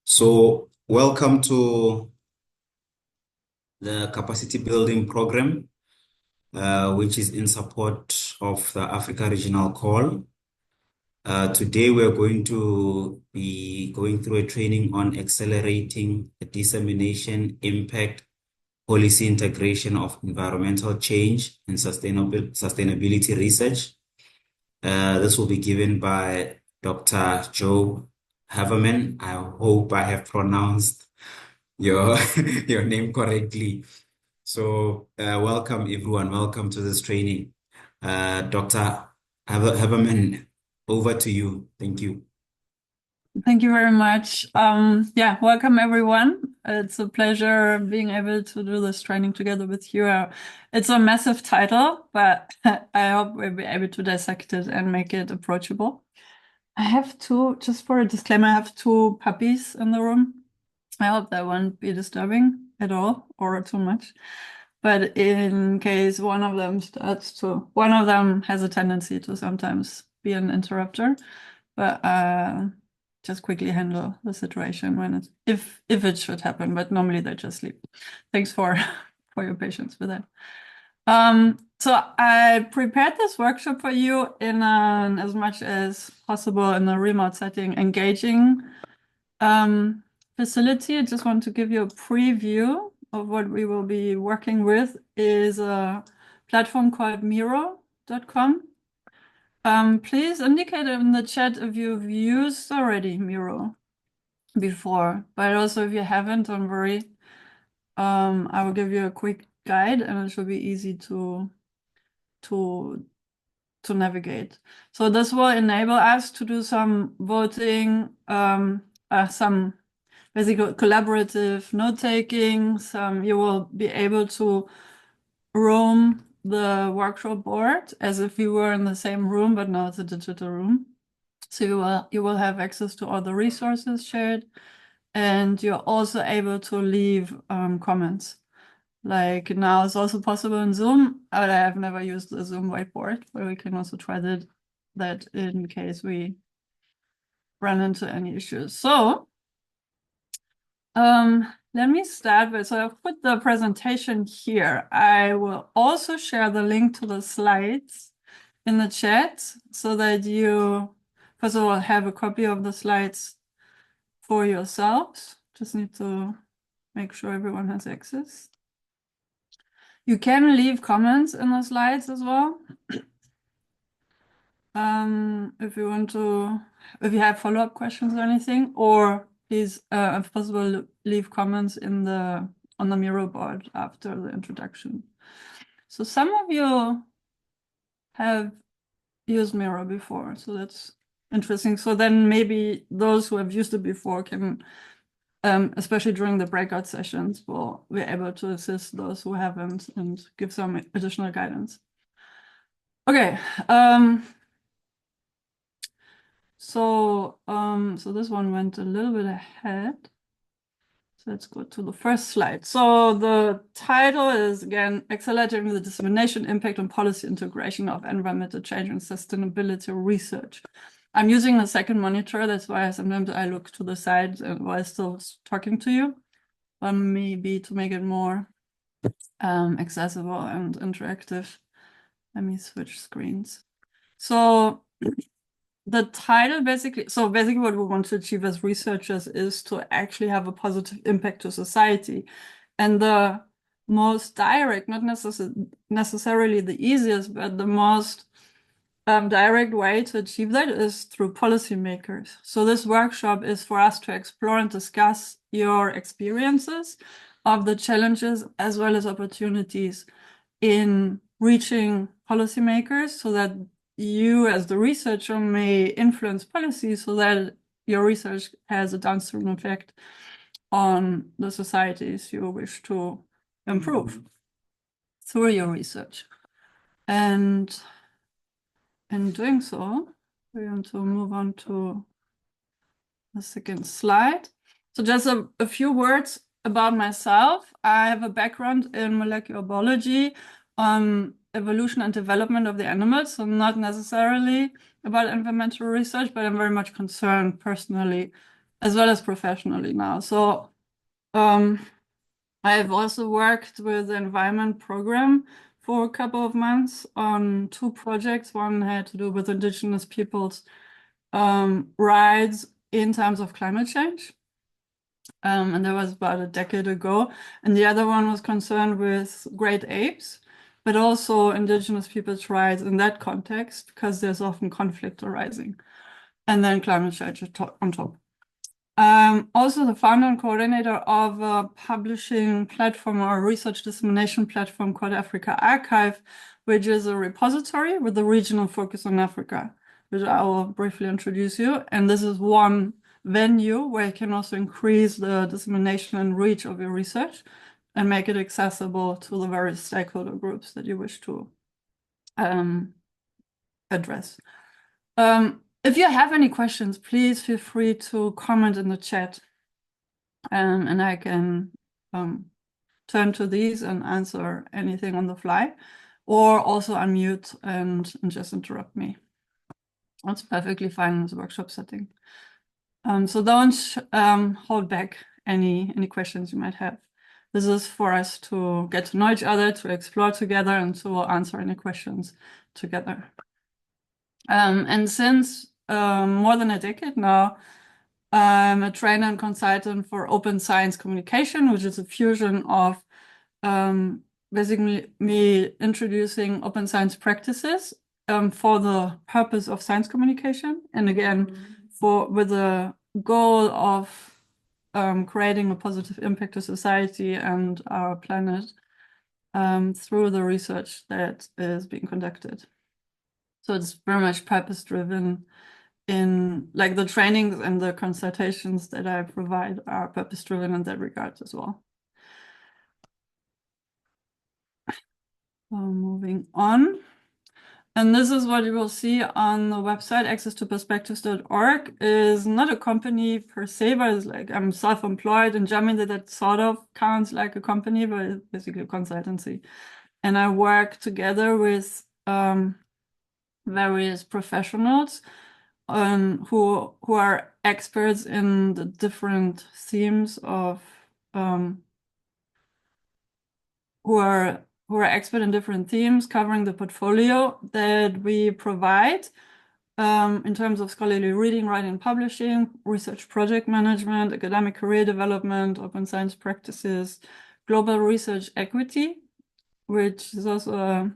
So, welcome to the capacity building program, which is in support of the Africa Regional Call. Today, we're going to be going through a training on accelerating the dissemination, impact, policy integration of environmental change and sustainability research. This will be given by Dr. Joe Haverman. I hope I have pronounced your your name correctly. So, welcome everyone. Welcome to this training. Dr. Haberman, over to you. Thank you. Thank you very much. Welcome everyone. It's a pleasure being able to do this training together with you. It's a massive title, but I hope we'll be able to dissect it and make it approachable. I have just for a disclaimer, I have two puppies in the room. I hope that won't be disturbing at all or too much. But in case one of them has a tendency to sometimes be an interrupter, but just quickly handle the situation when if it should happen, but normally they just sleep. Thanks for your patience with that. So I prepared this workshop for you in as much as possible in a remote setting, engaging facility. I just want to give you a preview of what we will be working with is a platform called Miro.com. Please indicate in the chat if you've used already Miro before, but also if you haven't, don't worry. I will give you a quick guide and it should be easy to navigate. So this will enable us to do some voting, some basically collaborative note-taking. You will be able to roam the workshop board as if you were in the same room, but now it's a digital room. So you will have access to all the resources shared, and you're also able to leave comments. Like now it's also possible in Zoom, but I have never used the Zoom whiteboard, but we can also try that in case we run into any issues. So let me start so I've put the presentation here. I will also share the link to the slides in the chat so that you, first of all, have a copy of the slides for yourselves. Just need to make sure everyone has access. You can leave comments in the slides as well. If you have follow-up questions or anything, or please, if possible, leave comments on the Miro board after the introduction. So some of you have used Miro before, so that's interesting. So then maybe those who have used it before can, especially during the breakout sessions, will be able to assist those who haven't and give some additional guidance. Okay. So this one went a little bit ahead. So let's go to the first slide. So the title is, again, Accelerating the Dissemination, Impact and Policy Integration of Environmental Change and Sustainability Research. I'm using the second monitor. That's why sometimes I look to the side while still talking to you, but maybe to make it more accessible and interactive. Let me switch screens. So the title basically what we want to achieve as researchers is to actually have a positive impact to society. And the most direct, not necessarily the easiest, but the most direct way to achieve that is through policymakers. So this workshop is for us to explore and discuss your experiences of the challenges as well as opportunities in reaching policymakers so that you as the researcher may influence policy so that your research has a downstream effect on the societies you wish to improve through your research. And in doing so, we're going to move on to the second slide. So just a few words about myself. I have a background in molecular biology, evolution and development of the animals, so not necessarily about environmental research, but I'm very much concerned personally as well as professionally now. So I've also worked with the environment program for a couple of months on 2 projects. One had to do with indigenous peoples' rights in terms of climate change. And that was about a decade ago. And the other one was concerned with great apes, but also indigenous people's rights in that context, because there's often conflict arising. And then climate change on top. Also the founder and coordinator of a publishing platform or a research dissemination platform called Africa Archive, which is a repository with a regional focus on Africa, which I will briefly introduce you. And this is one venue where you can also increase the dissemination and reach of your research and make it accessible to the various stakeholder groups that you wish to address. If you have any questions, please feel free to comment in the chat, and I can turn to these and answer anything on the fly, or also unmute and just interrupt me. That's perfectly fine in this workshop setting. So don't hold back any questions you might have. This is for us to get to know each other, to explore together, and to answer any questions together. And since more than a decade now, I'm a trainer and consultant for open science communication, which is a fusion of basically me introducing open science practices for the purpose of science communication. And again, with the goal of creating a positive impact to society and our planet through the research that is being conducted. So it's very much purpose-driven in like the trainings and the consultations that I provide are purpose-driven in that regard as well. Moving on. And this is what you will see on the website, accesstoperspectives.org is not a company per se, but it's like I'm self-employed in Germany, that sort of counts like a company, but it's basically a consultancy. And I work together with various professionals who are experts in the different themes of who are expert in different themes covering the portfolio that we provide in terms of scholarly reading, writing, publishing, research project management, academic career development, open science practices, global research equity, which is also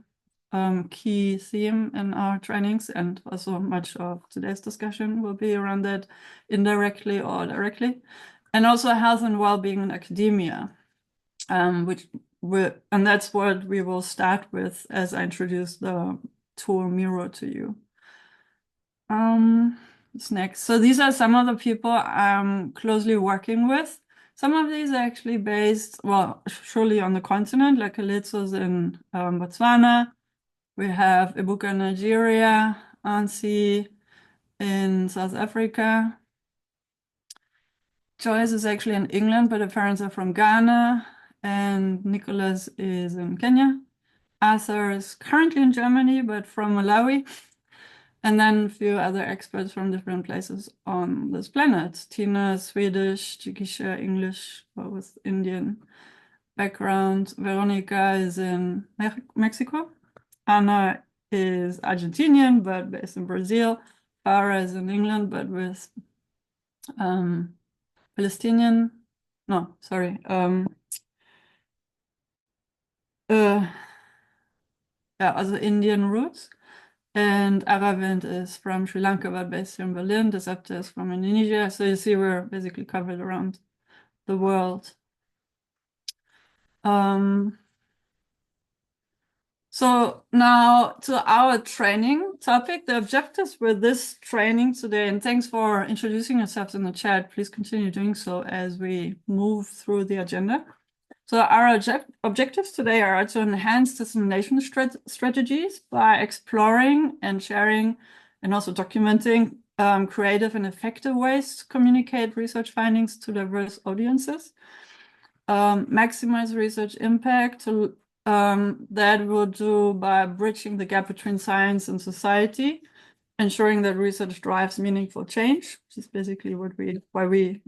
a key theme in our trainings, and also much of today's discussion will be around that indirectly or directly, and also health and well-being in academia, and that's what we will start with as I introduce the tool Miro to you. What's next? So these are some of the people I'm closely working with. Some of these are actually based, well, surely on the continent, like Kalitsos in Botswana. We have Ibuka in Nigeria, Ansi in South Africa. Joyce is actually in England, but her parents are from Ghana. And Nicholas is in Kenya. Arthur is currently in Germany, but from Malawi. And then a few other experts from different places on this planet. Tina is Swedish, Jikisha English, but with Indian background. Veronica is in Mexico. Anna is Argentinian, but based in Brazil. Farah is in England, but with Palestinian, no, sorry. Yeah, also Indian roots. And Aravind is from Sri Lanka, but based in Berlin. Desapta is from Indonesia. So you see, we're basically covered around the world. So now to our training topic, the objectives with this training today, and thanks for introducing yourselves in the chat. Please continue doing so as we move through the agenda. So our objectives today are to enhance dissemination strategies by exploring and sharing and also documenting creative and effective ways to communicate research findings to diverse audiences. Maximize research impact that we'll do by bridging the gap between science and society ensuring that research drives meaningful change, which is basically why we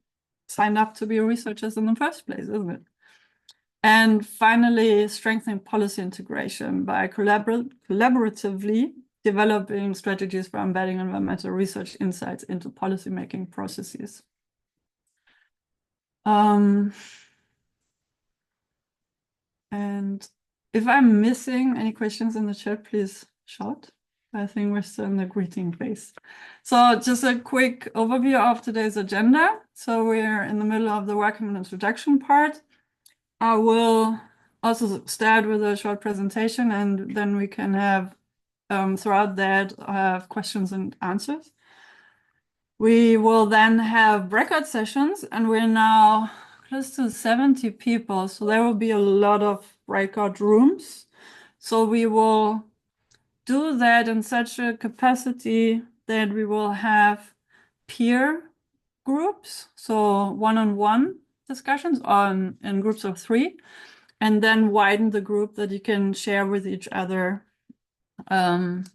signed up to be researchers in the first place, isn't it? And finally, strengthening policy integration by collaboratively developing strategies for embedding environmental research insights into policymaking processes. And if I'm missing any questions in the chat, please shout. I think we're still in the greeting phase. So just a quick overview of today's agenda. So we're in the middle of the welcome and introduction part. I will also start with a short presentation, and then we can have, throughout that, have questions and answers. We will then have breakout sessions, and we're now close to 70 people, so there will be a lot of breakout rooms. So we will do that in such a capacity that we will have peer groups, so one-on-one discussions in groups of 3, and then widen the group that you can share with each other, and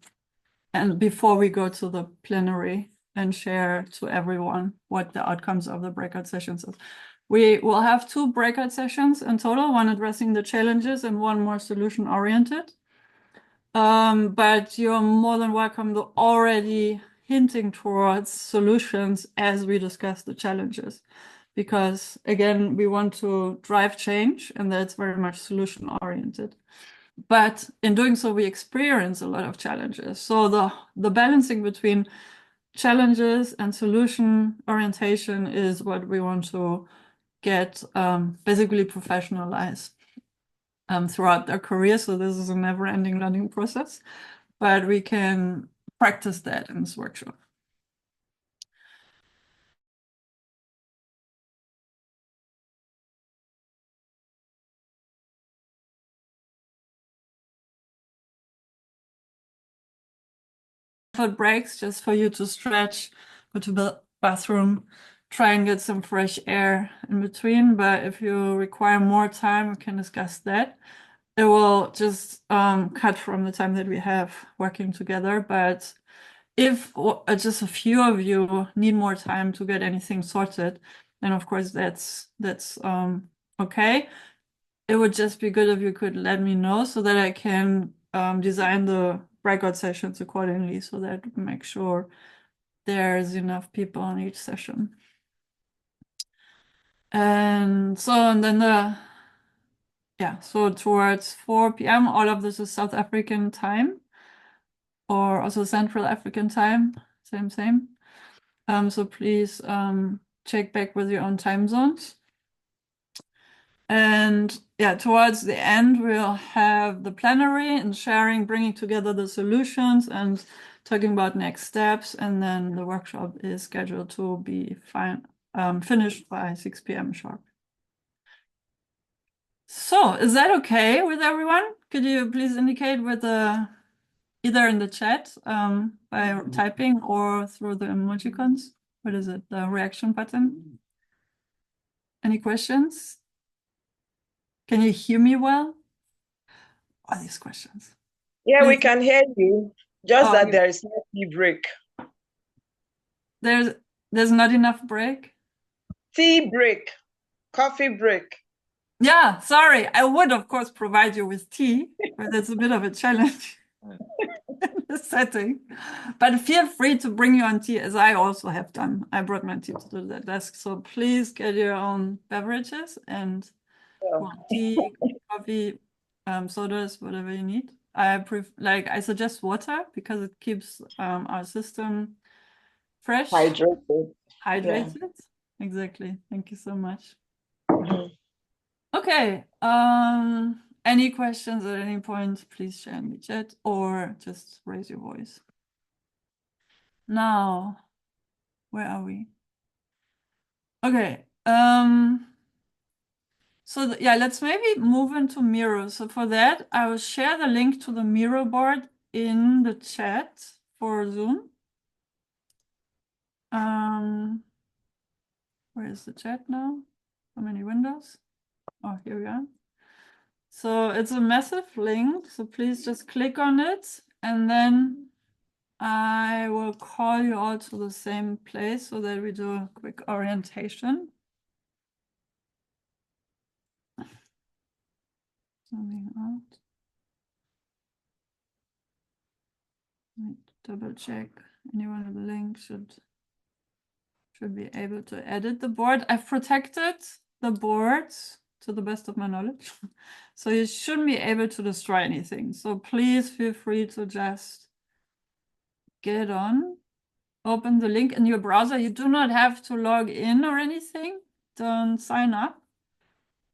before we go to the plenary and share to everyone what the outcomes of the breakout sessions is. We will have 2 breakout sessions in total, one addressing the challenges and one more solution-oriented. But you're more than welcome to already hinting towards solutions as we discuss the challenges. Because again, we want to drive change, and that's very much solution-oriented. But in doing so, we experience a lot of challenges. So the balancing between challenges and solution orientation is what we want to get basically professionalized throughout their career. So this is a never-ending learning process, but we can practice that in this workshop. Breaks just for you to stretch, go to the bathroom, try and get some fresh air in between. But if you require more time, we can discuss that. It will just cut from the time that we have working together. But if just a few of you need more time to get anything sorted, then of course that's okay. It would just be good if you could let me know so that I can design the breakout sessions accordingly, so that we make sure there's enough people on each session. And then so towards 4 p.m., all of this is South African time, or also Central African time, same. So please check back with your own time zones. And yeah, towards the end, we'll have the plenary and sharing, bringing together the solutions and talking about next steps. And then the workshop is scheduled to be finished by 6 p.m. sharp. So is that okay with everyone? Could you please indicate with either in the chat by typing or through the emojicons? What is it? The reaction button? Any questions? Can you hear me well? All these questions. Yeah, we can hear you. Just that there is no tea break. There's not enough break? Tea break. Coffee break. Yeah, sorry. I would, of course, provide you with tea, but it's a bit of a challenge in this setting. But feel free to bring your own tea, as I also have done. I brought my tea to the desk. So please get your own beverages and tea, coffee, sodas, whatever you need. I suggest water because it keeps our system fresh. Hydrated. Yeah. Exactly. Thank you so much. Okay. Any questions at any point, please share in the chat or just raise your voice. Now, where are we? Okay. So let's maybe move into Miro. So for that, I will share the link to the Miro board in the chat for Zoom. Where is the chat now? How many windows? Oh, here we are. So it's a massive link. So please just click on it and then I will call you all to the same place so that we do a quick orientation. Zooming out. Double check. Anyone with a link should be able to edit the board. I've protected the boards to the best of my knowledge. So you shouldn't be able to destroy anything. So please feel free to just get on, open the link in your browser. You do not have to log in or anything. Don't sign up.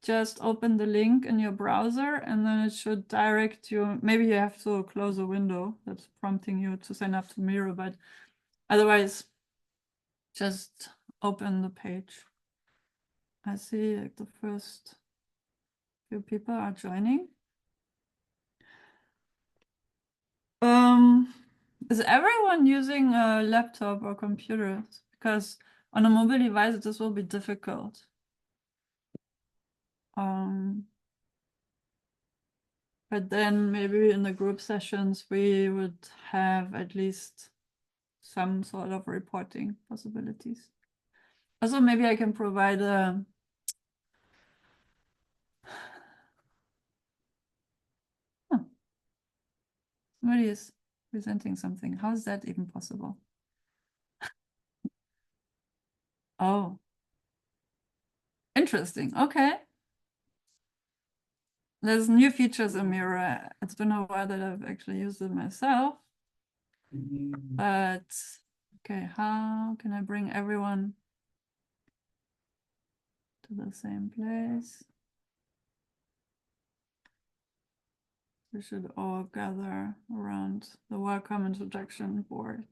Just open the link in your browser and then it should direct you. Maybe you have to close a window that's prompting you to sign up to Miro, but otherwise just open the page. I see like the first few people are joining. Is everyone using a laptop or computer? Because on a mobile device, this will be difficult. But then maybe in the group sessions, we would have at least some sort of reporting possibilities. Also, maybe I can provide a somebody is presenting something. How is that even possible? Oh, interesting. Okay. There's new features in Miro. It's been a while that I've actually used it myself. But okay, how can I bring everyone to the same place? We should all gather around the welcome introduction board.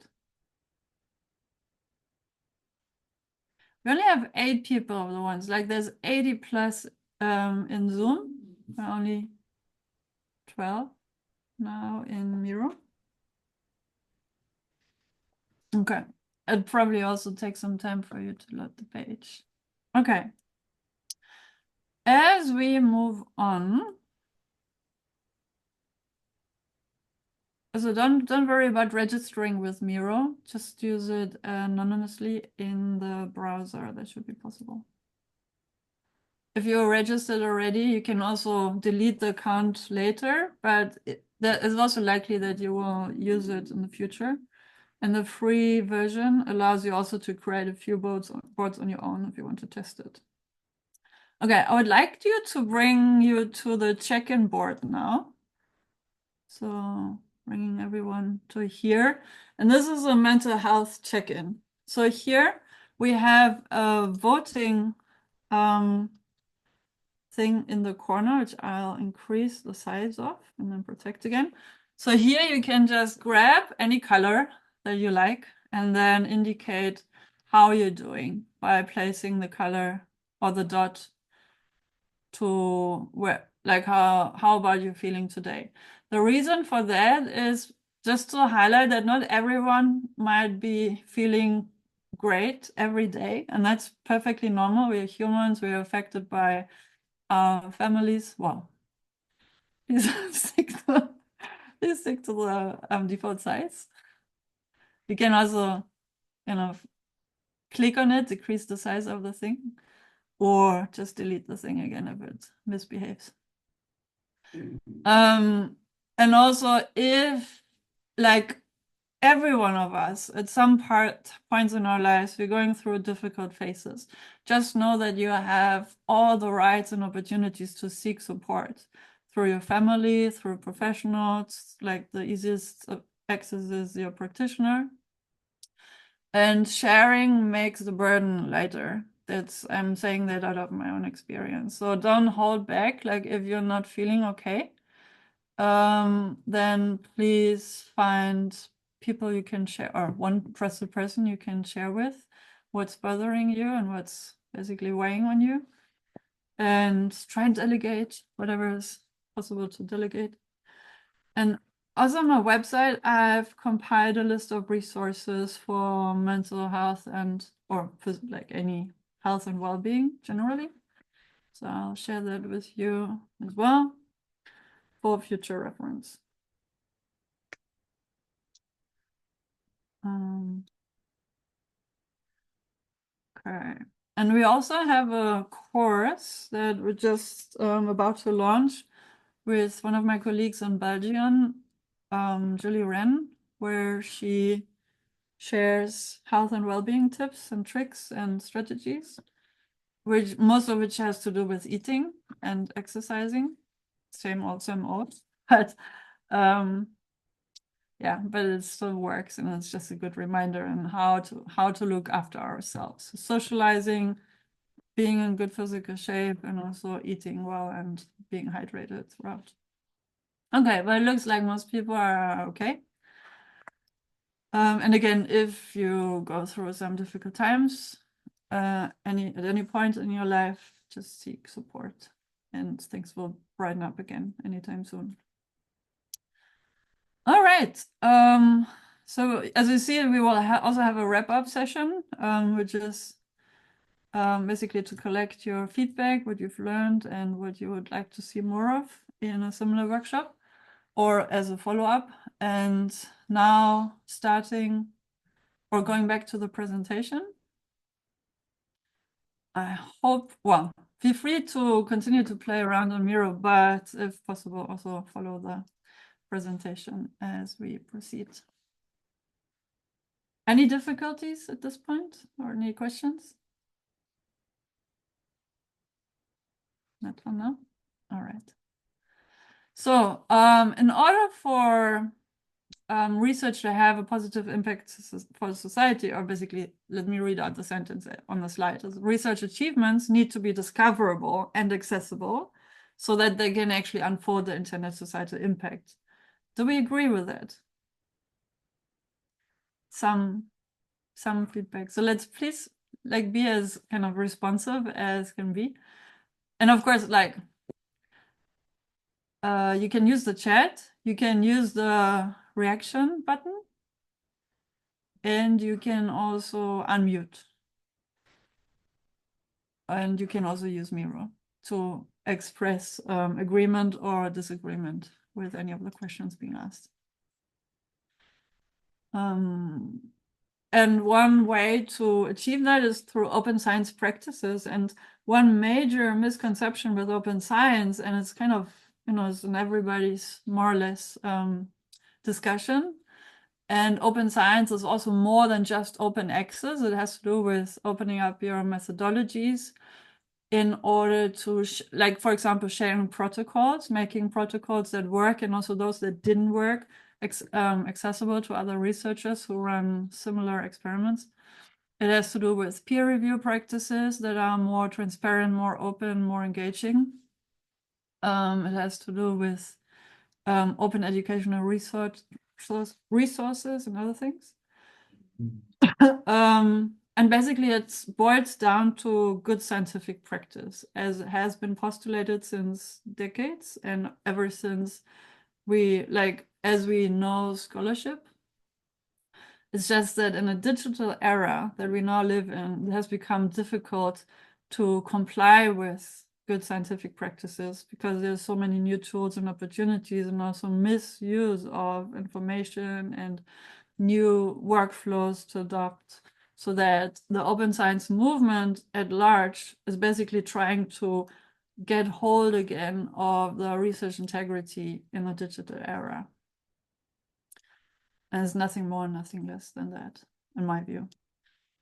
We only have 8 people of the ones, like there's 80 plus in Zoom, but only 12 now in Miro. Okay, it probably also takes some time for you to load the page. Okay, as we move on, so don't worry about registering with Miro. Just use it anonymously in the browser. That should be possible. If you're registered already, you can also delete the account later, but that is also likely that you will use it in the future. And the free version allows you also to create a few boards on your own if you want to test it. Okay, I would like you to bring you to the check-in board now. So bringing everyone to here. And this is a mental health check-in. So here we have a voting thing in the corner, which I'll increase the size of and then protect again. So here you can just grab any color that you like and then indicate how you're doing by placing the color or the dot to where, like how about you feeling today? The reason for that is just to highlight that not everyone might be feeling great every day, and that's perfectly normal. We're humans, we're affected by families. Well, please stick to the default size. You can also, click on it, decrease the size of the thing, or just delete the thing again if it misbehaves. And also if like every one of us at some points in our lives, we're going through difficult phases. Just know that you have all the rights and opportunities to seek support through your family, through professionals. Like the easiest access is your practitioner. And sharing makes the burden lighter. I'm saying that out of my own experience. So don't hold back. Like if you're not feeling okay, then please find people you can share, or one trusted person you can share with what's bothering you and what's basically weighing on you, and try and delegate whatever is possible to delegate. And also on my website, I've compiled a list of resources for mental health or like any health and well-being generally. So I'll share that with you as well for future reference. Okay. And we also have a course that we're just about to launch with one of my colleagues in Belgium, Julie Wren, where she shares health and well-being tips and tricks and strategies, which most of which has to do with eating and exercising. Same old, same old. But yeah, but it still works, and it's just a good reminder on how to look after ourselves. So socializing, being in good physical shape, and also eating well and being hydrated throughout. Okay, but it looks like most people are okay. And again, if you go through some difficult times, at any point in your life, just seek support, and things will brighten up again anytime soon. All right. So as you see, we will also have a wrap-up session, which is basically to collect your feedback, what you've learned, and what you would like to see more of in a similar workshop or as a follow-up. And now starting or going back to the presentation, I hope, well, feel free to continue to play around on Miro, but if possible, also follow the presentation as we proceed. Any difficulties at this point or any questions? Not for now. All right. So in order for research to have a positive impact for society, or basically, let me read out the sentence on the slide. Research achievements need to be discoverable and accessible so that they can actually unfold the intended societal impact. Do we agree with that? Some feedback. So let's please be as kind of responsive as can be. And of course, you can use the chat, you can use the reaction button, and you can also unmute. And you can also use Miro to express agreement or disagreement with any of the questions being asked. And one way to achieve that is through open science practices. And one major misconception with open science, and it's kind of, it's in everybody's more or less discussion. And open science is also more than just open access. It has to do with opening up your methodologies in order to, for example, sharing protocols, making protocols that work and also those that didn't work accessible to other researchers who run similar experiments. It has to do with peer review practices that are more transparent, more open, more engaging. It has to do with open educational resources and other things. And basically it boils down to good scientific practice, as it has been postulated since decades and ever since as we know scholarship. It's just that in a digital era that we now live in, it has become difficult to comply with good scientific practices because there's so many new tools and opportunities and also misuse of information and new workflows to adopt, so that the open science movement at large is basically trying to get hold again of the research integrity in the digital era. And it's nothing more, nothing less than that, in my view.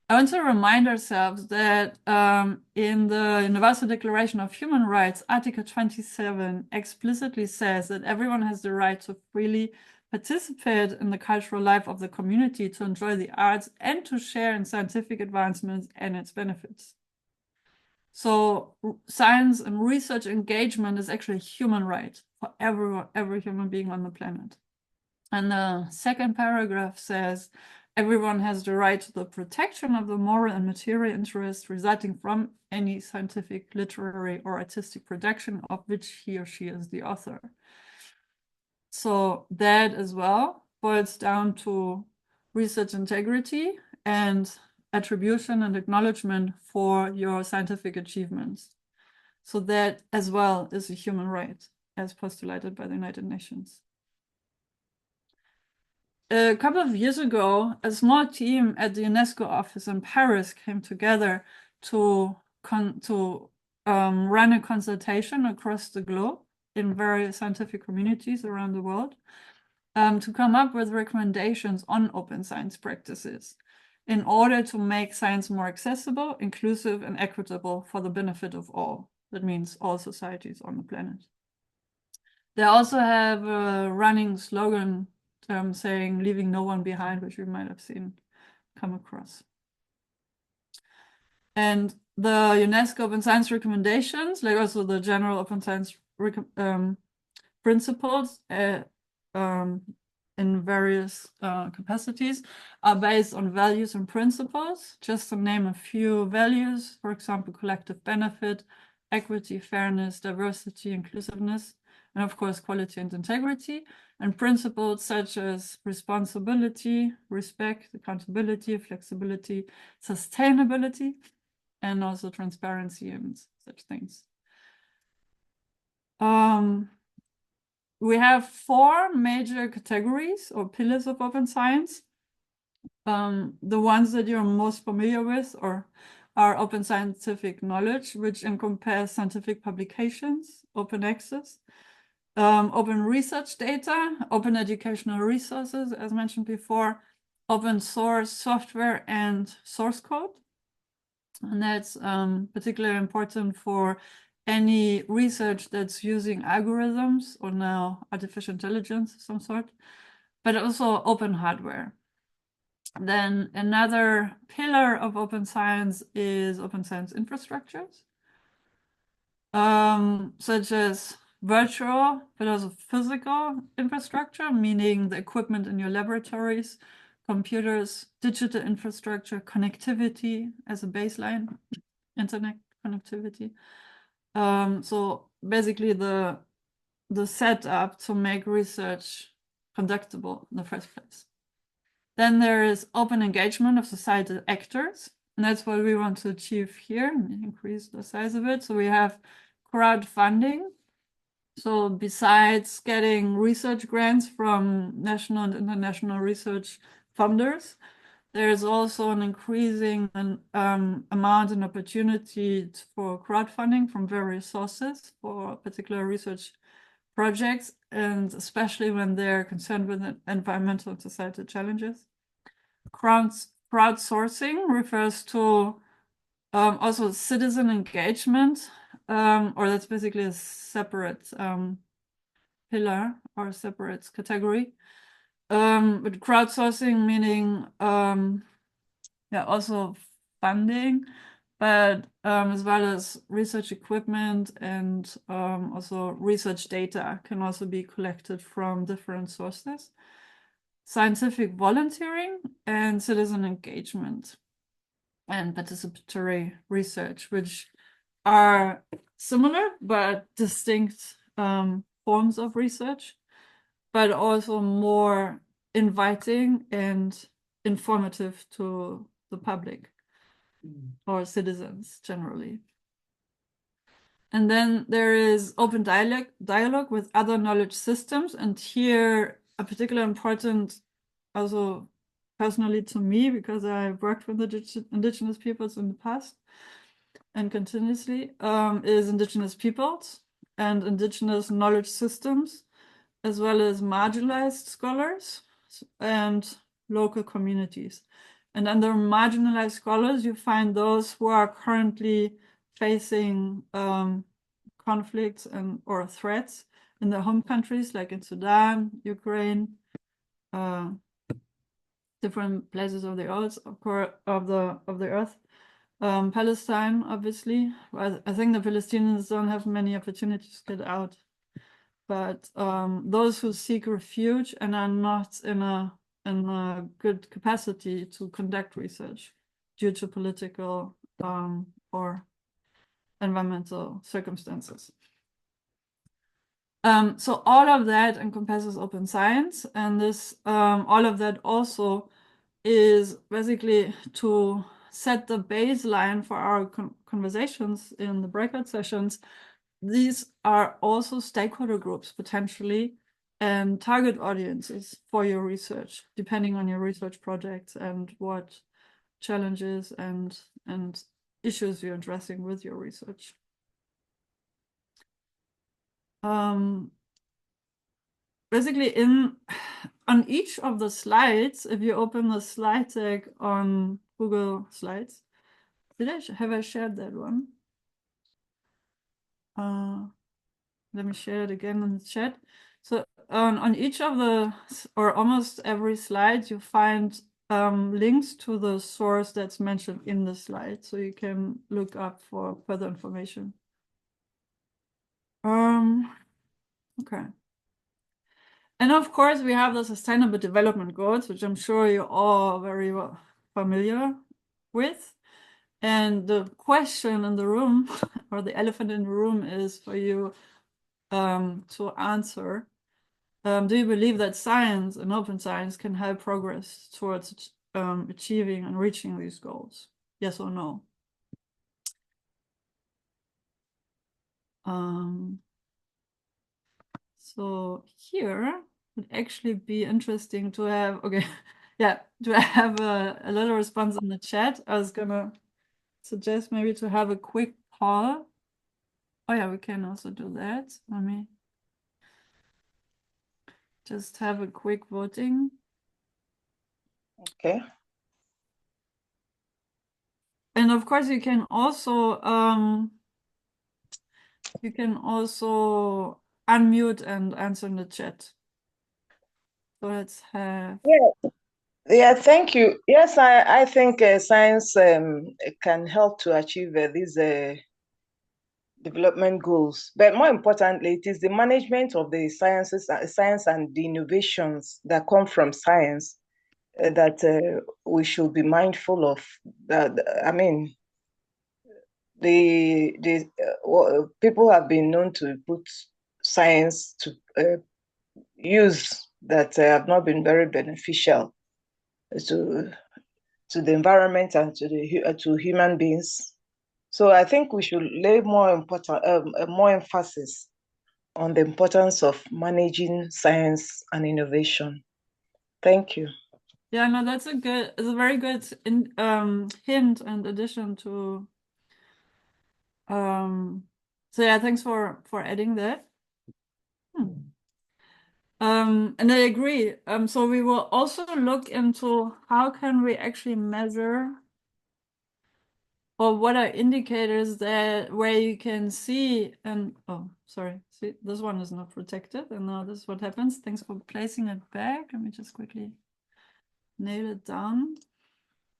I want to remind ourselves that in the Universal Declaration of Human Rights, Article 27 explicitly says that everyone has the right to freely participate in the cultural life of the community, to enjoy the arts, and to share in scientific advancements and its benefits. So science and research engagement is actually a human right for every human being on the planet. And the second paragraph says, everyone has the right to the protection of the moral and material interests resulting from any scientific, literary, or artistic production of which he or she is the author. So that as well boils down to research integrity and attribution and acknowledgement for your scientific achievements. So that as well is a human right, as postulated by the United Nations. a couple of years ago, a small team at the UNESCO office in Paris came together to run a consultation across the globe in various scientific communities around the world to come up with recommendations on open science practices in order to make science more accessible, inclusive, and equitable for the benefit of all. That means all societies on the planet. They also have a running slogan saying leaving no one behind, which you might have seen come across. And the UNESCO Open Science recommendations, like also the general open science principles in various capacities, are based on values and principles. Just to name a few values, for example, collective benefit, equity, fairness, diversity, inclusiveness, and of course, quality and integrity, and principles such as responsibility, respect, accountability, flexibility, sustainability, and also transparency and such things. We have 4 major categories or pillars of open science. The ones that you're most familiar with are open scientific knowledge, which encompass scientific publications, open access, open research data, open educational resources, as mentioned before, open source software and source code. And that's particularly important for any research that's using algorithms or now artificial intelligence of some sort, but also open hardware. Then another pillar of open science is open science infrastructures, such as virtual, but also physical infrastructure, meaning the equipment in your laboratories, computers, digital infrastructure, connectivity as a baseline, internet connectivity. So basically the setup to make research conductible in the first place. Then there is open engagement of societal actors, and that's what we want to achieve here, increase the size of it. So we have crowdfunding. So besides getting research grants from national and international research funders, there's also an increasing amount and opportunity for crowdfunding from various sources for particular research projects, and especially when they're concerned with environmental and societal challenges. Crowdsourcing refers to also citizen engagement, or that's basically a separate pillar or a separate category. But crowdsourcing meaning also funding, but as well as research equipment and also research data can also be collected from different sources. Scientific volunteering and citizen engagement and participatory research, which are similar but distinct forms of research, but also more inviting and informative to the public or citizens generally. And then there is open dialogue with other knowledge systems. And here, a particular important, also personally to me, because I've worked with indigenous peoples in the past and continuously, is indigenous peoples and indigenous knowledge systems, as well as marginalized scholars and local communities. And under marginalized scholars, you find those who are currently facing conflicts or threats in their home countries, like in Sudan, Ukraine, different places of the earth, of the earth. Palestine, obviously. I think the Palestinians don't have many opportunities to get out. But those who seek refuge and are not in a good capacity to conduct research due to political or environmental circumstances. So all of that encompasses open science, and this all of that also is basically to set the baseline for our conversations in the breakout sessions. These are also stakeholder groups potentially and target audiences for your research, depending on your research projects and what challenges and issues you're addressing with your research. Basically, on each of the slides, if you open the slide deck on Google Slides, have I shared that one? Let me share it again in the chat. So on each of the, or almost every slide, you find links to the source that's mentioned in the slide, so you can look up for further information. Okay. And of course, we have the Sustainable Development Goals, which I'm sure you're all very well familiar with. And the question in the room, or the elephant in the room, is for you to answer. Do you believe that science and open science can help progress towards achieving and reaching these goals? Yes or no? So here would actually be interesting to have, okay, yeah, to have a little response in the chat. I was gonna suggest maybe to have a quick poll. Oh yeah, we can also do that. Let me just have a quick voting. Okay. And of course, you can also unmute and answer in the chat. So let's have. Yeah, thank you. Yes, I think science can help to achieve these development goals. But more importantly, it is the management of the science and the innovations that come from science that we should be mindful of. I mean, people have been known to put science to use that have not been very beneficial to the environment and to human beings. So I think we should lay more emphasis on the importance of managing science and innovation. Thank you. Yeah, no, it's a very good hint and addition to. So yeah, thanks for adding that. And I agree. So we will also look into how can we actually measure, or what are indicators that where you can see, and oh, sorry, see, this one is not protected, and now this is what happens. Thanks for placing it back. Let me just quickly nail it down.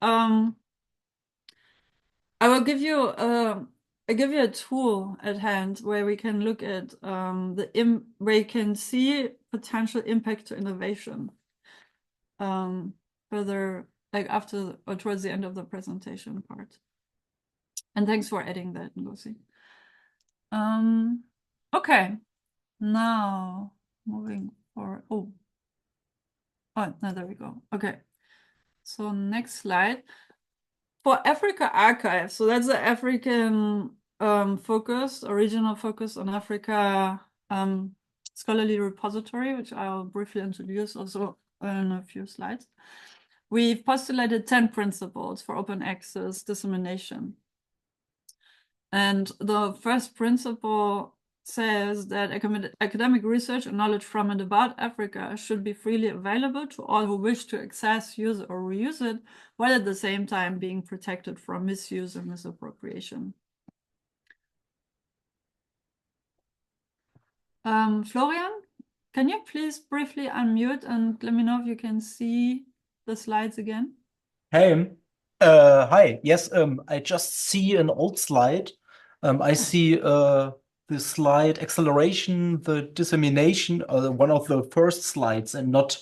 I will give you a tool at hand where we can look at where you can see potential impact to innovation. Further, like after or towards the end of the presentation part. And thanks for adding that, Lucy. Okay, now moving forward. Oh, no, there we go. Okay, so next slide. For Africa Archive, so that's the African focus, original focus on Africa scholarly repository, which I'll briefly introduce also in a few slides. We've postulated 10 principles for open access dissemination. And the first principle says that academic research and knowledge from and about Africa should be freely available to all who wish to access, use, or reuse it, while at the same time being protected from misuse and misappropriation. Florian, can you please briefly unmute and let me know if you can see the slides again? Hey, hi. Yes, I just see an old slide. I see the slide acceleration, the dissemination, one of the first slides, and not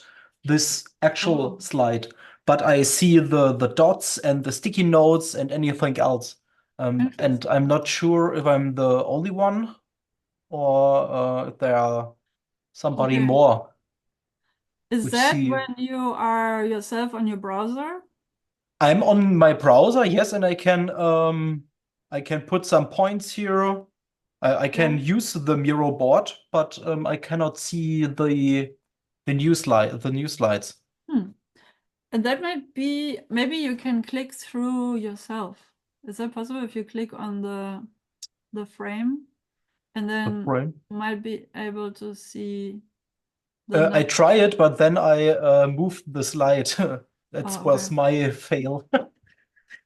this actual slide. But I see the dots and the sticky notes and anything else. And I'm not sure if I'm the only one or if there are somebody more. Is that when you are yourself on your browser? I'm on my browser, yes, and I can put some points here. I can use the Miro board, but I cannot see the the new slides. And that might be, maybe you can click through yourself. Is that possible if you click on the frame and then frame? you might be able to see I try it, but then I moved the slide. That was my fail.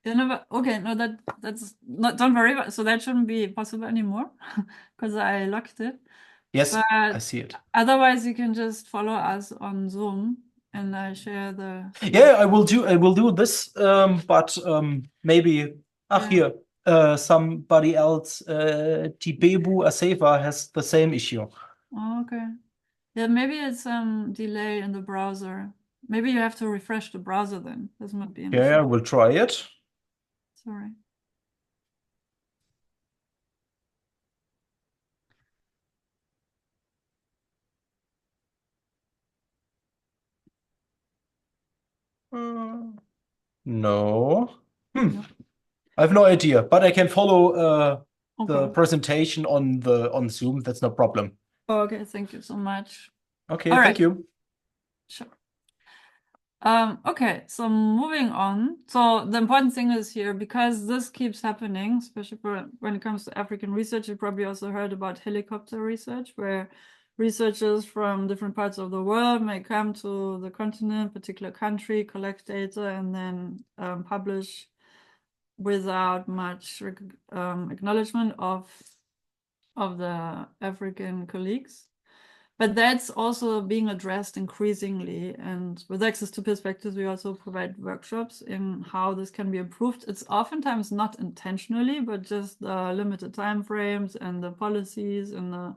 Yeah, no, but okay, no, that's not, don't worry about, so that shouldn't be possible anymore because I locked it. Yes, But I see it. Otherwise, you can just follow us on Zoom and I share the slide. Yeah, I will do this, but maybe here somebody else, Tibebu Aseva has the same issue. Oh, okay. Yeah, maybe it's some delay in the browser. Maybe you have to refresh the browser then. This might be an issue. I will try it. Sorry. No. I have no idea, but I can follow the presentation on Zoom. That's no problem. Okay, thank you so much. Okay, thank you. Sure. Okay, so moving on. So the important thing is here, because this keeps happening, especially when it comes to African research, you probably also heard about helicopter research, where researchers from different parts of the world may come to the continent, particular country, collect data, and then publish without much acknowledgement of the African colleagues. But that's also being addressed increasingly. And with Access to Perspectives, we also provide workshops in how this can be improved. It's oftentimes not intentionally, but just the limited timeframes and the policies and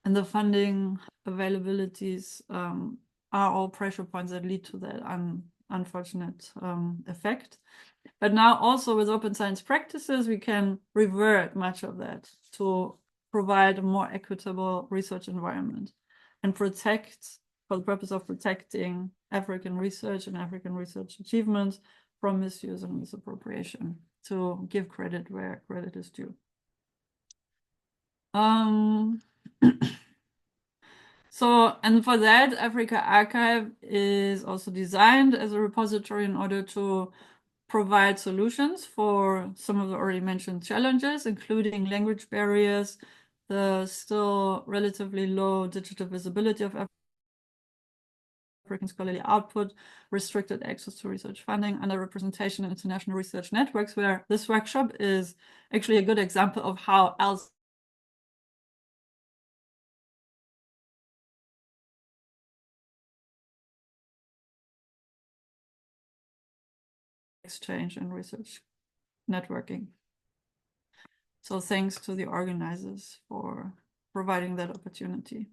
the funding availabilities are all pressure points that lead to that unfortunate effect. But now also with open science practices, we can revert much of that to provide a more equitable research environment and protect, for the purpose of protecting African research and African research achievements from misuse and misappropriation, to give credit where credit is due. So, and for that, Africa Archive is also designed as a repository in order to provide solutions for some of the already mentioned challenges, including language barriers, the still relatively low digital visibility of African scholarly output, restricted access to research funding, underrepresentation in international research networks, where this workshop is actually a good example of how else exchange and research networking. So thanks to the organizers for providing that opportunity.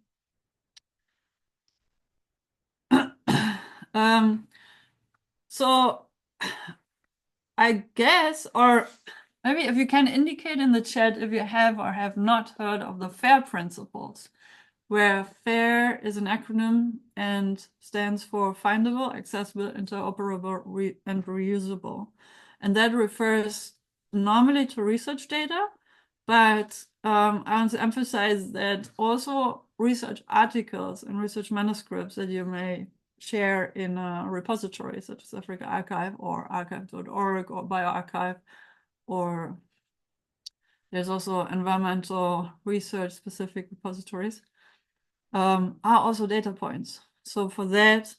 So I guess, or maybe if you can indicate in the chat if you have or have not heard of the FAIR principles, where FAIR is an acronym and stands for findable, accessible, interoperable, and reusable. And that refers normally to research data, but I want to emphasize that also research articles and research manuscripts that you may share in a repository such as Africa Archive or archive.org or bioRxiv, or there's also environmental research specific repositories, are also data points. So for that,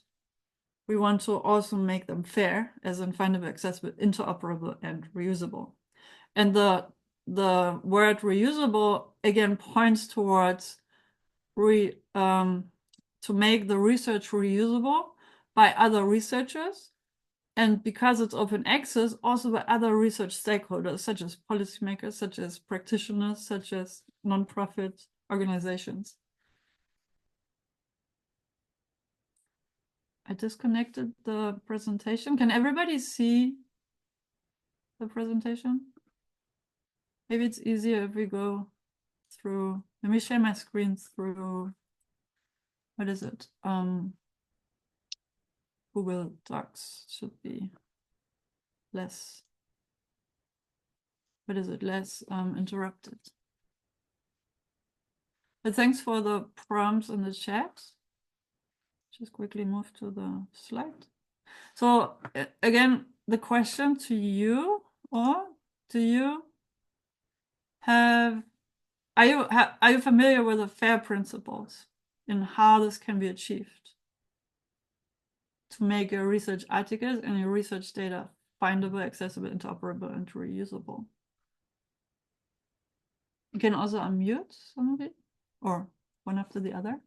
we want to also make them fair, as in findable, accessible, interoperable, and reusable. And the word reusable again points towards to make the research reusable by other researchers, and because it's open access, also by other research stakeholders, such as policymakers, such as practitioners, such as nonprofit organizations. I disconnected the presentation. Can everybody see the presentation? Maybe it's easier if we go through, let me share my screen through, what is it? Google Docs should be less, what is it, less interrupted. But thanks for the prompts in the chat. just quickly move to the slide. So again, the question to you, or do you have, are you familiar with the FAIR principles and how this can be achieved to make your research articles and your research data findable, accessible, interoperable, and reusable? You can also unmute some of it, or one after the other.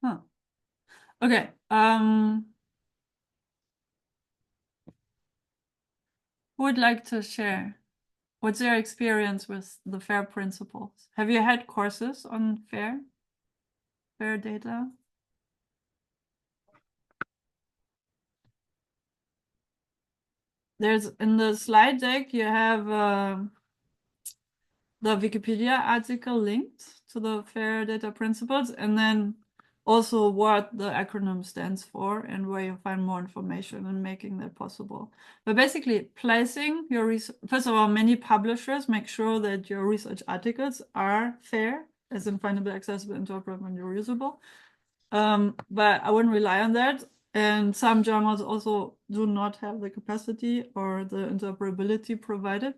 Huh. Okay. Who would like to share? What's your experience with the FAIR principles? Have you had courses on FAIR data? There's in the slide deck, you have the Wikipedia article linked to the FAIR data principles, and then also what the acronym stands for and where you find more information and making that possible. But basically placing your research, first of all, many publishers make sure that your research articles are FAIR, as in findable, accessible, interoperable, and reusable. But I wouldn't rely on that. And some journals also do not have the capacity or the interoperability provided.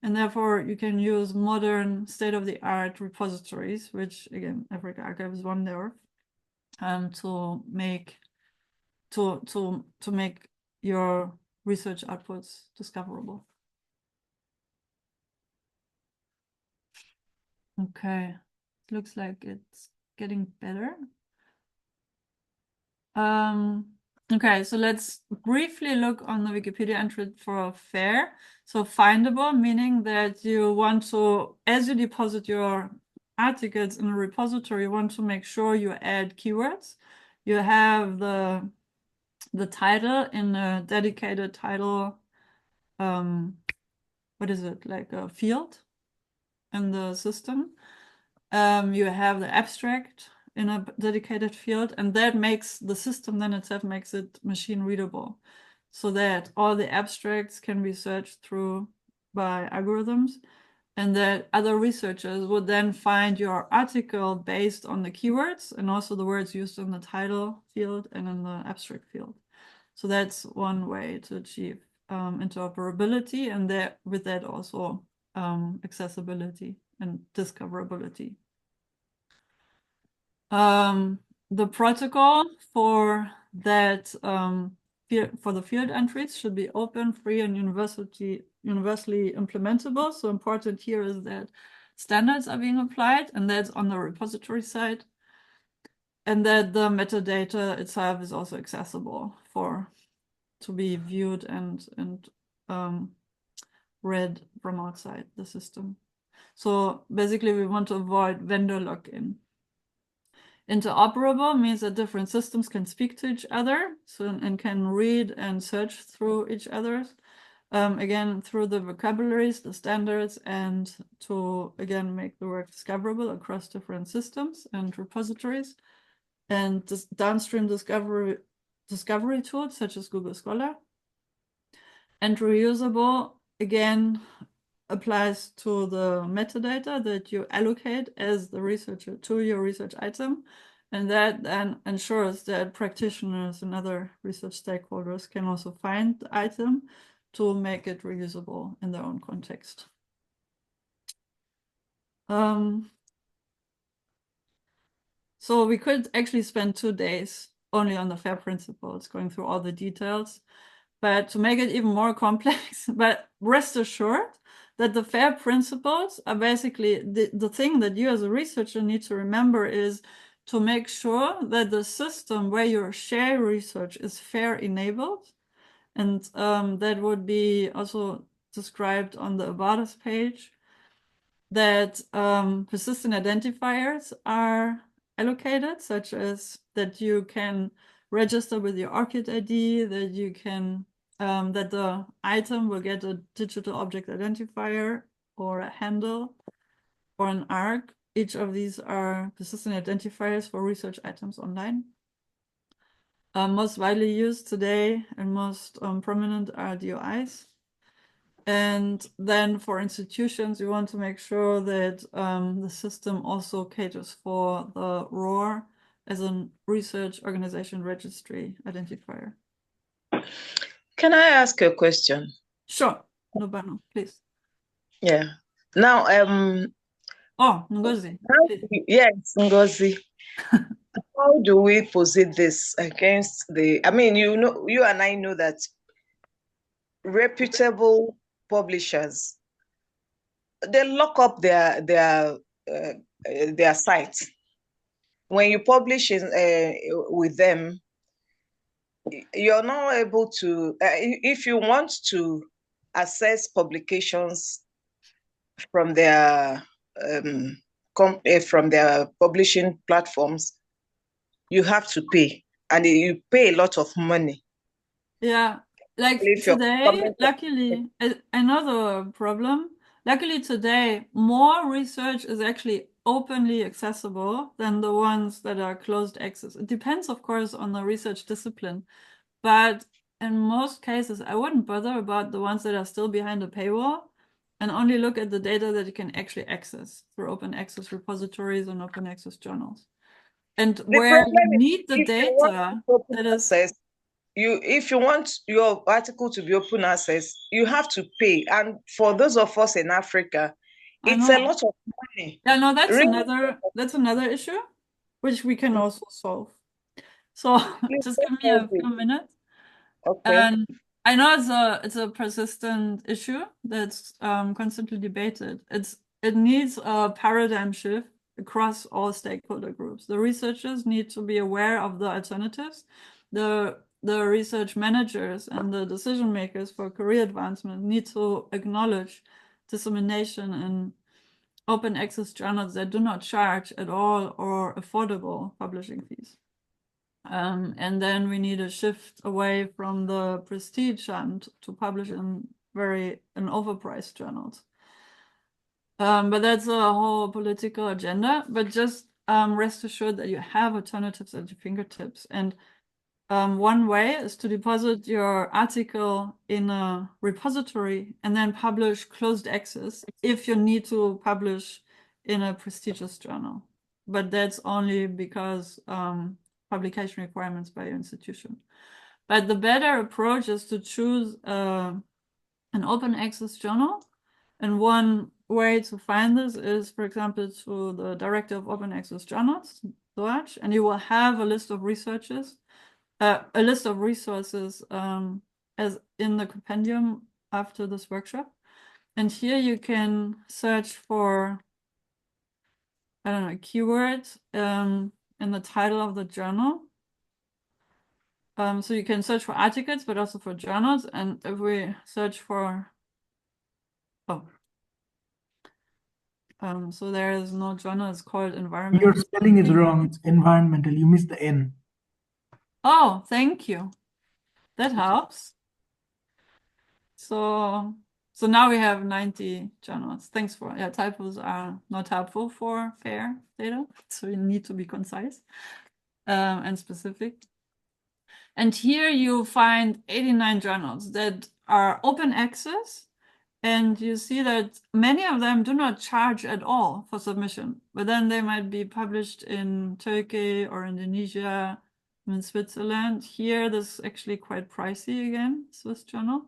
And therefore, you can use modern state-of-the-art repositories, which again, Africa Archive is one there, to make your research outputs discoverable. Okay, looks like it's getting better. Okay, so let's briefly look on the Wikipedia entry for FAIR. So findable, meaning that you want to, as you deposit your articles in a repository, you want to make sure you add keywords. You have the title in a dedicated title, what is it, like a field in the system. You have the abstract in a dedicated field, and that makes the system then itself makes it machine readable, so that all the abstracts can be searched through by algorithms, and that other researchers would then find your article based on the keywords and also the words used in the title field and in the abstract field. So that's one way to achieve interoperability, and that with that also accessibility and discoverability. The protocol for that for the field entries should be open, free, and universally implementable. So important here is that standards are being applied, and that's on the repository side, and that the metadata itself is also accessible to be viewed and read from outside the system. So basically, we want to avoid vendor lock-in. Interoperable means that different systems can speak to each other, and can read and search through each other's, again, through the vocabularies, the standards, and to, again, make the work discoverable across different systems and repositories. And this downstream discovery tools such as Google Scholar. And reusable, again, applies to the metadata that you allocate as the researcher to your research item. And that then ensures that practitioners and other research stakeholders can also find the item to make it reusable in their own context. So we could actually spend 2 days only on the FAIR principles, going through all the details. But to make it even more complex, but rest assured that the FAIR principles are basically the thing that you as a researcher need to remember is to make sure that the system where you share research is FAIR enabled. And that would be also described on the About Us page, that persistent identifiers are allocated, such as that you can register with your ORCID ID, that you can that the item will get a digital object identifier or a handle or an ARC each of these are persistent identifiers for research items online. Most widely used today and most prominent are DOIs. And then for institutions, we want to make sure that the system also caters for the ROR as a research organization registry identifier. Can I ask a question? Sure, Nubano, please. Yeah. Now, Oh, Ngozi, please. yes, Ngozi. How do we posit this against the? I mean, you and I know that reputable publishers, they lock up their sites. When you publish with them, you're not able to. If you want to access publications from from their publishing platforms, you have to pay, and you pay a lot of money. Yeah, like If you're today, luckily, another problem. Luckily today, more research is actually openly accessible than the ones that are closed access. It depends, of course, on the research discipline, but in most cases, I wouldn't bother about the ones that are still behind a paywall and only look at the data that you can actually access through open access repositories and open access journals. And where you need the data, that is access, if you want your article to be open access, you have to pay. And for those of us in Africa, it's a lot of money. Yeah, no, that's Really? that's another issue, which we can also solve. So just give me a few minutes. Okay. And I know it's a persistent issue that's constantly debated. It needs a paradigm shift across all stakeholder groups. The researchers need to be aware of the alternatives. The research managers and the decision makers for career advancement need to acknowledge dissemination in open access journals that do not charge at all or affordable publishing fees. And then we need a shift away from the prestige hunt to publish in overpriced journals. But that's a whole political agenda. But just rest assured that you have alternatives at your fingertips. And one way is to deposit your article in a repository and then publish closed access if you need to publish in a prestigious journal. But that's only because publication requirements by your institution. But the better approach is to choose an open access journal. And one way to find this is, for example, to the Director of Open Access Journals, DOAJ, and you will have a list of resources as in the compendium after this workshop. And here you can search for, I don't know, keywords in the title of the journal. So you can search for articles, but also for journals. And if we search for, so there is no journal, it's called environment. Your spelling is wrong. It's environmental. You missed the N. Oh, thank you. That helps. So now we have 90 journals. Thanks for, typos are not helpful for FAIR data. So you need to be concise and specific. And here you find 89 journals that are open access. And you see that many of them do not charge at all for submission, but then they might be published in Turkey or Indonesia, in Switzerland. Here, this is actually quite pricey again, Swiss journal.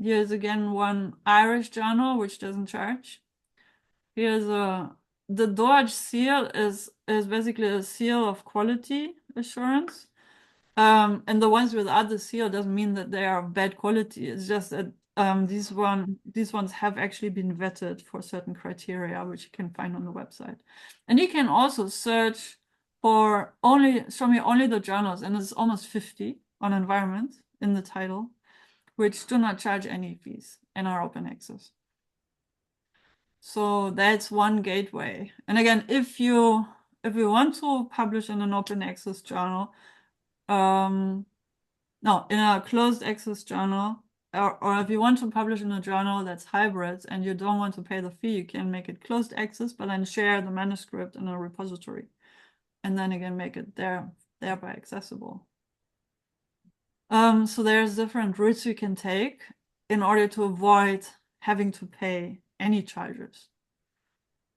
Here's again one Irish journal, which doesn't charge. Here's the DOAJ seal is basically a seal of quality assurance. And the ones without the seal doesn't mean that they are bad quality. It's just that these ones have actually been vetted for certain criteria, which you can find on the website. And you can also search for show me only the journals, and it's almost 50 on environment in the title, which do not charge any fees and are open access. So that's one gateway. And again, if you want to publish in an open access journal, no, in a closed access journal, or if you want to publish in a journal that's hybrid and you don't want to pay the fee, you can make it closed access, but then share the manuscript in a repository, and then again make it thereby accessible. So there's different routes you can take in order to avoid having to pay any charges.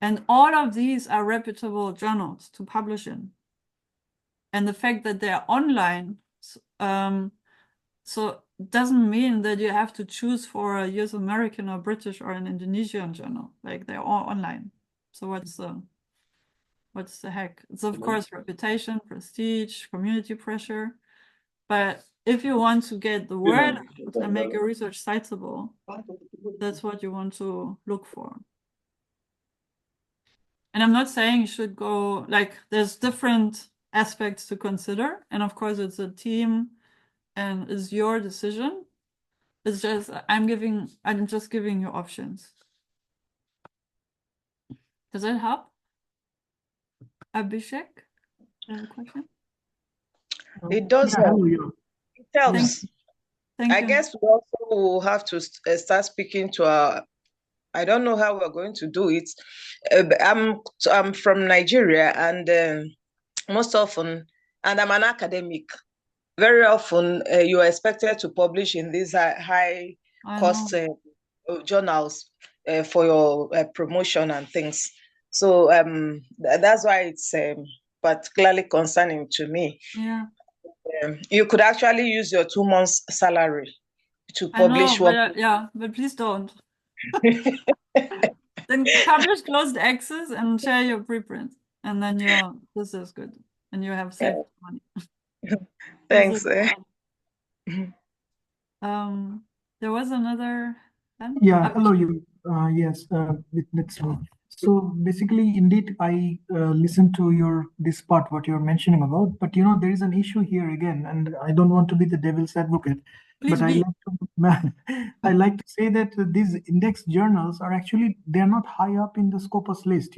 And all of these are reputable journals to publish in. And the fact that they're online, so it doesn't mean that you have to choose for a US American or British or an Indonesian journal. Like they're all online. So what's the heck? It's of course reputation, prestige, community pressure. But if you want to get the word out and make your research citable, that's what you want to look for. And I'm not saying you should go, like, there's different aspects to consider. And of course, it's a team and it's your decision. It's just, I'm just giving you options. Does that help? Abhishek, you have a question? It does Yeah, help. hello, you. It helps. Thank I you. guess we also will have to start speaking to our. I don't know how we're going to do it. I'm from Nigeria, and most often, and I'm an academic. Very often, you are expected to publish in these high cost journals for your promotion and things. So that's why it's particularly concerning to me. Yeah. You could actually use your 2 months salary to I know, publish one. but yeah, but please don't. Then publish closed access and share your preprint, and then this is good, and you have saved money. Thanks. There was another. Yeah, hello, you. Yes, let's see. So basically, indeed, I listened to this part, what you're mentioning about, but there is an issue here again, and I don't want to be the devil's advocate, Please but be. I like to say that these index journals are actually, they're not high up in the Scopus list,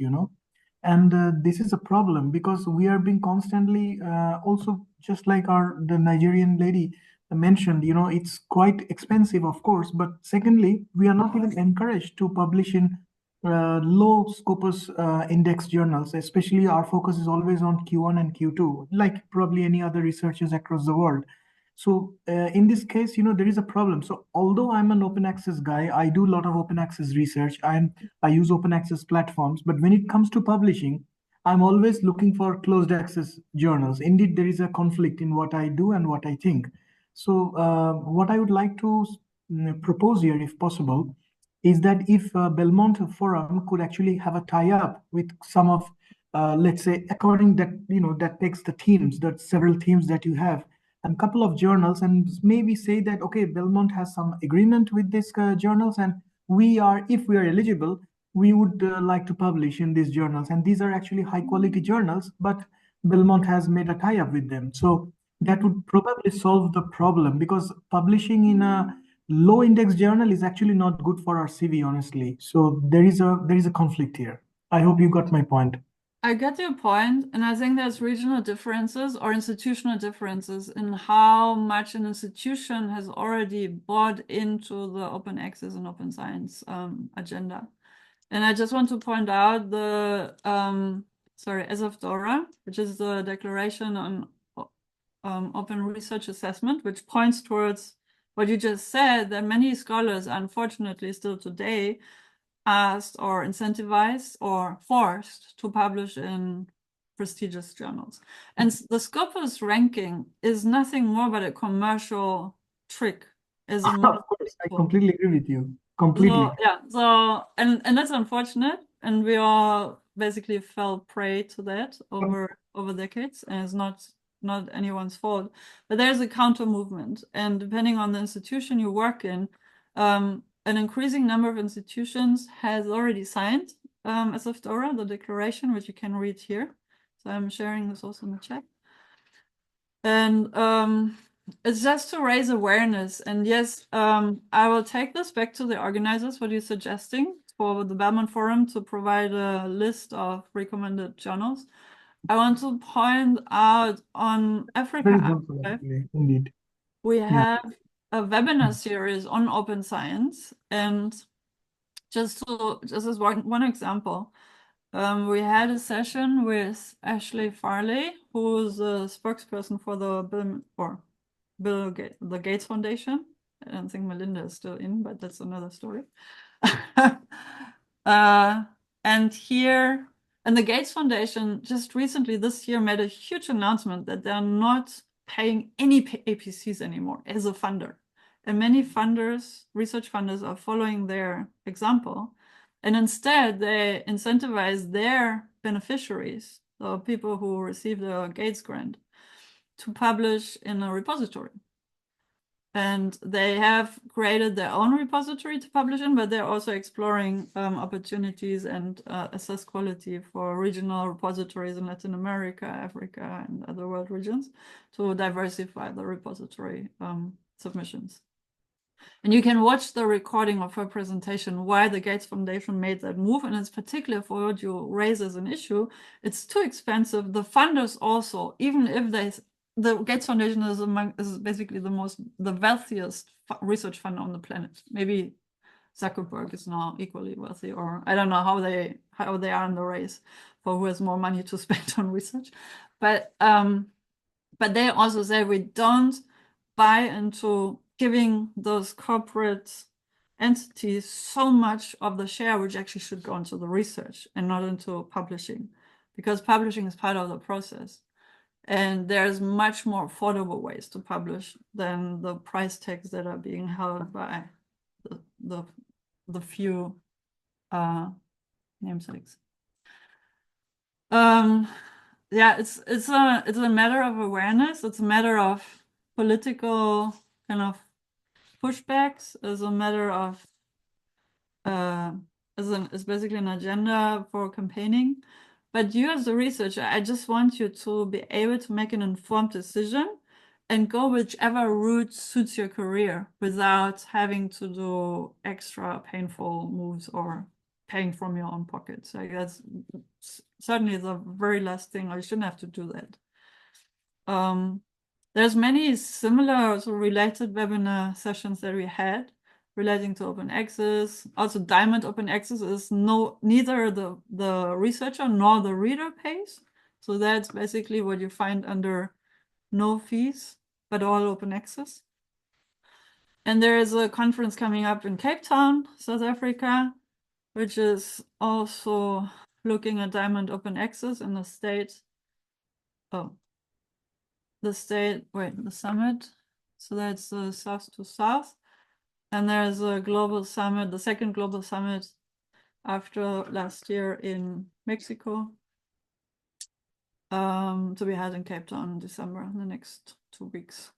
and this is a problem because we are being constantly, also just like the Nigerian lady mentioned, it's quite expensive, of course, but secondly, we are not even encouraged to publish in low Scopus index journals. Especially our focus is always on Q1 and Q2, like probably any other researchers across the world. So in this case, there is a problem. So although I'm an open access guy, I do a lot of open access research. I use open access platforms, but when it comes to publishing, I'm always looking for closed access journals. Indeed, there is a conflict in what I do and what I think. So what I would like to propose here, if possible, is that if Belmont Forum could actually have a tie-up with some of, let's say, according that, that takes the themes, that several themes that you have, and a couple of journals, and maybe say that, okay, Belmont has some agreement with these journals, and if we are eligible, we would like to publish in these journals. And these are actually high quality journals, but Belmont has made a tie-up with them. So that would probably solve the problem, because publishing in a low index journal is actually not good for our CV, honestly. So there is a conflict here. I hope you got my point. I get your point, and I think there's regional differences or institutional differences in how much an institution has already bought into the open access and open science agenda. And I just want to point out the DORA, which is the Declaration on Open Research Assessment, which points towards what you just said, that many scholars, unfortunately, still today, asked or incentivized or forced to publish in prestigious journals. And the Scopus ranking is nothing more but a commercial trick. As a Of course, I completely agree with you. Completely. And that's unfortunate. And we all basically fell prey to that over decades, and it's not anyone's fault. But there's a counter movement, and depending on the institution you work in, an increasing number of institutions has already signed DORA, the declaration, which you can read here. So I'm sharing this also in the chat. And it's just to raise awareness. And yes, I will take this back to the organizers, what you're suggesting for the Belmont Forum to provide a list of recommended journals. I want to point out on Africa Very helpful, actually, indeed. we have a webinar series on open science, and just as one example, we had a session with Ashley Farley, who's a spokesperson for the Gates Foundation. I don't think Melinda is still in, but that's another story. And the Gates Foundation just recently this year made a huge announcement that they're not paying any APCs anymore as a funder. And many funders, research funders, are following their example. And instead, they incentivize their beneficiaries, the people who receive the Gates grant, to publish in a repository. And they have created their own repository to publish in, but they're also exploring opportunities and assess quality for regional repositories in Latin America, Africa, and other world regions to diversify the repository submissions. And you can watch the recording of her presentation, why the Gates Foundation made that move. And it's particular for what you raise as an issue. It's too expensive. The funders also, even if the Gates Foundation is basically the wealthiest research fund on the planet. Maybe Zuckerberg is now equally wealthy, or I don't know how they are in the race for who has more money to spend on research. But they also say we don't buy into giving those corporate entities so much of the share, which actually should go into the research and not into publishing, because publishing is part of the process. And there's much more affordable ways to publish than the price tags that are being held by the few namesakes. Yeah, it's a matter of awareness. It's a matter of political kind of pushbacks. It's a matter of it's basically an agenda for campaigning. But you as a researcher, I just want you to be able to make an informed decision and go whichever route suits your career without having to do extra painful moves or paying from your own pockets. Like that's certainly the very last thing, or you shouldn't have to do that. There's many similar related webinar sessions that we had relating to open access. Also, Diamond open access is neither the researcher nor the reader pays. So that's basically what you find under no fees, but all open access. And there is a conference coming up in Cape Town, South Africa, which is also looking at Diamond open access in the state. Oh, the summit. So that's south to south. And there's a global summit, the second global summit after last year in Mexico, to be held in Cape Town in December, in the next 2 weeks.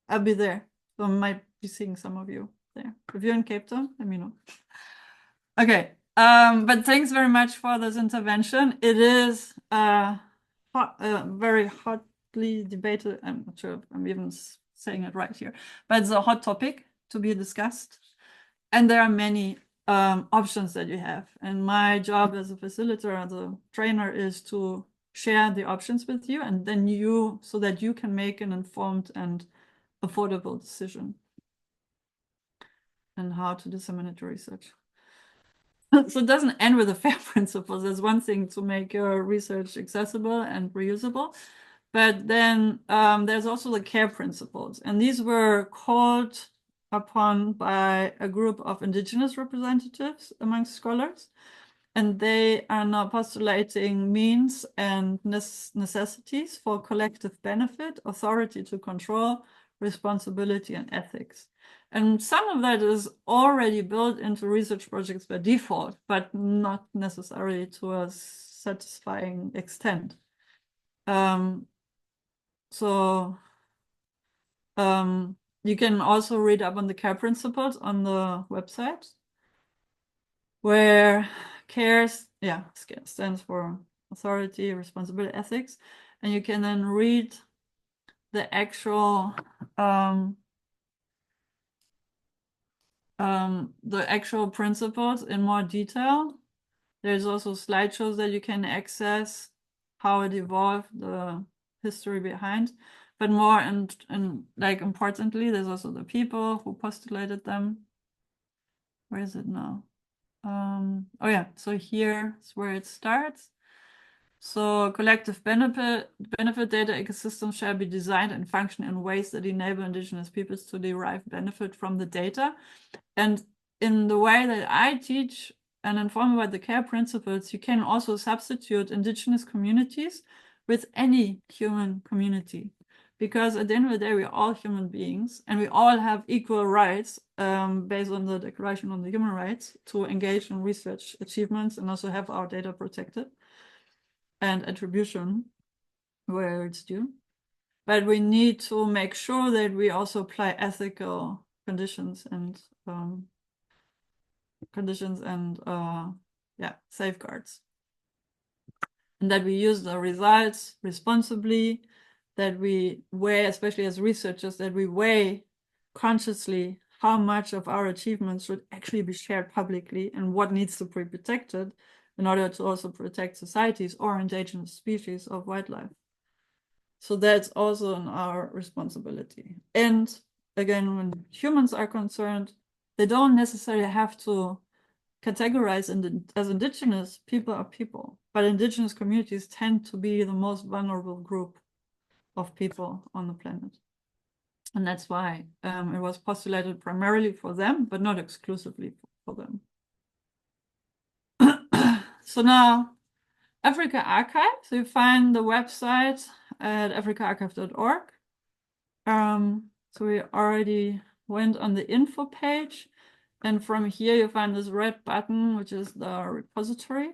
I'll be there, so I might be seeing some of you there. If you're in Cape Town, let me know. Okay, but thanks very much for this intervention. It is very hotly debated. I'm not sure if I'm even saying it right here, but it's a hot topic to be discussed. And there are many options that you have. And my job as a facilitator, as a trainer, is to share the options with you, and then so that you can make an informed and affordable decision and how to disseminate your research. So it doesn't end with the FAIR principles. There's one thing to make your research accessible and reusable, but then there's also the CARE principles. And these were called upon by a group of indigenous representatives among scholars. And they are now postulating means and necessities for collective benefit, authority to control, responsibility, and ethics. And some of that is already built into research projects by default, but not necessarily to a satisfying extent. You can also read up on the CARE principles on the website, where CARE stands for authority, responsibility, ethics, and you can then read the actual principles in more detail. There's also slideshows that you can access, how it evolved, the history behind. but more and like importantly, there's also the people who postulated them. Where is it now? Oh yeah, so here is where it starts. So collective benefit data ecosystems shall be designed and function in ways that enable indigenous peoples to derive benefit from the data. And in the way that I teach and inform about the care principles, you can also substitute indigenous communities with any human community. Because at the end of the day, we're all human beings and we all have equal rights based on the Declaration on the Human Rights to engage in research achievements and also have our data protected and attribution where it's due. But we need to make sure that we also apply ethical conditions and safeguards. And that we use the results responsibly, that we weigh, especially as researchers, that we weigh consciously how much of our achievements should actually be shared publicly and what needs to be protected in order to also protect societies or indigenous species of wildlife. So that's also our responsibility. And again, when humans are concerned, they don't necessarily have to categorize as indigenous. People are people, but indigenous communities tend to be the most vulnerable group of people on the planet. And that's why it was postulated primarily for them, but not exclusively for them. So now, Africa Archive. So you find the website at africaarchive.org. So we already went on the info page. And from here, you find this red button, which is the repository.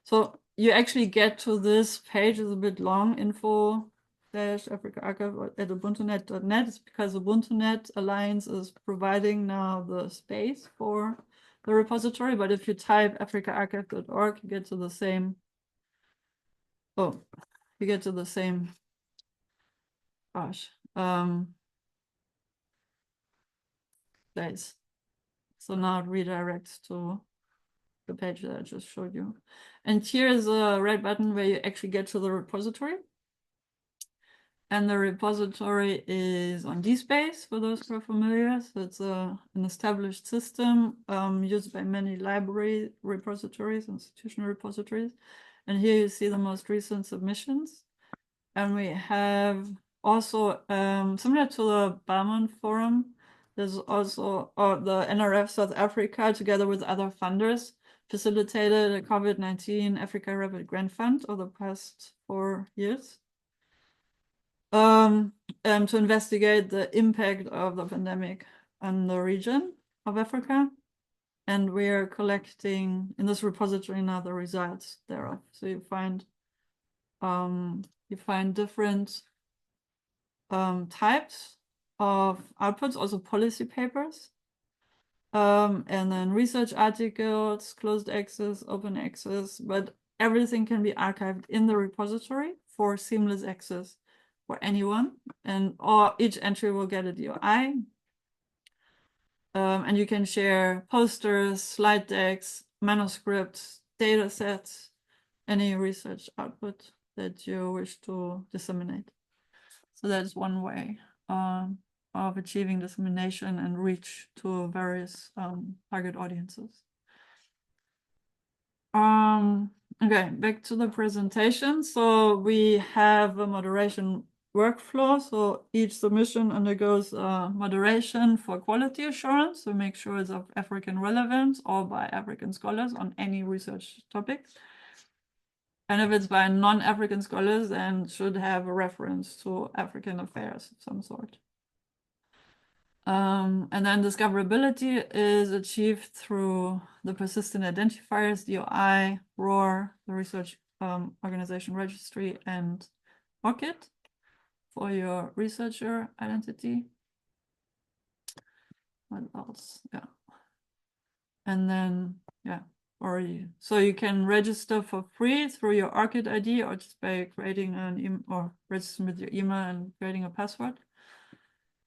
So you actually get to this page, is a bit long, info-Africa Archive at ubuntunet.net. It's because UbuntuNet Alliance is providing now the space for the repository. But if you type africaarchive.org, you get to the same. Oh, you get to the same. Gosh. Place. So now it redirects to the page that I just showed you. And here is a red button where you actually get to the repository. And the repository is on DSpace, for those who are familiar. So it's an established system used by many library repositories, institutional repositories. And here you see the most recent submissions. And we have also, similar to the Belmont Forum, there's also the NRF South Africa, together with other funders, facilitated a COVID-19 Africa Rapid Grant Fund over the past 4 years to investigate the impact of the pandemic on the region of Africa. And we're collecting in this repository now the results thereof. So you find different types of outputs, also policy papers, and then research articles, closed access, open access, but everything can be archived in the repository for seamless access for anyone, and each entry will get a DOI. And you can share posters, slide decks, manuscripts, data sets, any research output that you wish to disseminate. So that's one way of achieving dissemination and reach to various target audiences. Okay, back to the presentation. So we have a moderation workflow. So each submission undergoes moderation for quality assurance to make sure it's of African relevance or by African scholars on any research topics. And if it's by non-African scholars, then it should have a reference to African affairs of some sort. And then discoverability is achieved through the persistent identifiers, DOI, ROR, the Research Organization Registry, and ORCID for your researcher identity. What else? Yeah. And then, yeah. So you can register for free through your ORCID ID or just by creating or registering with your email and creating a password.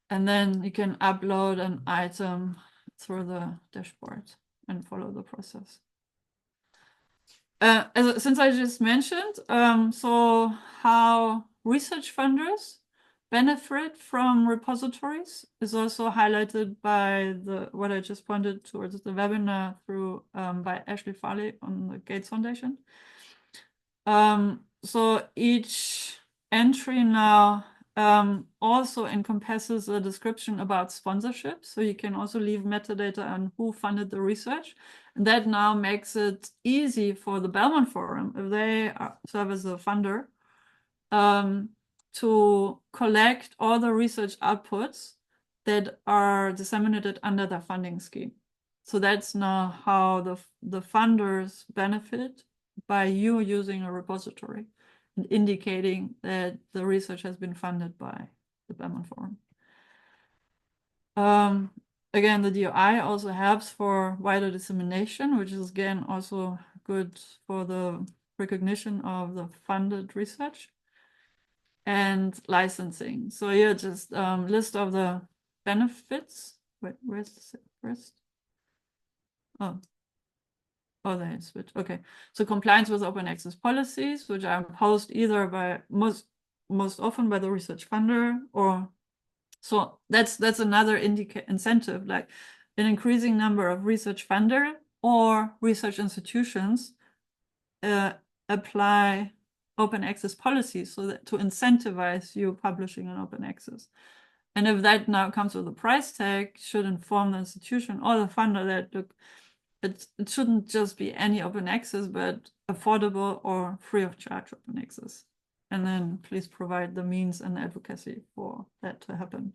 And then you can upload an item through the dashboard and follow the process. Since I just mentioned, so how research funders benefit from repositories is also highlighted by what I just pointed towards the webinar through by Ashley Farley on the Gates Foundation. So each entry now also encompasses a description about sponsorship. So you can also leave metadata on who funded the research. And that now makes it easy for the Belmont Forum, if they serve as a funder, to collect all the research outputs that are disseminated under the funding scheme. So that's now how the funders benefit by you using a repository and indicating that the research has been funded by the Belmont Forum. Again, the DOI also helps for wider dissemination, which is again also good for the recognition of the funded research. And licensing. So here just list of the benefits. Wait, where's the first? Oh, there is switch. Okay, so compliance with open access policies, which are imposed either by most often by the research funder, or so that's another incentive, like an increasing number of research funder or research institutions apply open access policies so that to incentivize you publishing on open access. And if that now comes with a price tag, should inform the institution or the funder that look, it shouldn't just be any open access, but affordable or free of charge open access. And then please provide the means and advocacy for that to happen.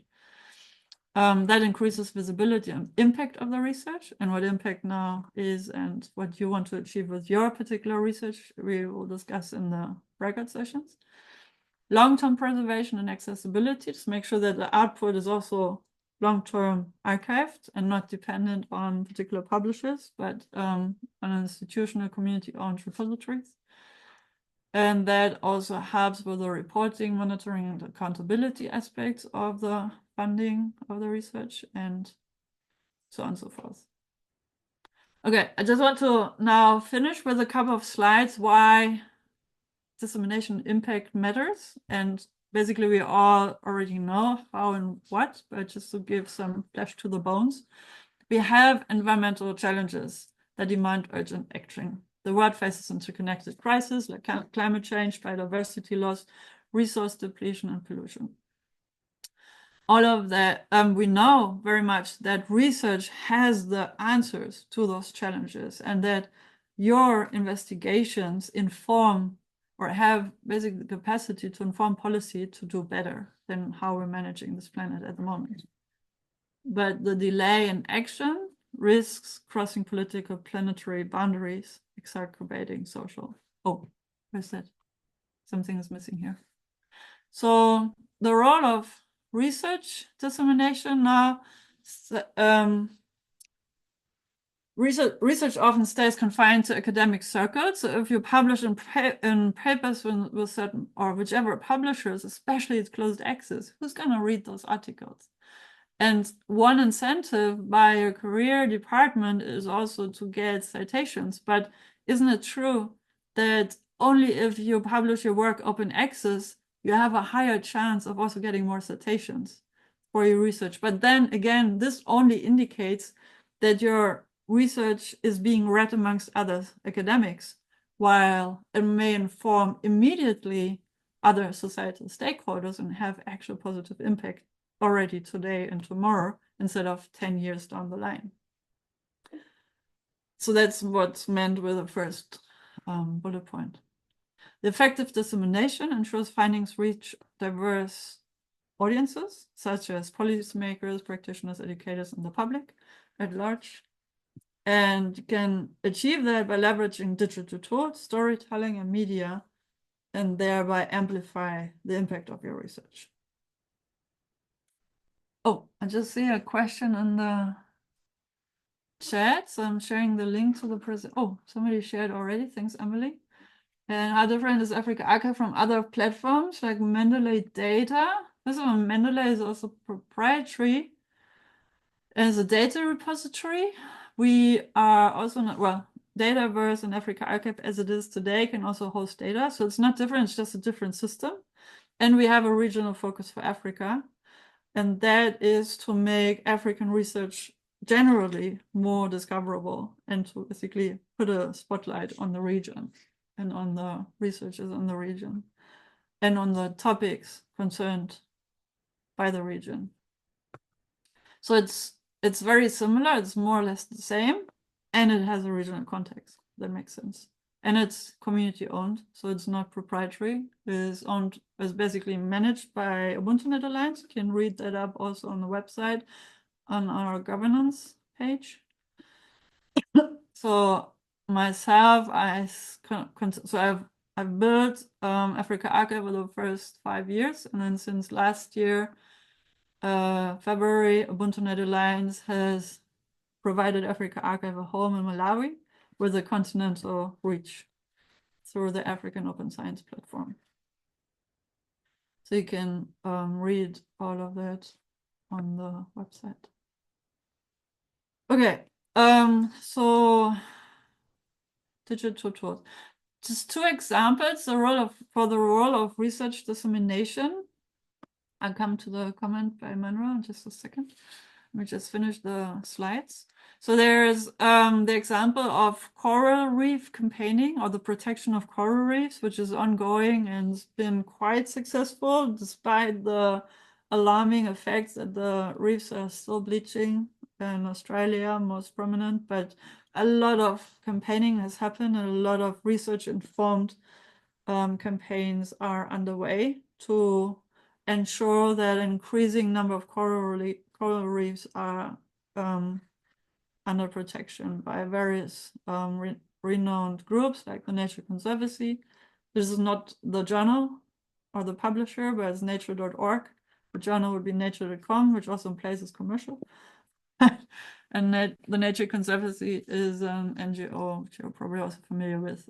That increases visibility and impact of the research, and what impact now is and what you want to achieve with your particular research, we will discuss in the record sessions. Long-term preservation and accessibility, to make sure that the output is also long-term archived and not dependent on particular publishers, but on institutional community-owned repositories. And that also helps with the reporting, monitoring, and accountability aspects of the funding of the research, and so on and so forth. Okay, I just want to now finish with a couple of slides why dissemination impact matters. And basically we all already know how and what, but just to give some flesh to the bones. We have environmental challenges that demand urgent action. The world faces interconnected crises like climate change, biodiversity loss, resource depletion, and pollution. All of that, we know very much that research has the answers to those challenges, and that your investigations inform or have basically the capacity to inform policy to do better than how we're managing this planet at the moment. But the delay in action risks crossing political planetary boundaries, exacerbating social. Oh, where's that? Something is missing here. So the role of research dissemination now, research often stays confined to academic circles. So if you publish in papers with certain or whichever publishers, especially it's closed access, who's going to read those articles? And one incentive by a career department is also to get citations. But isn't it true that only if you publish your work open access, you have a higher chance of also getting more citations for your research? But then again, this only indicates that your research is being read amongst other academics, while it may inform immediately other societal stakeholders and have actual positive impact already today and tomorrow instead of 10 years down the line. So that's what's meant with the first bullet point. The effective dissemination ensures findings reach diverse audiences, such as policymakers, practitioners, educators, and the public at large. And you can achieve that by leveraging digital tools, storytelling, and media, and thereby amplify the impact of your research. Oh, I just see a question in the chat, so I'm sharing the link to the present. Oh, somebody shared already. Thanks, Emily. And how different is Africa Archive from other platforms like Mendeley Data? First of all, Mendeley is also proprietary as a data repository. We are also not, well, Dataverse and Africa Archive as it is today can also host data. So it's not different, it's just a different system. And we have a regional focus for Africa, and that is to make African research generally more discoverable and to basically put a spotlight on the region and on the researchers in the region and on the topics concerned by the region. So it's very similar, it's more or less the same, and it has a regional context. That makes sense. And it's community owned, so it's not proprietary. It's basically managed by Ubuntu Net Alliance. You can read that up also on the website on our governance page. So myself, I've built Africa Archive for the first 5 years, and then since last year, February, Ubuntu Net Alliance has provided Africa Archive a home in Malawi with a continental reach through the African Open Science Platform. So you can read all of that on the website. Okay, so digital tools. Just 2 examples, for the role of research dissemination. I'll come to the comment by Manuel in just a second. Let me just finish the slides. So there's the example of coral reef campaigning, or the protection of coral reefs, which is ongoing and has been quite successful despite the alarming effects that the reefs are still bleaching in Australia, most prominent. But a lot of campaigning has happened and a lot of research-informed campaigns are underway to ensure that an increasing number of coral reefs are under protection by various renowned groups like the Nature Conservancy. This is not the journal or the publisher, but it's nature.org. The journal would be nature.com, which also implies it's commercial. And the Nature Conservancy is an NGO, which you're probably also familiar with,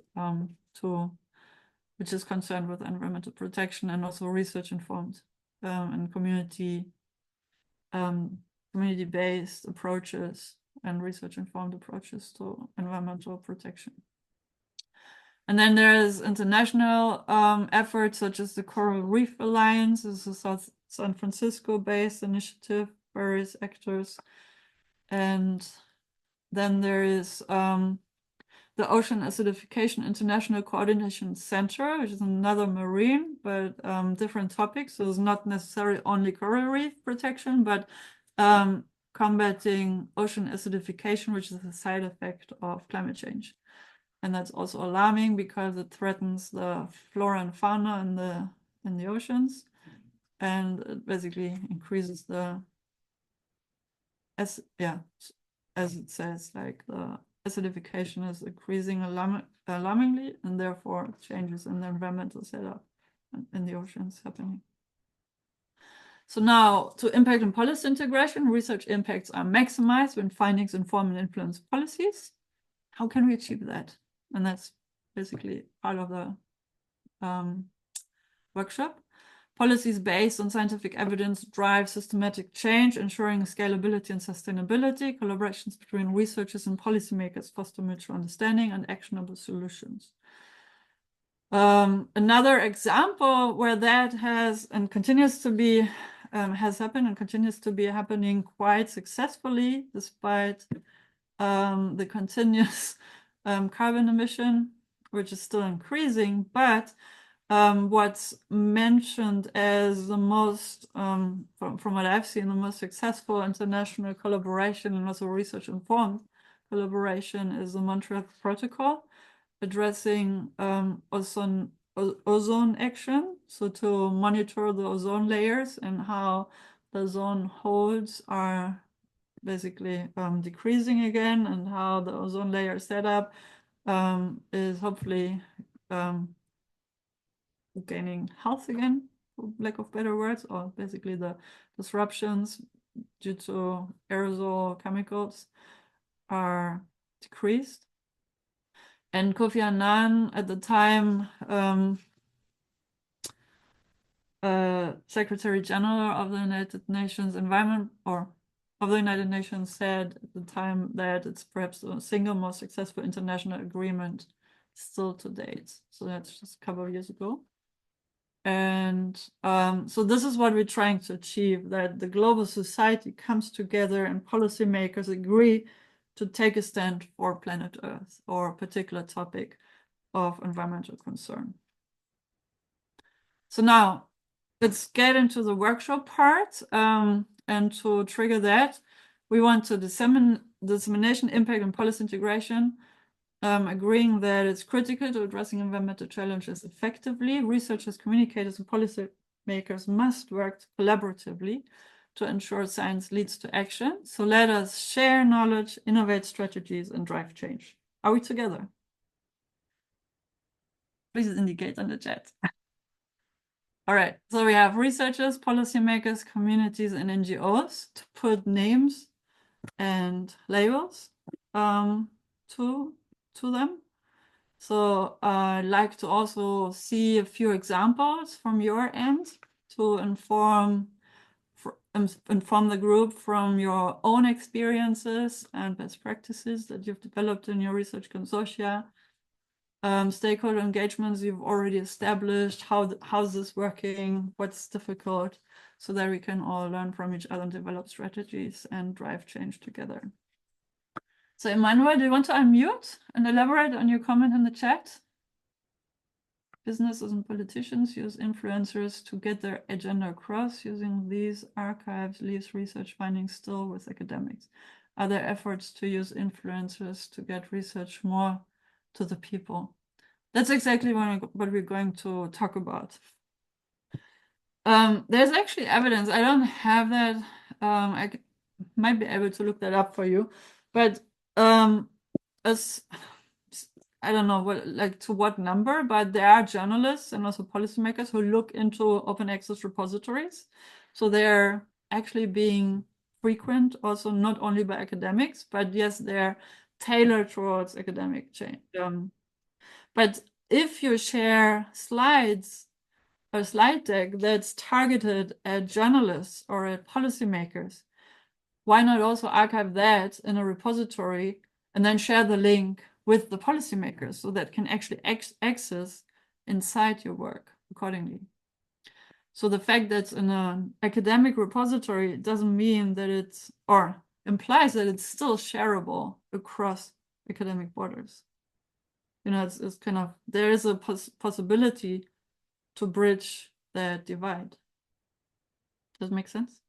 which is concerned with environmental protection and also research-informed and community-based approaches and research-informed approaches to environmental protection. And then there's international efforts such as the Coral Reef Alliance. This is a San Francisco-based initiative, various actors. And then there is the Ocean Acidification International Coordination Center, which is another marine, but different topics. So it's not necessarily only coral reef protection, but combating ocean acidification, which is a side effect of climate change. And that's also alarming because it threatens the flora and fauna in the oceans, and it basically increases as it says, like the acidification is increasing alarmingly, and therefore changes in the environmental setup in the oceans happening. So now, to impact and policy integration, research impacts are maximized when findings inform and influence policies. How can we achieve that? And that's basically part of the workshop. Policies based on scientific evidence drive systematic change, ensuring scalability and sustainability. Collaborations between researchers and policymakers foster mutual understanding and actionable solutions. Another example where that has happened and continues to be happening quite successfully despite the continuous carbon emission, which is still increasing, but what's mentioned as the most, from what I've seen, the most successful international collaboration and also research-informed collaboration is the Montreal Protocol, addressing ozone action, so to monitor the ozone layers and how the ozone holes are basically decreasing again, and how the ozone layer setup is hopefully gaining health again, for lack of better words, or basically the disruptions due to aerosol chemicals are decreased. And Kofi Annan, at the time, Secretary General of the United Nations Environment, or of the United Nations, said at the time that it's perhaps the single most successful international agreement still to date. So that's just a couple of years ago. And so this is what we're trying to achieve, that the global society comes together and policymakers agree to take a stand for planet Earth or a particular topic of environmental concern. So now let's get into the workshop part. And to trigger that, we want to dissemination, impact, and policy integration, agreeing that it's critical to addressing environmental challenges effectively. Researchers, communicators, and policymakers must work collaboratively to ensure science leads to action. So let us share knowledge, innovate strategies, and drive change. Are we together? Please indicate in the chat. All right, so we have researchers, policymakers, communities, and NGOs to put names and labels to them. So I'd like to also see a few examples from your end to inform the group from your own experiences and best practices that you've developed in your research consortia. Stakeholder engagements you've already established, how's this working, what's difficult, so that we can all learn from each other and develop strategies and drive change together. So Emmanuel, do you want to unmute and elaborate on your comment in the chat? Businesses and politicians use influencers to get their agenda across. Using these archives leaves research findings still with academics. Are there efforts to use influencers to get research more to the people? That's exactly what we're going to talk about. There's actually evidence. I don't have that. I might be able to look that up for you, but as I don't know what, like to what number, but there are journalists and also policymakers who look into open access repositories. So they're actually being frequent also not only by academics, but yes, they're tailored towards academic change. But if you share slides, a slide deck that's targeted at journalists or at policymakers, why not also archive that in a repository and then share the link with the policymakers so that can actually access inside your work accordingly? So the fact that it's in an academic repository doesn't mean that it's, or implies that it's still shareable across academic borders. You know, it's kind of, there is a possibility to bridge that divide. Does that make sense?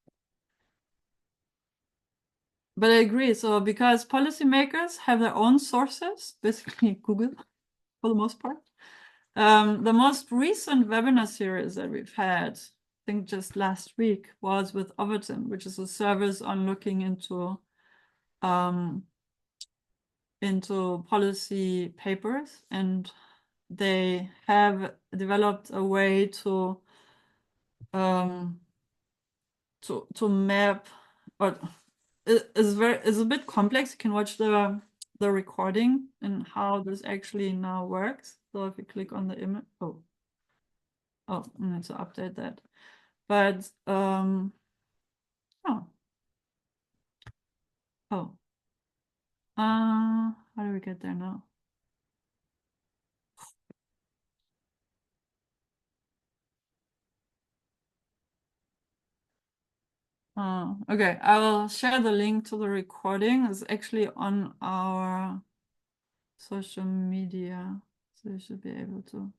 But I agree. So because policymakers have their own sources, basically Google for the most part. The most recent webinar series that we've had, I think just last week, was with Overton, which is a service on looking into policy papers, and they have developed a way to map, or it's a bit complex. You can watch the recording and how this actually now works. So if you click on the image, oh, I need to update that. But how do we get there now? Okay, I will share the link to the recording. It's actually on our social media, so you should be able to.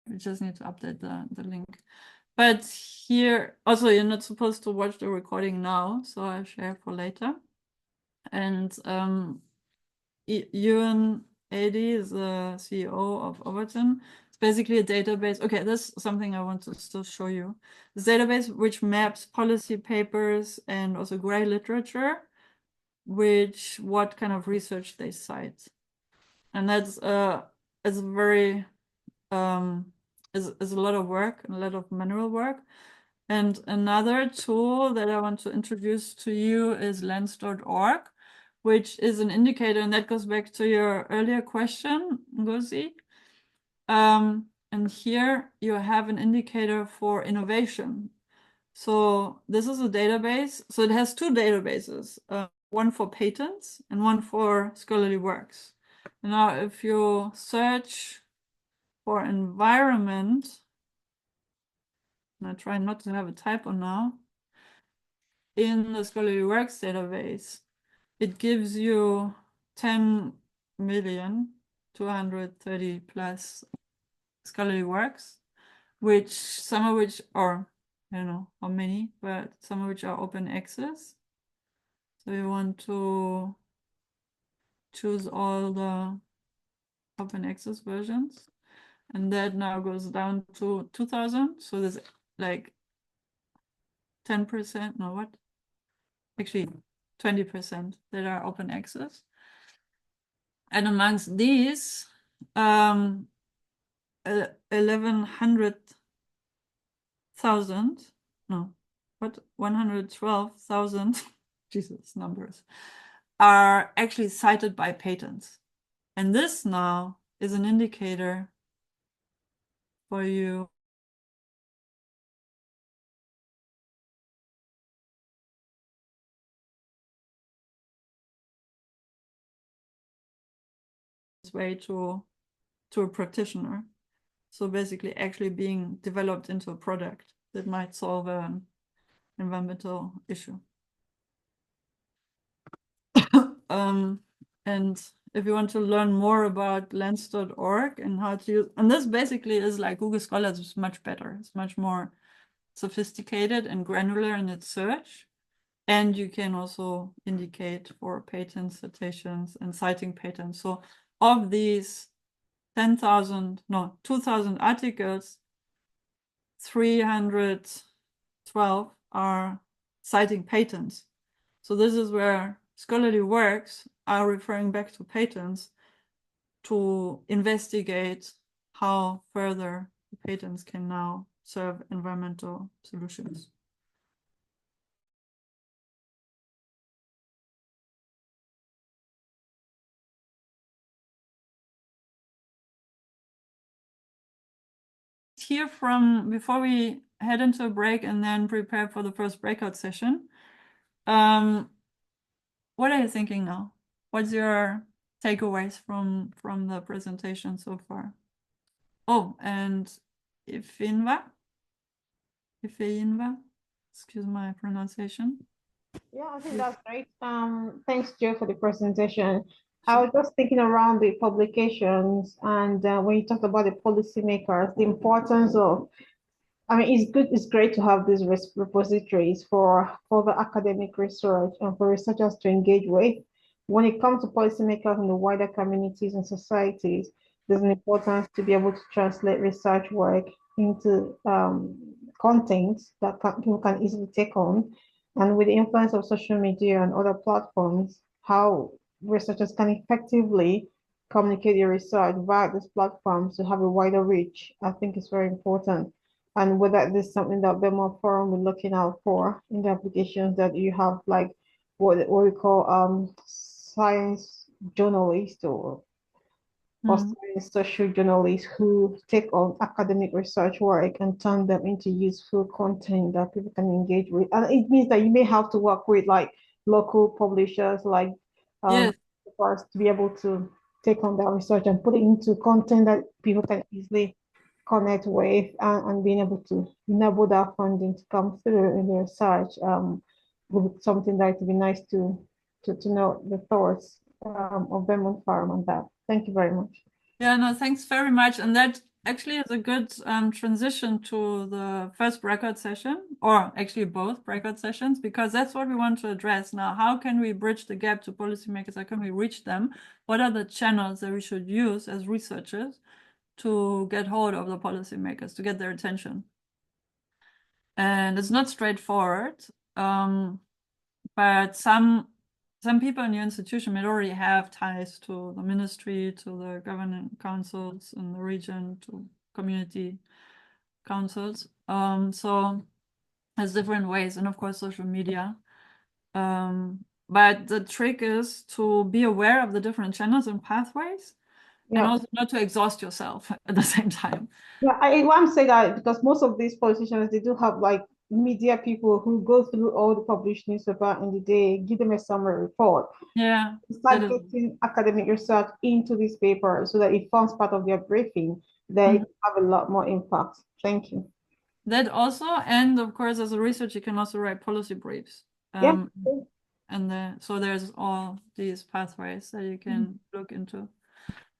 We just need to update the link. But here, also, you're not supposed to watch the recording now, so I'll share for later. And Ewan Adey is the CEO of Overton. It's basically a database. Okay, this is something I want to still show you. This database which maps policy papers and also gray literature, what kind of research they cite. And that's it's very is a lot of work, a lot of manual work. And another tool that I want to introduce to you is lens.org, which is an indicator, and that goes back to your earlier question, Ngozi. And here you have an indicator for innovation. So this is a database. So it has two databases, one for patents and one for scholarly works. And now if you search for environment, and I try not to have a typo now, in the scholarly works database, it gives you 10,230 plus scholarly works, which some of which are, I don't know how many, but some of which are open access. So you want to choose all the open access versions. And that now goes down to 2000. So there's like 10%, no, what? Actually, 20% that are open access. And amongst these, 1100,000, no, what? 112,000, Jesus, numbers, are actually cited by patents. And this now is an indicator for you way to a practitioner. So basically actually being developed into a product that might solve an environmental issue. And if you want to learn more about lens.org and how to use, and this basically is like Google Scholars is much better. It's much more sophisticated and granular in its search. And you can also indicate for patent citations and citing patents. So of these 2,000 articles, 312 are citing patents. So this is where scholarly works are referring back to patents to investigate how further the patents can now serve environmental solutions. Here from before we head into a break and then prepare for the first breakout session. What are you thinking now? What's your takeaways from the presentation so far? Oh, and Ifeinva, excuse my pronunciation. Yeah, I think that's great. Thanks, Joe, for the presentation. I was just thinking around the publications and when you talked about the policymakers, the importance of, I mean, it's great to have these repositories for the academic research and for researchers to engage with. When it comes to policymakers in the wider communities and societies, there's an importance to be able to translate research work into content that people can easily take on. And with the influence of social media and other platforms, how researchers can effectively communicate their research via these platforms to have a wider reach, I think is very important. And whether this is something that Belmont Forum will looking out for in the applications that you have, like what we call science journalists or science social journalists who take on academic research work and turn them into useful content that people can engage with. And it means that you may have to work with like local publishers, like Yes. for us to be able to take on that research and put it into content that people can easily connect with and being able to enable that funding to come through in the research would be something that would be nice to know the thoughts of Belmont Farm on that. Thank you very much. Yeah, no, thanks very much. And that actually is a good transition to the first breakout session, or actually both breakout sessions, because that's what we want to address now. How can we bridge the gap to policymakers? How can we reach them? What are the channels that we should use as researchers to get hold of the policymakers, to get their attention? And it's not straightforward, but some people in your institution may already have ties to the ministry, to the governing councils in the region, to community councils. So there's different ways, and of course social media. But the trick is to be aware of the different channels and pathways, and also not to exhaust yourself at the same time. Yeah, I want to say that because most of these politicians, they do have like media people who go through all the published newspaper in the day, give them a summary report. Yeah. Start getting academic research into this paper so that it forms part of their briefing. They have a lot more impact. Thank you. That also, and of course, as a researcher, you can also write policy briefs. Yeah. And so there's all these pathways that you can look into.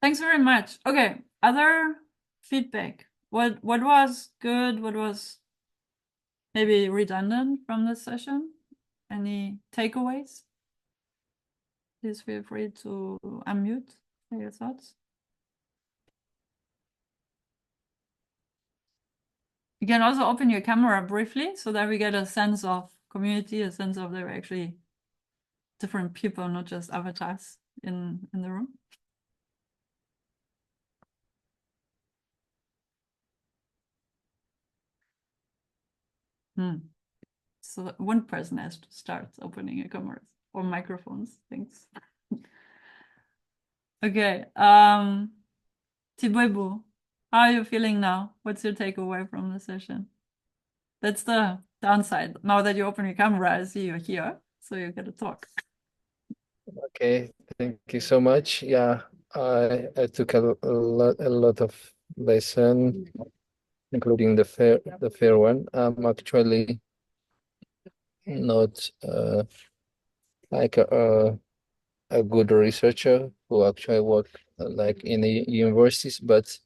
Thanks very much. Okay, other feedback. What was good? What was maybe redundant from this session? Any takeaways? Please feel free to unmute your thoughts. You can also open your camera briefly so that we get a sense of community, a sense of there are actually different people, not just avatars in the room. So one person has to start opening a camera or microphones. Thanks. Okay. Tiboibu, how are you feeling now? What's your takeaway from the session? That's the downside. Now that you open your camera, I see you're here, so you get to talk. Okay, thank you so much. Yeah, I took a lot of lesson, including the fair one. I'm actually not like a good researcher who actually work like in the universities, but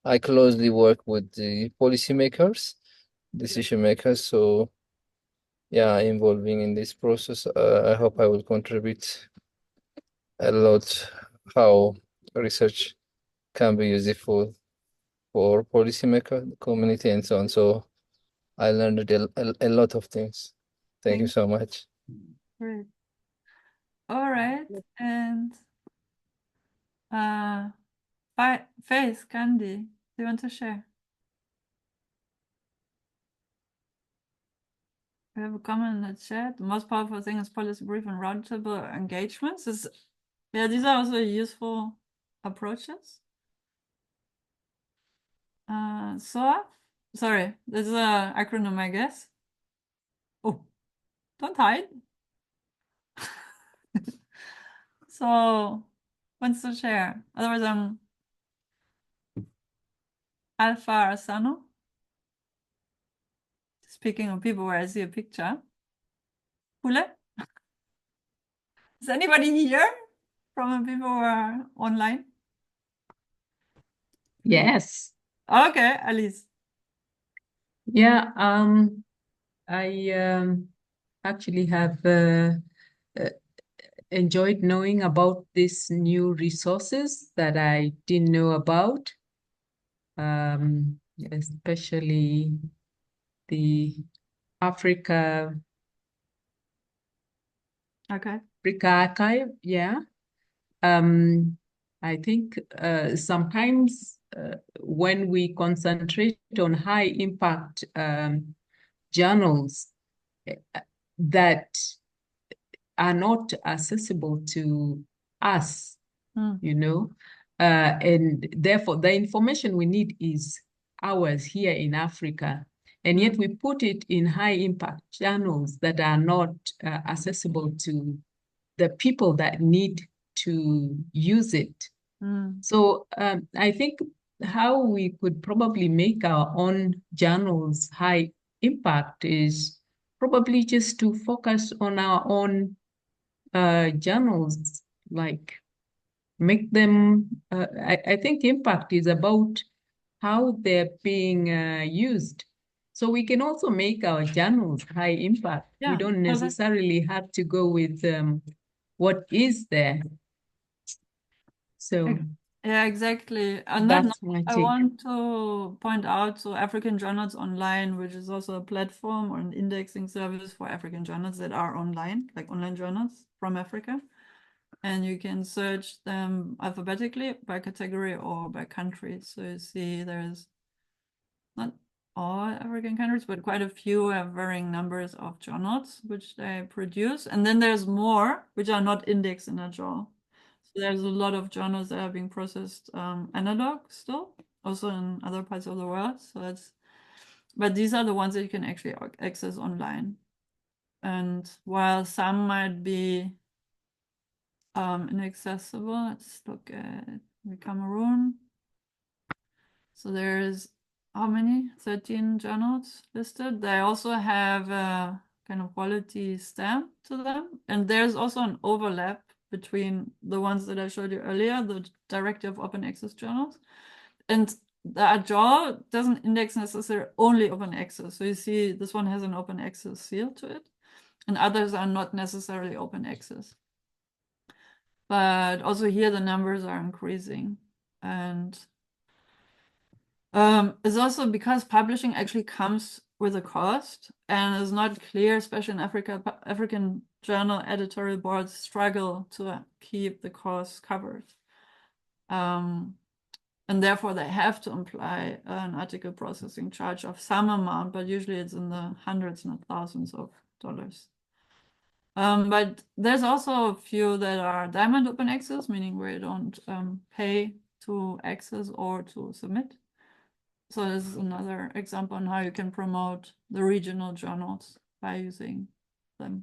I closely work with the policymakers, decision makers. So yeah, involving in this process. I hope I will contribute a lot how research can be useful for policymaker community and so on. So I learned a lot of things. Thank you so much. Great. All right, and Faith, Candy, do you want to share? We have a comment in the chat. The most powerful thing is policy brief and roundtable engagements. Yeah, these are also useful approaches. SOA? Sorry, this is an acronym, I guess. Oh, don't hide. So, wants to share. Otherwise, I'm Alpha Arsano. Speaking of people where I see a picture. Hule? Is anybody here from the people who are online? Yes. Okay, Alice. Yeah, I actually have enjoyed knowing about these new resources that I didn't know about, especially the Africa Archive. Yeah. I think sometimes when we concentrate on high impact journals that are not accessible to us, you know, and therefore the information we need is ours here in Africa. And yet we put it in high impact channels that are not accessible to the people that need to use it. So I think how we could probably make our own journals high impact is probably just to focus on our own journals, like make them, I think impact is about how they're being used. So we can also make our journals high impact. Yeah. We don't necessarily have to go with what is there. So yeah, exactly. And that's my take. I want to point out, so African Journals Online, which is also a platform or an indexing service for African journals that are online, like online journals from Africa. And you can search them alphabetically by category or by country. So you see there's not all African countries, but quite a few have varying numbers of journals which they produce. And then there's more which are not indexed in a journal. So there's a lot of journals that are being processed analog still, also in other parts of the world. So that's But these are the ones that you can actually access online. And while some might be inaccessible, let's look at the Cameroon. So there's how many? 13 journals listed. They also have a kind of quality stamp to them. And there's also an overlap between the ones that I showed you earlier, the Directive of Open Access Journals. And the AJOR doesn't index necessarily only open access. So you see this one has an open access seal to it, and others are not necessarily open access. But also here the numbers are increasing. And it's also because publishing actually comes with a cost and is not clear, especially in Africa. African journal editorial boards struggle to keep the costs covered. And therefore they have to apply an article processing charge of some amount, but usually it's in the hundreds, not thousands of dollars. But there's also a few that are diamond open access, meaning where you don't pay to access or to submit. So this is another example on how you can promote the regional journals by using them.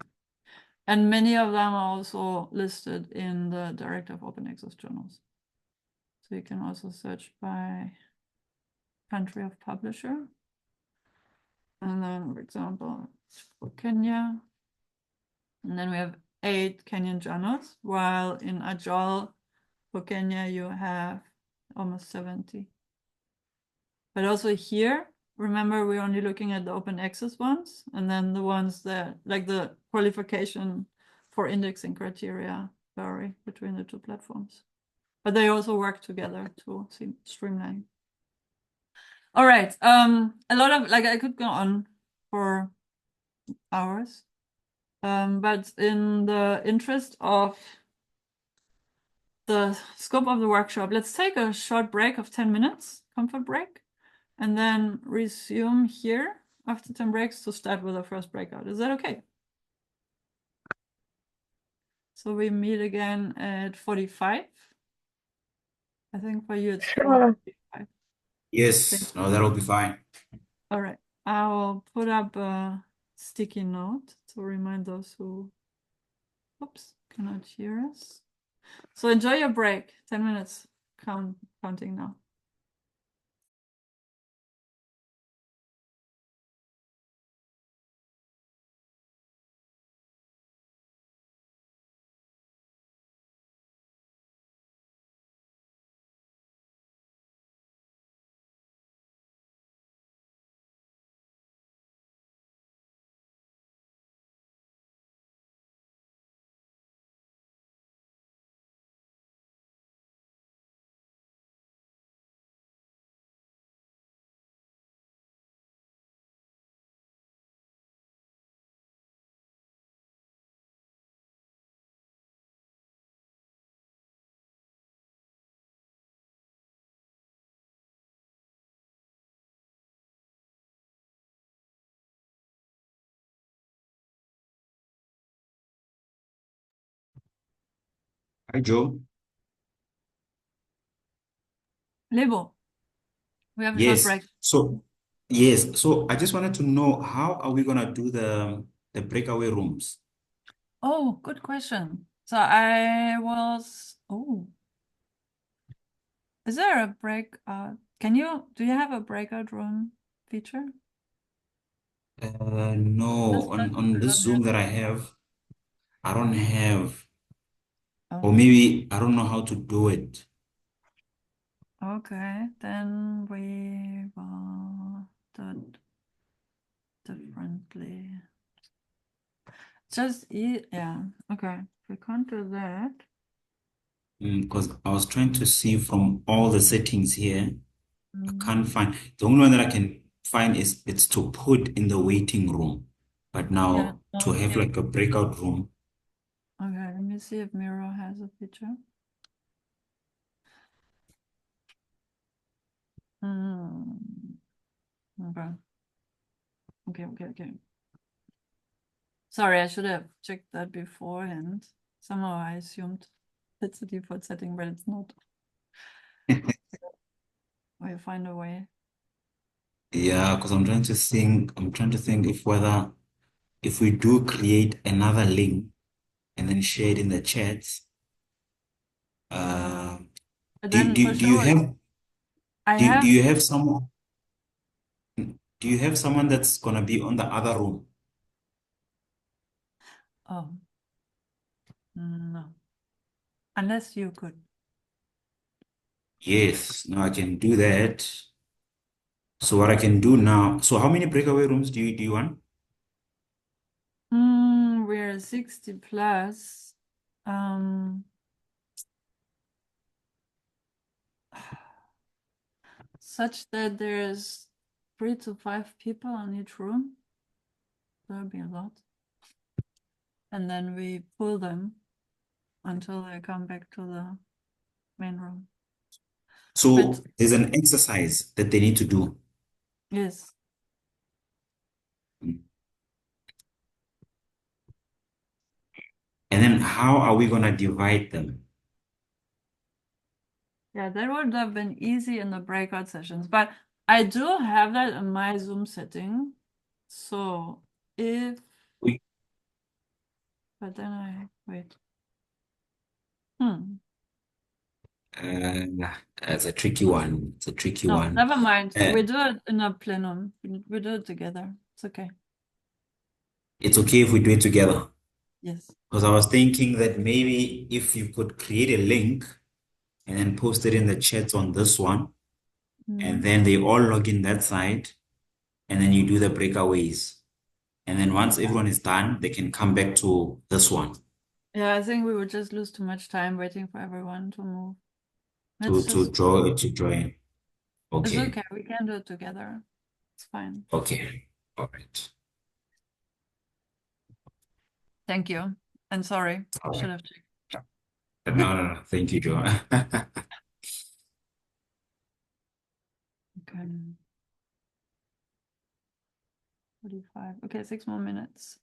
And many of them are also listed in the Directive of Open Access Journals. So you can also search by country of publisher. And then, for example, for Kenya. And then we have 8 Kenyan journals, while in AJOL for Kenya you have almost 70. But also here, remember we're only looking at the open access ones, and then the ones that, like the qualification for indexing criteria vary between the 2 platforms. But they also work together to streamline. All right, a lot of, like I could go on for hours, but in the interest of the scope of the workshop, let's take a short break of 10 minutes, comfort break, and then resume here after 10 breaks to start with the first breakout. Is that okay? So we meet again at 45. I think for you it's 45. Yes, no, that'll be fine. All right, I will put up a sticky note to remind those who, oops, cannot hear us. So enjoy your break, 10 minutes, counting now. Hi, Joe. Lebo, we have a short Yes. break. So I just wanted to know, how are we gonna do the breakaway rooms? Oh, good question. So I was, is there a breakout? Do you have a breakout room feature? No, Just on this on Zoom that I have, I don't have, or Okay. maybe I don't know how to do it. Okay, then we will do it differently. Yeah, okay. If we can't do that. Because I was trying to see from all the settings here, I mm, can't find. The only one that I can find is it's to put in the waiting room. But Yeah, now to no. have like a breakout room, Okay, let me see if Miro has a feature. Okay. Okay. Sorry, I should have checked that beforehand. Somehow I assumed it's the default setting, but it's not. We'll find a way. Yeah, because I'm trying to think if we do create another link and then share it in the chats, uh, But do, then for do, do you sure, have I do, do have. you have someone that's gonna be on the other room? Oh, no. Unless you could. Yes, no, I can do that. So what I can do now, so how many breakaway rooms do you want? We're 60 plus. Such that there's 3 to 5 people on each room. That'll be a lot. And then we pull them until they come back to the main room. So But there's an exercise that they need to do. yes, And then how are we gonna divide them? yeah, that would have been easy in the breakout sessions. But I do have that in my Zoom setting. So if, We, but then wait. it's a tricky one. It's a tricky No, one. never mind. Uh, We do it in a plenum. We do it together. It's okay. it's okay if we do it together. Yes. Because I was thinking that maybe if you could create a link and then post it in the chats on this one, and then they all log in that side, and then you do the breakaways. And then once everyone is done, they can come back to this one Yeah, I think we would just lose too much time waiting for everyone to move. to Let's to just, draw to join. it's Okay. okay. We can do it together. It's fine. Okay. All right. Thank you. And sorry, All should right. have checked. No, no, no. Thank you, Joe. Okay. 45. Okay, 6 more minutes.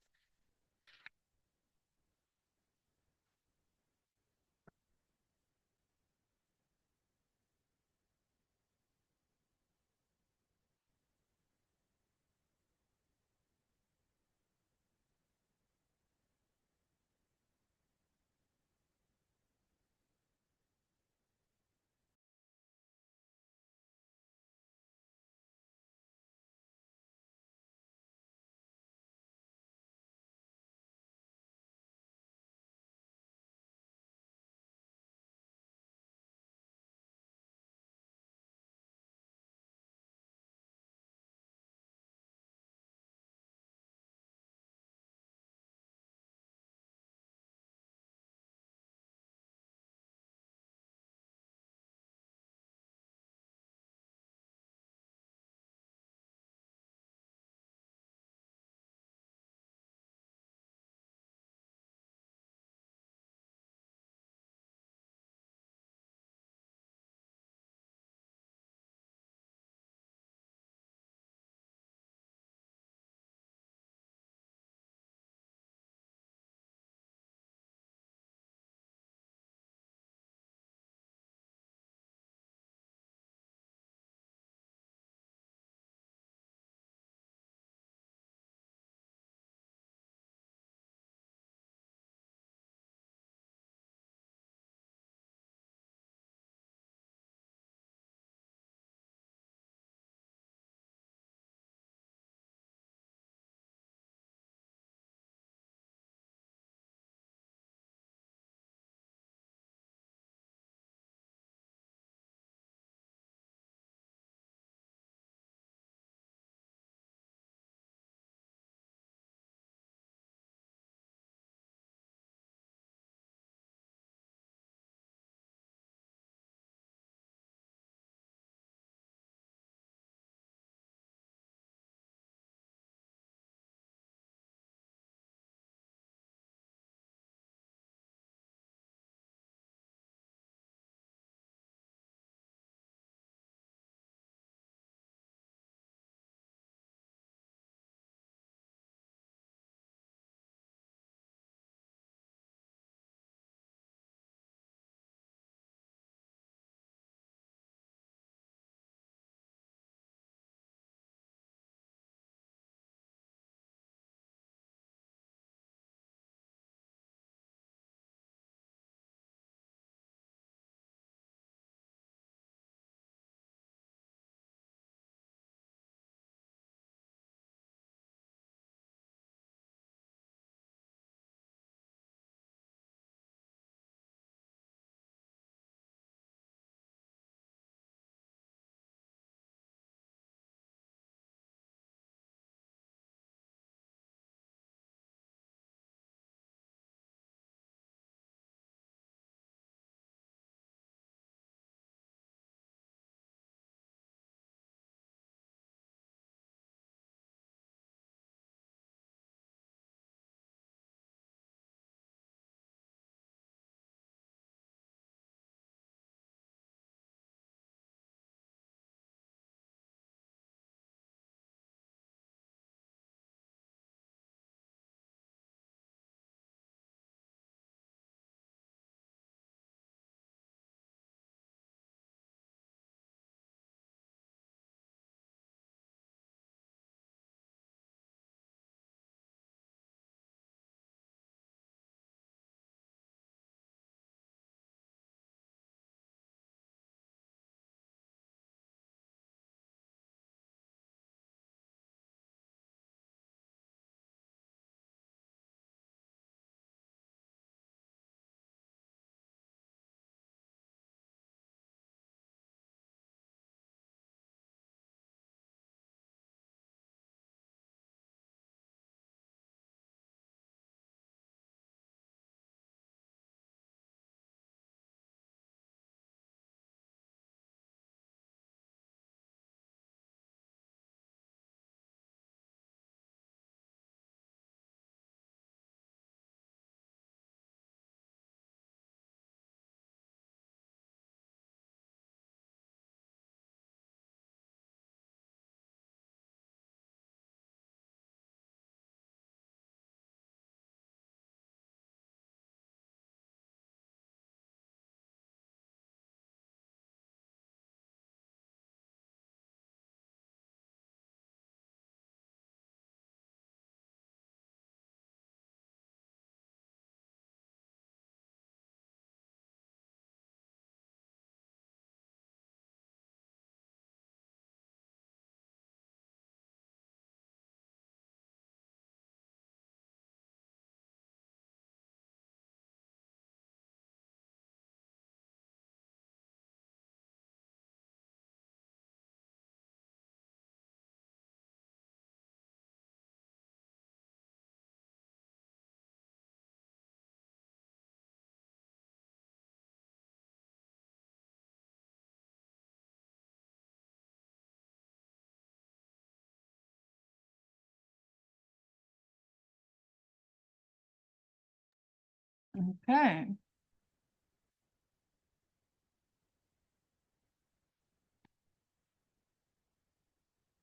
Okay.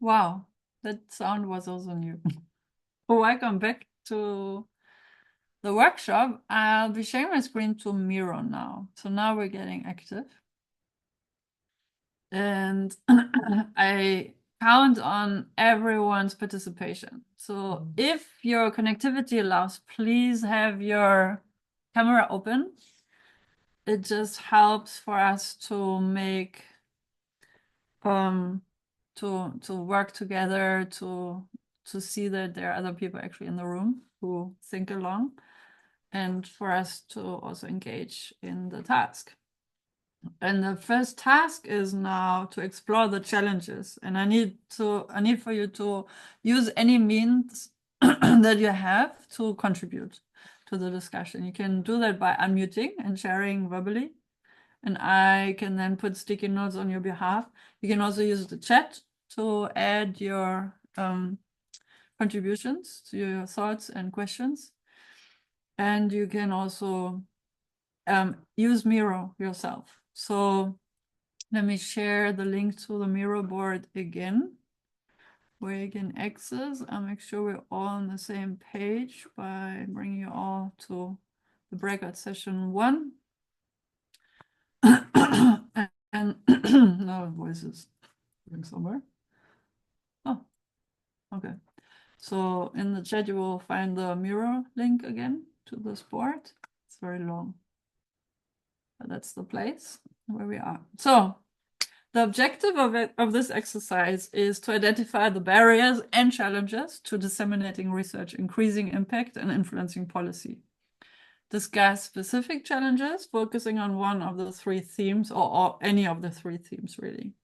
Wow, that sound was also new. Welcome back to the workshop. I'll be sharing my screen to Miro now. So now we're getting active. And I count on everyone's participation. So if your connectivity allows, please have your camera open. It just helps for us to make to work together, to see that there are other people actually in the room who think along, and for us to also engage in the task. And the first task is now to explore the challenges. And I need for you to use any means that you have to contribute to the discussion. You can do that by unmuting and sharing verbally. And I can then put sticky notes on your behalf. You can also use the chat to add your contributions to your thoughts and questions. And you can also use Miro yourself. So let me share the link to the Miro board again, where you can access. I'll make sure we're all on the same page by bringing you all to the breakout session 1. and no voices going somewhere. Oh, okay. So in the chat, you will find the Miro link again to this board. It's very long, but that's the place where we are. So the objective of this exercise is to identify the barriers and challenges to disseminating research, increasing impact, and influencing policy. Discuss specific challenges, focusing on one of the 3 themes, or any of the 3 themes, really.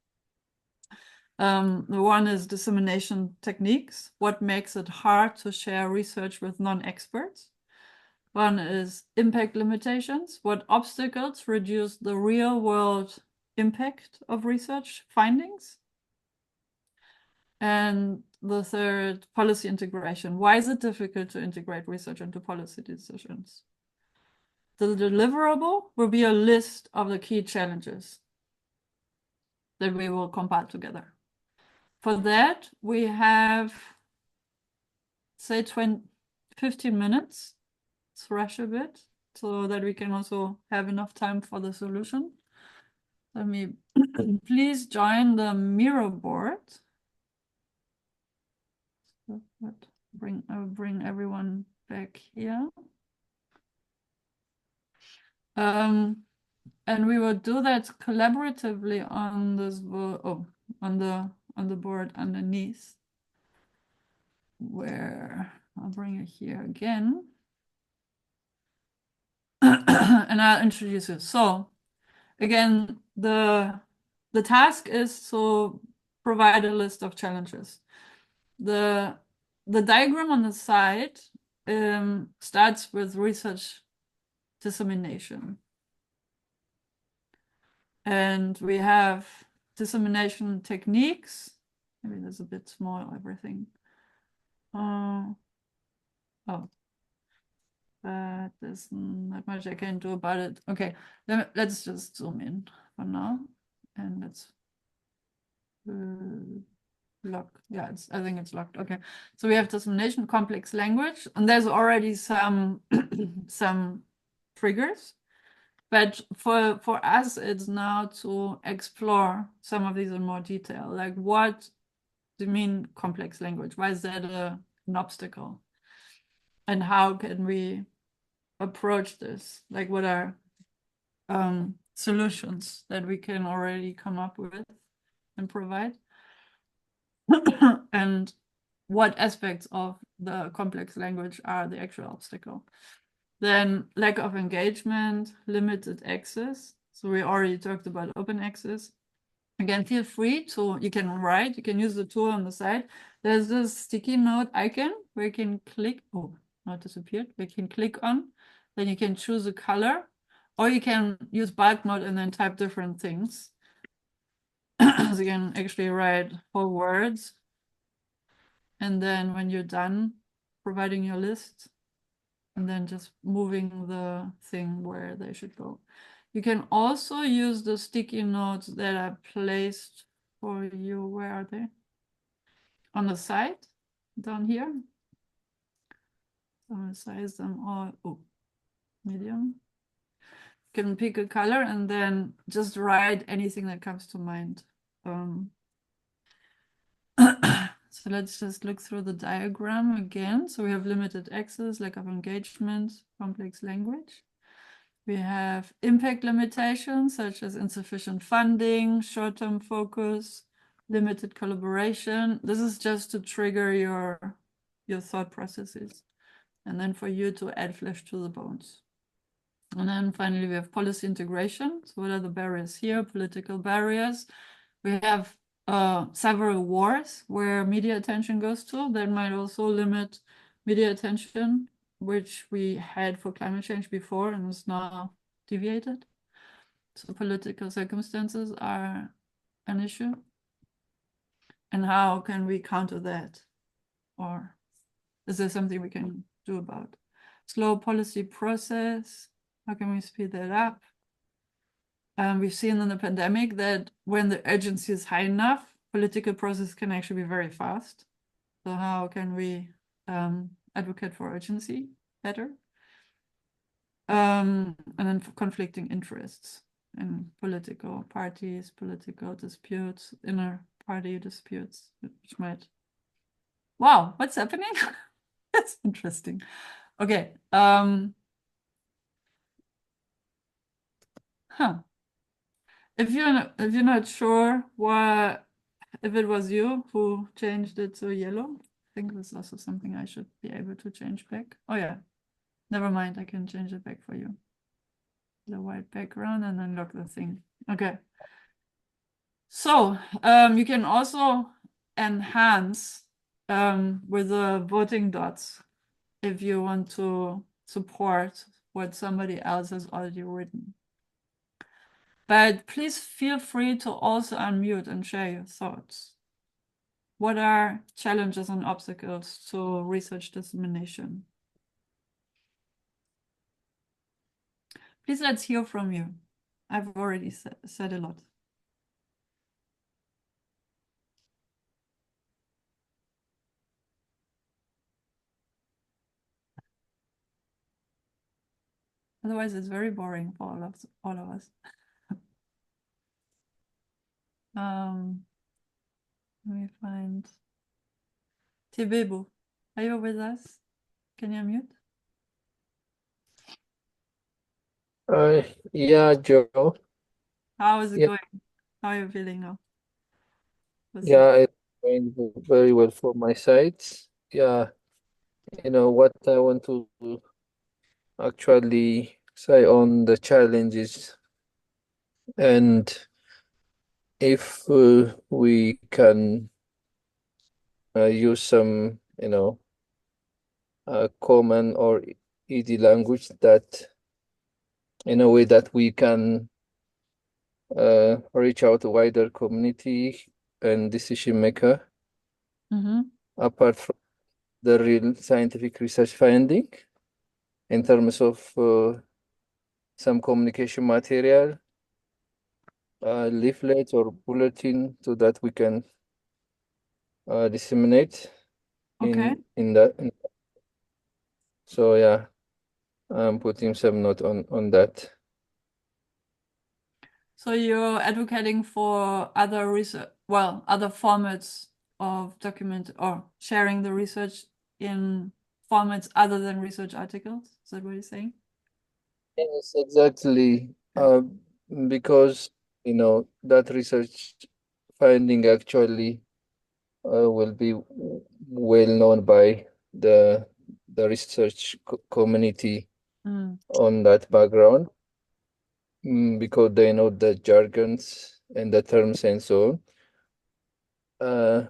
The one is dissemination techniques. What makes it hard to share research with non-experts? One is impact limitations. What obstacles reduce the real-world impact of research findings? And the third, policy integration. Why is it difficult to integrate research into policy decisions? The deliverable will be a list of the key challenges that we will compile together. For that, we have, say, 15 minutes. Let's rush a bit so that we can also have enough time for the solution. Let me please join the Miro board. Bring everyone back here. And we will do that collaboratively on this on the board underneath, where I'll bring it here again. And I'll introduce you. So again, the task is to provide a list of challenges. The diagram on the side starts with research dissemination. And we have dissemination techniques. Maybe that's a bit small, everything. Oh, but there's not much I can do about it. Okay, let's just zoom in for now. And let's lock. Yeah, I think it's locked. Okay, so we have dissemination, complex language, and there's already some some triggers. But for us, it's now to explore some of these in more detail. Like, what do you mean complex language? Why is that an obstacle? And how can we approach this? Like, what are solutions that we can already come up with and provide? And what aspects of the complex language are the actual obstacle? Then lack of engagement, limited access. So we already talked about open access. Again, feel free to, you can write, you can use the tool on the side. There's this sticky note icon where you can click, oh, not disappeared, we can click on, then you can choose a color, or you can use bulk mode and then type different things. So you can actually write whole words. And then when you're done providing your list, and then just moving the thing where they should go. You can also use the sticky notes that I placed for you. Where are they? On the side, down here. So I'll size them all. Oh, medium. You can pick a color and then just write anything that comes to mind. So let's just look through the diagram again. So we have limited access, lack of engagement, complex language. We have impact limitations such as insufficient funding, short-term focus, limited collaboration. This is just to trigger your thought processes, and then for you to add flesh to the bones. And then finally, we have policy integration. So what are the barriers here? Political barriers. We have several wars where media attention goes to. That might also limit media attention, which we had for climate change before and is now deviated. So political circumstances are an issue. And how can we counter that? Or is there something we can do about? Slow policy process. How can we speed that up? We've seen in the pandemic that when the urgency is high enough, political process can actually be very fast. So how can we advocate for urgency better? And then for conflicting interests in political parties, political disputes, inner party disputes, which might... Wow, what's happening? That's interesting. Okay. If you're not sure if it was you who changed it to yellow, I think this is also something I should be able to change back. Oh yeah, never mind, I can change it back for you. The white background and then lock the thing. Okay. So you can also enhance with the voting dots if you want to support what somebody else has already written. But please feel free to also unmute and share your thoughts. What are challenges and obstacles to research dissemination? Please let's hear from you. I've already said a lot. Otherwise, it's very boring for all of us. Let me find Tibebo. Are you with us? Can you unmute? Yeah, Joe. How is it Yeah. going? How are you feeling now? Yeah, it's going very well for my side. Yeah, what I want to actually say on the challenges, and if we can use some, common or easy language that in a way that we can reach out to wider community and decision maker, apart from the real scientific research finding in terms of some communication material, leaflet or bulletin, so that we can disseminate in that. So yeah, I'm putting some note on that. So you're advocating for other research, well, other formats of document or sharing the research in formats other than research articles? Is that what you're saying? Yes, exactly. Because that research finding actually will be well known by the research community on that background, because they know the jargons and the terms and so on.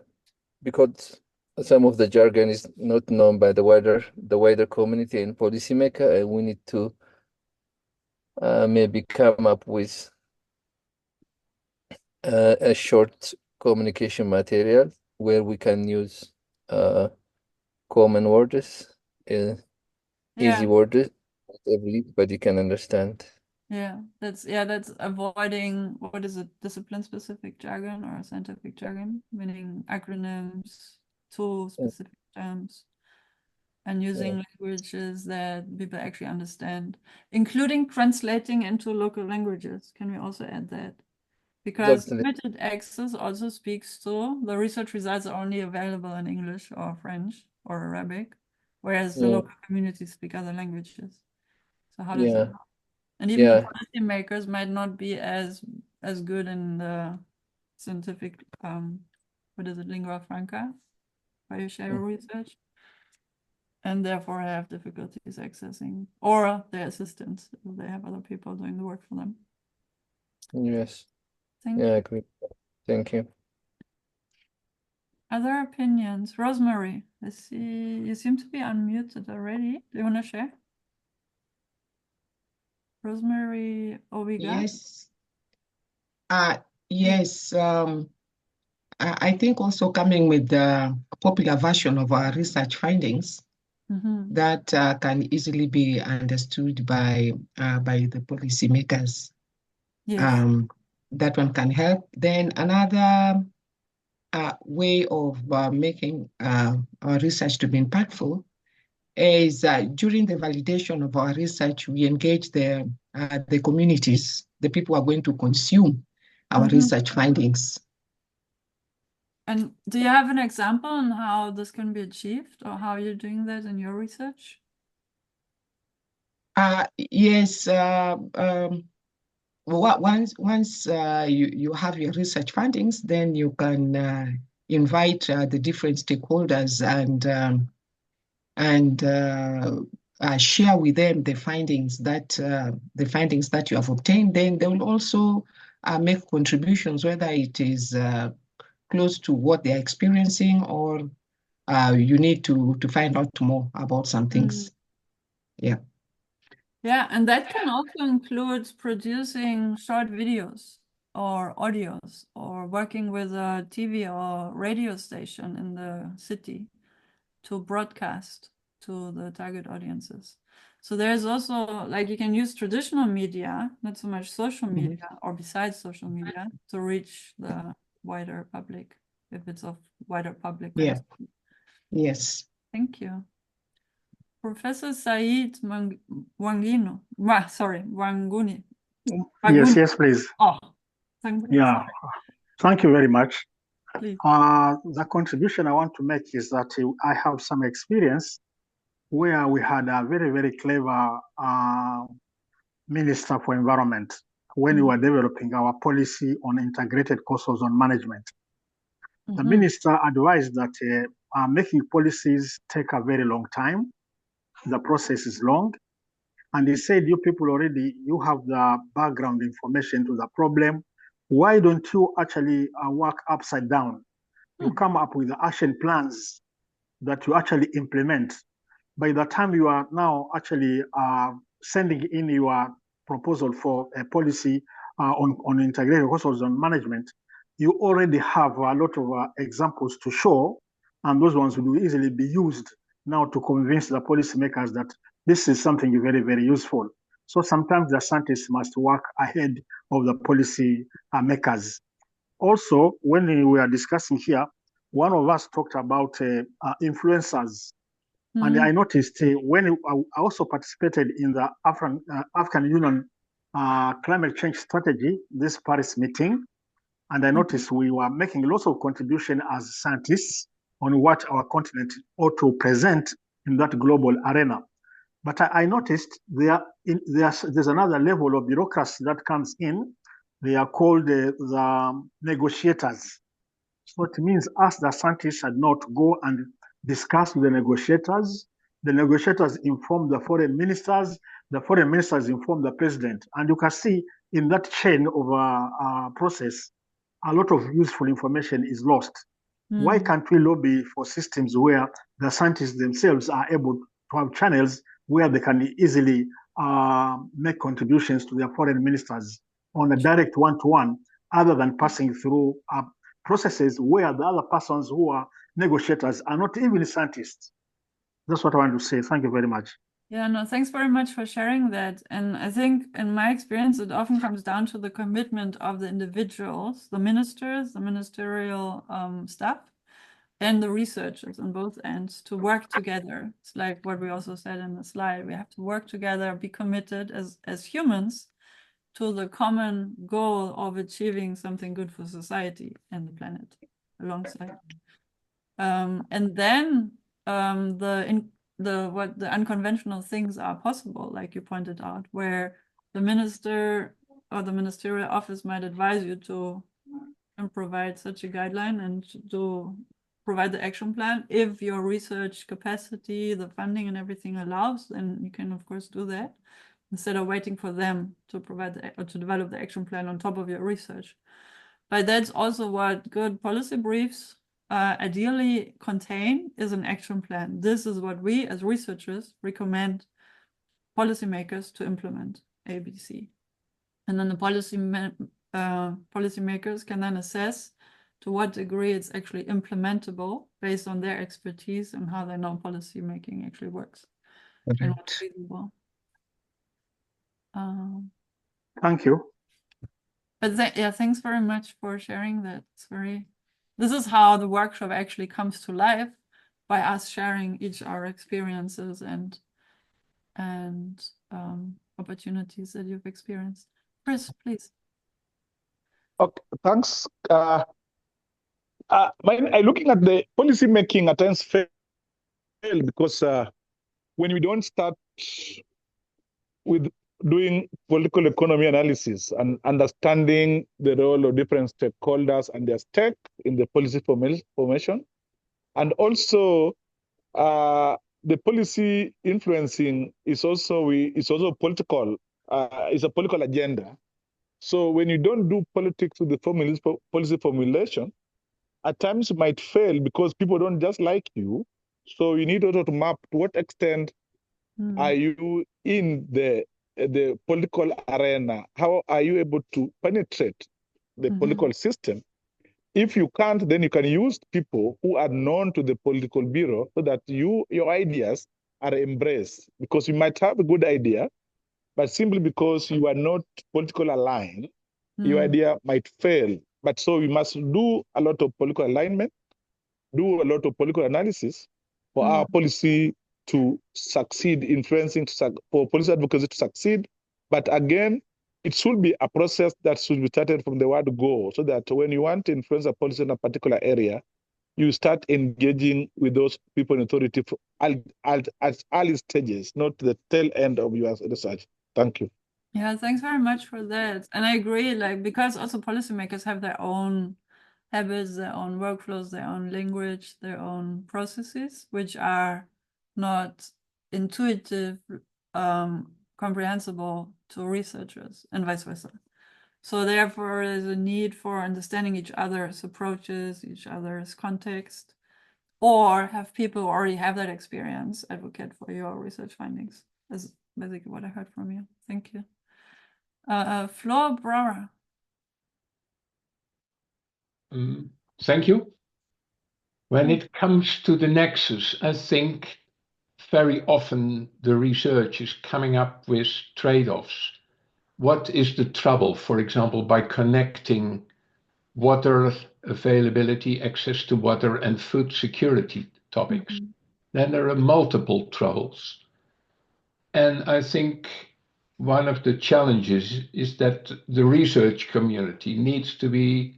Because some of the jargon is not known by the wider community and policymaker, and we need to maybe come up with a short communication material where we can use common words. easy words that everybody can understand. Yeah, that's avoiding, what is it, discipline-specific jargon or scientific jargon, meaning acronyms, tool-specific terms, and using languages that people actually understand, including translating into local languages. Can we also add that? Because Definitely. limited access also speaks to the research results are only available in English or French or Arabic, whereas the Yeah. local communities speak other languages. So how does Yeah. that? And even the Yeah. policymakers might not be as good in the scientific, what is it, lingua franca, where you share your research, and therefore have difficulties accessing, or their assistants, if they have other people doing the work for them. Yes. Thank Yeah, I you. agree. Thank you. Other opinions? Rosemary, I see you seem to be unmuted already. Do you want to share? Rosemary Oviga? Yes. Yes. I think also coming with the popular version of our research findings that can easily be understood by the policymakers. Yes. That one can help. Then another way of making our research to be impactful is during the validation of our research, we engage the communities, the people who are going to consume our research findings. And do you have an example on how this can be achieved, or how you're doing that in your research? Yes. Once you have your research findings, then you can invite the different stakeholders and share with them the findings that you have obtained. Then they will also make contributions, whether it is close to what they are experiencing, or you need to find out more about some things. Yeah. Yeah, and that can also include producing short videos or audios, or working with a TV or radio station in the city to broadcast to the target audiences. So there's also, like, you can use traditional media, not so much social media, or besides social media, to reach the wider public, if it's of wider public concern. Yes. Thank you. Professor Said Wangino, Wanguni. Yes, please. Oh, yeah. Thank you very much. Please. The contribution I want to make is that I have some experience where we had a very, very clever Minister for Environment when we were developing our policy on integrated coastal zone management. The minister advised that making policies take a very long time. The process is long. And he said, you people already, you have the background information to the problem. Why don't you actually work upside down? You come up with the action plans that you actually implement. By the time you are now actually sending in your proposal for a policy on integrated coastal zone management, you already have a lot of examples to show, and those ones will easily be used now to convince the policymakers that this is something very, very useful. So sometimes the scientists must work ahead of the policy makers. Also, when we are discussing here, one of us talked about influencers. And I noticed when I also participated in the African Union climate change strategy, this Paris meeting, and I noticed we were making lots of contribution as scientists on what our continent ought to present in that global arena. But I noticed there's another level of bureaucracy that comes in. They are called the negotiators. So it means us, the scientists, should not go and discuss with the negotiators. The negotiators inform the foreign ministers inform the president. And you can see in that chain of process, a lot of useful information is lost. Why can't we lobby for systems where the scientists themselves are able to have channels where they can easily make contributions to their foreign ministers on a direct one-to-one, other than passing through processes where the other persons who are negotiators are not even scientists? That's what I want to say. Thank you very much. Yeah, no, thanks very much for sharing that. And I think in my experience, it often comes down to the commitment of the individuals, the ministers, the ministerial staff, and the researchers on both ends to work together. It's like what we also said in the slide. We have to work together, be committed as humans to the common goal of achieving something good for society and the planet alongside. And then the unconventional things are possible, like you pointed out, where the minister or the ministerial office might advise you to provide such a guideline and to provide the action plan. If your research capacity, the funding and everything allows, then you can of course do that instead of waiting for them to provide or to develop the action plan on top of your research. But that's also what good policy briefs ideally contain, is an action plan. This is what we as researchers recommend policymakers to implement, ABC. And then the policymakers can then assess to what degree it's actually implementable based on their expertise and how they know policy making actually works. And what's feasible. Thank you. But yeah, thanks very much for sharing that. This is how the workshop actually comes to life, by us sharing each our experiences and opportunities that you've experienced. Chris, please. Okay, thanks. Looking at the policy making at times fail because when we don't start with doing political economy analysis and understanding the role of different stakeholders and their stake in the policy formation, and also the policy influencing is also political. It's a political agenda. So when you don't do politics with the policy formulation, at times you might fail because people don't just like you. So you need also to map to what extent are you in the political arena? How are you able to penetrate the political system? If you can't, then you can use people who are known to the political bureau so that your ideas are embraced. Because you might have a good idea, but simply because you are not politically aligned, your idea might fail. But so we must do a lot of political alignment, do a lot of political analysis for our policy to succeed, for policy advocacy to succeed. But again, it should be a process that should be started from the word go, so that when you want to influence a policy in a particular area, you start engaging with those people in authority at early stages, not the tail end of your research. Thank you. Yeah, thanks very much for that. And I agree, like, because also policymakers have their own habits, their own workflows, their own language, their own processes, which are not intuitive, comprehensible to researchers, and vice versa. So therefore, there's a need for understanding each other's approaches, each other's context, or have people who already have that experience advocate for your research findings. That's basically what I heard from you. Thank you. Flo Brara. Thank you. When it comes to the nexus, I think very often the research is coming up with trade-offs. What is the trouble, for example, by connecting water availability, access to water, and food security topics? Then there are multiple troubles. And I think one of the challenges is that the research community needs to be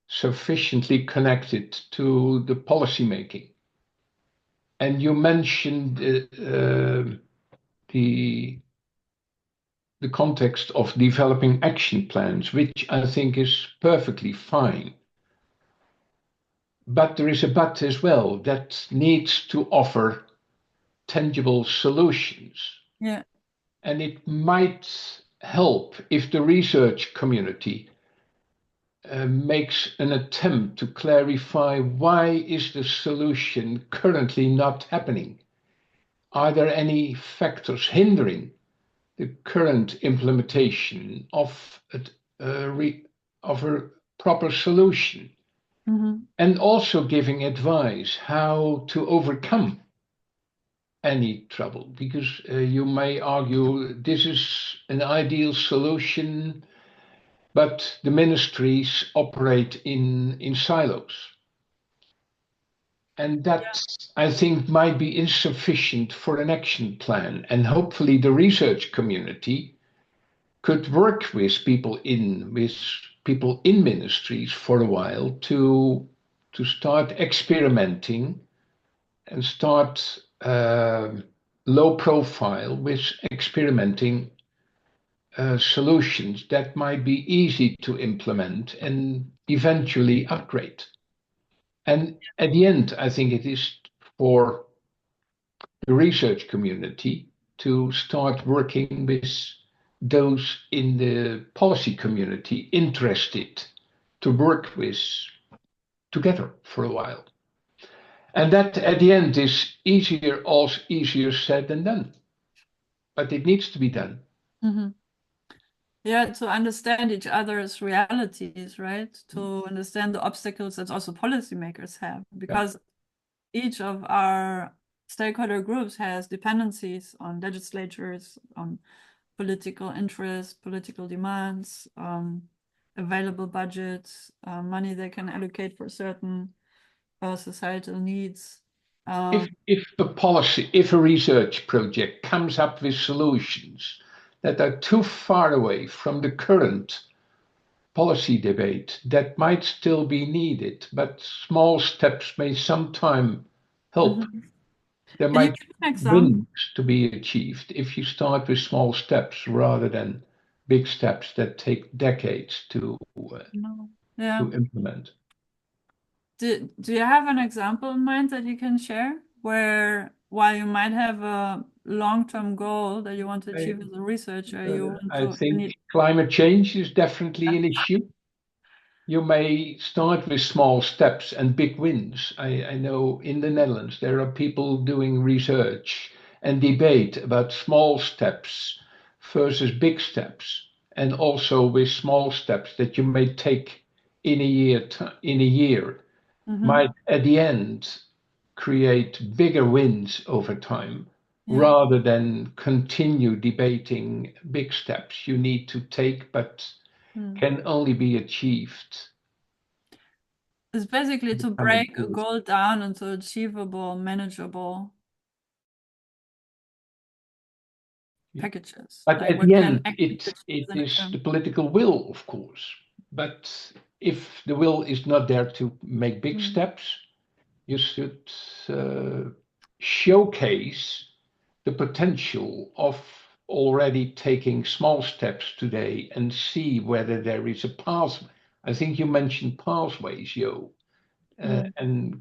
sufficiently connected to the policy making. And you mentioned the context of developing action plans, which I think is perfectly fine. But there is a but as well, that needs to offer tangible solutions. Yeah. And it might help if the research community makes an attempt to clarify why is the solution currently not happening. Are there any factors hindering the current implementation of a proper solution? And also giving advice how to overcome any trouble, because you may argue this is an ideal solution, but the ministries operate in silos. And that, I think, might be insufficient for an action plan. And hopefully the research community could work with people in ministries for a while to start experimenting and start low profile with experimenting solutions that might be easy to implement and eventually upgrade. And at the end, I think it is for the research community to start working with those in the policy community interested to work with together for a while. And that at the end is easier said than done. But it needs to be done. Mm-hmm. Yeah, to understand each other's realities, right? To understand the obstacles that also policymakers have, because each of our stakeholder groups has dependencies on legislatures, on political interests, political demands, available budgets, money they can allocate for certain societal needs. If a research project comes up with solutions that are too far away from the current policy debate, that might still be needed, but small steps may sometime help. Mm-hmm. There Can you might give an be example? wins to be achieved if you start with small steps rather than big steps that take decades to implement. Do you have an example in mind that you can share where, while you might have a long-term goal that you want to achieve as a researcher, you want I to think climate change is definitely an issue. You may start with small steps and big wins. I know in the Netherlands there are people doing research and debate about small steps versus big steps, and also with small steps that you may take in a year might at the end create bigger wins over time, rather than continue debating big steps you need to take but can only be achieved. It's basically to break a goal down into achievable, manageable packages. But like at what the can end, actually it achieve in a is term. the political will, of course. But if the will is not there to make big steps, you should showcase the potential of already taking small steps today and see whether there is a path. I think you mentioned pathways, Jo, and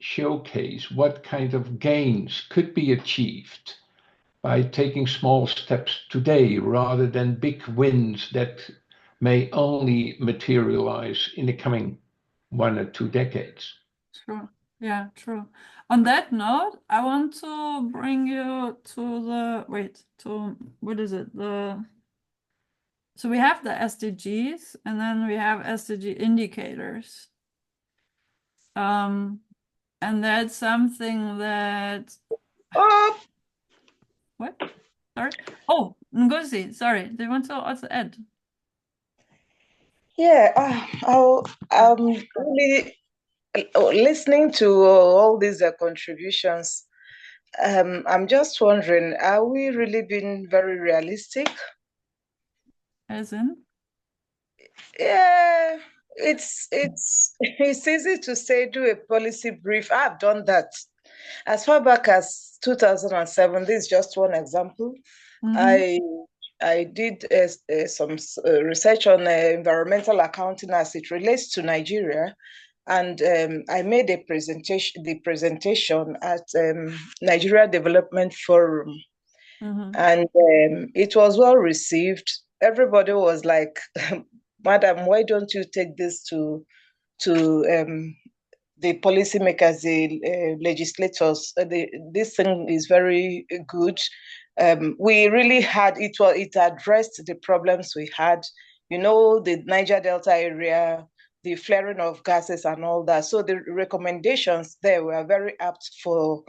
showcase what kind of gains could be achieved by taking small steps today rather than big wins that may only materialize in the coming 1 or 2 decades. Sure. Yeah, true. On that note, I want to bring you to what is it? So we have the SDGs and then we have SDG indicators. And that's something that what? Sorry. Oh, Ngozi, sorry. Do you want to also add? Yeah, I'm really listening to all these contributions. I'm just wondering, are we really being very realistic? As in? Yeah, it's it's easy to say do a policy brief. I've done that as far back as 2007. This is just one example. I did some research on environmental accounting as it relates to Nigeria, and I made the presentation at Nigeria Development Forum, and it was well received. Everybody was like, "Madam, why don't you take this to the policymakers, the legislators? This thing is very good." We really had it. It addressed the problems we had. You know, the Niger Delta area, the flaring of gases and all that. So the recommendations there were very apt for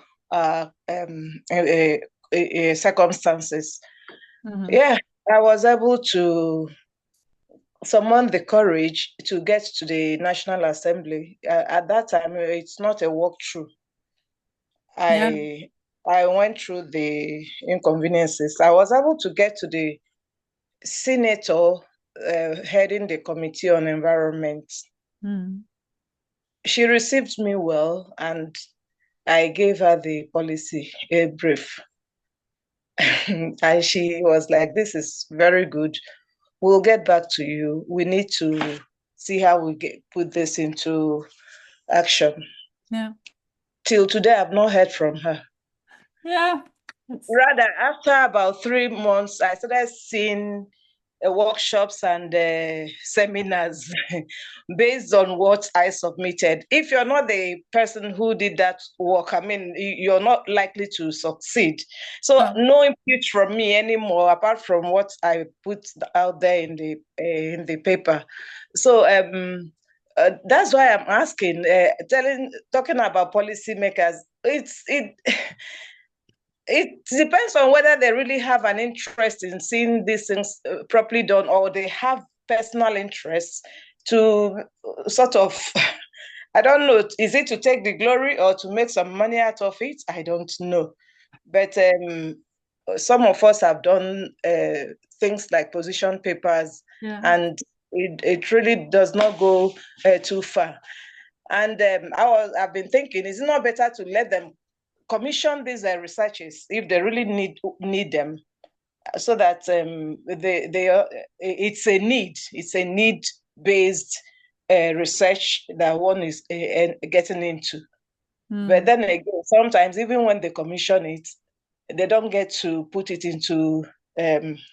circumstances. Mhm. Yeah, I was able to summon the courage to get to the National Assembly. At that time, it's not a walkthrough. Yeah. I went through the inconveniences. I was able to get to the senator heading the Committee on Environment. Mm. She received me well, and I gave her the policy brief. And she was like, "This is very good. We'll get back to you. We need to see how we put this into action." Yeah. Till today, I've not heard from her. Yeah. Rather, after about 3 months, I started seeing workshops and seminars based on what I submitted. If you're not the person who did that work, I mean, you're not likely to succeed. So no input from me anymore, apart from what I put out there in the paper. So that's why I'm asking, talking about policymakers. It depends on whether they really have an interest in seeing these things properly done, or they have personal interests to sort of, I don't know, is it to take the glory or to make some money out of it? I don't know. But some of us have done things like position papers, and it really does not go too far. And I've been thinking, is it not better to let them commission these researches if they really need them, so that it's a need based research that one is getting into. But then again, sometimes even when they commission it, they don't get to put it into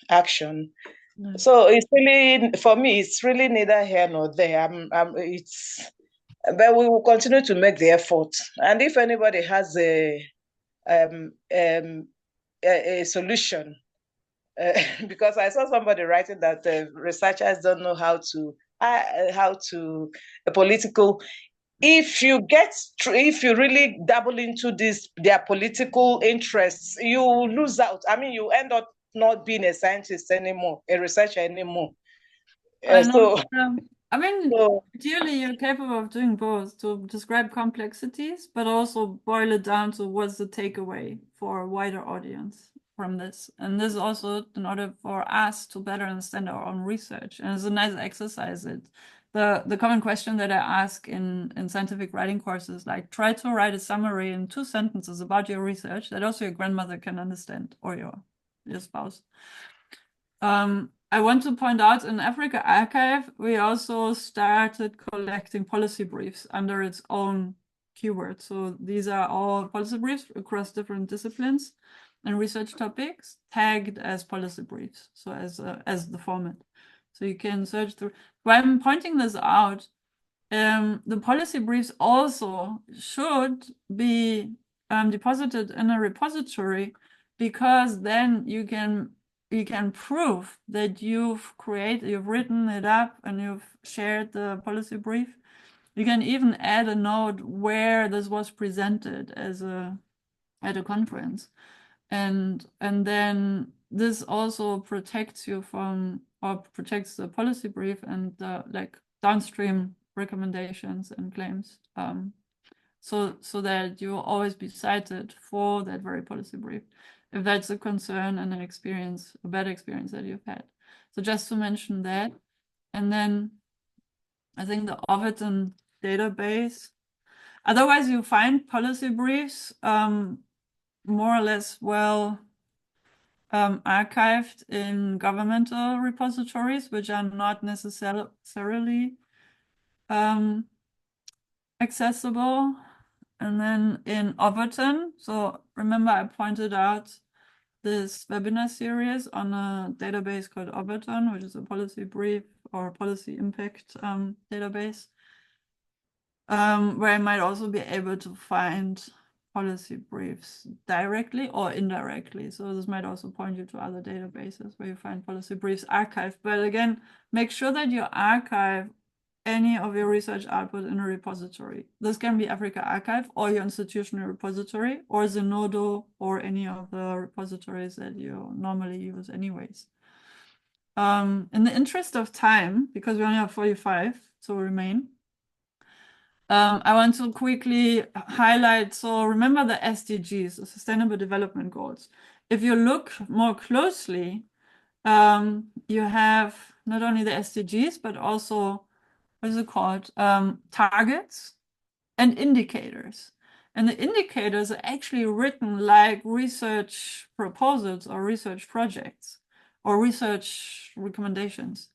action. So it's really, for me, it's really neither here nor there. But we will continue to make the effort. And if anybody has a solution, because I saw somebody writing that researchers don't know how to political. If you really dabble into their political interests, you lose out. I mean, you end up not being a scientist anymore, a researcher anymore. I know. I mean, ideally, you're capable of doing both, to describe complexities, but also boil it down to what's the takeaway for a wider audience from this. And this is also in order for us to better understand our own research. And it's a nice exercise. The common question that I ask in scientific writing courses, like, try to write a summary in 2 sentences about your research that also your grandmother can understand, or your spouse. I want to point out, in Africa Archive, we also started collecting policy briefs under its own keyword. So these are all policy briefs across different disciplines and research topics, tagged as policy briefs, so as the format. So you can search through. Why I'm pointing this out, the policy briefs also should be deposited in a repository, because then you can prove that you've written it up and you've shared the policy brief. You can even add a note where this was presented at a conference, and then this also protects you from, or protects the policy brief and like downstream recommendations and claims, so that you will always be cited for that very policy brief, if that's a concern and a bad experience that you've had. So just to mention that. And then I think the Overton database, otherwise you find policy briefs more or less well archived in governmental repositories, which are not necessarily accessible. And then in Overton, so remember I pointed out this webinar series on a database called Overton, which is a policy brief or policy impact database, where I might also be able to find policy briefs directly or indirectly. So this might also point you to other databases where you find policy briefs archived. But again, make sure that your archive any of your research output in a repository. This can be Africa Archive or your institutional repository or Zenodo or any of the repositories that you normally use anyways. In the interest of time, because we only have 45 to remain, I want to quickly highlight, so remember the SDGs, the Sustainable Development Goals. If you look more closely, you have not only the SDGs, but also, what is it called, targets and indicators. And the indicators are actually written like research proposals or research projects or research recommendations.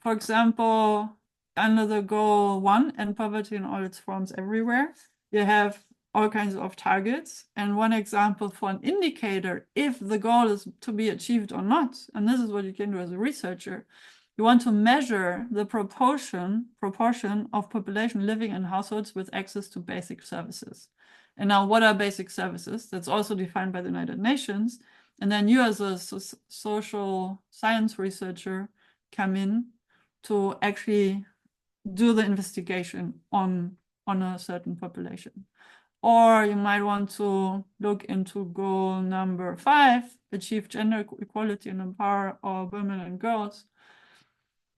For example, under the goal 1, end poverty in all its forms everywhere, you have all kinds of targets. And one example for an indicator, if the goal is to be achieved or not, and this is what you can do as a researcher, you want to measure the proportion of population living in households with access to basic services. And now, what are basic services? That's also defined by the United Nations. And then you as a social science researcher come in to actually do the investigation on a certain population. Or you might want to look into goal number 5, achieve gender equality and empower all women and girls.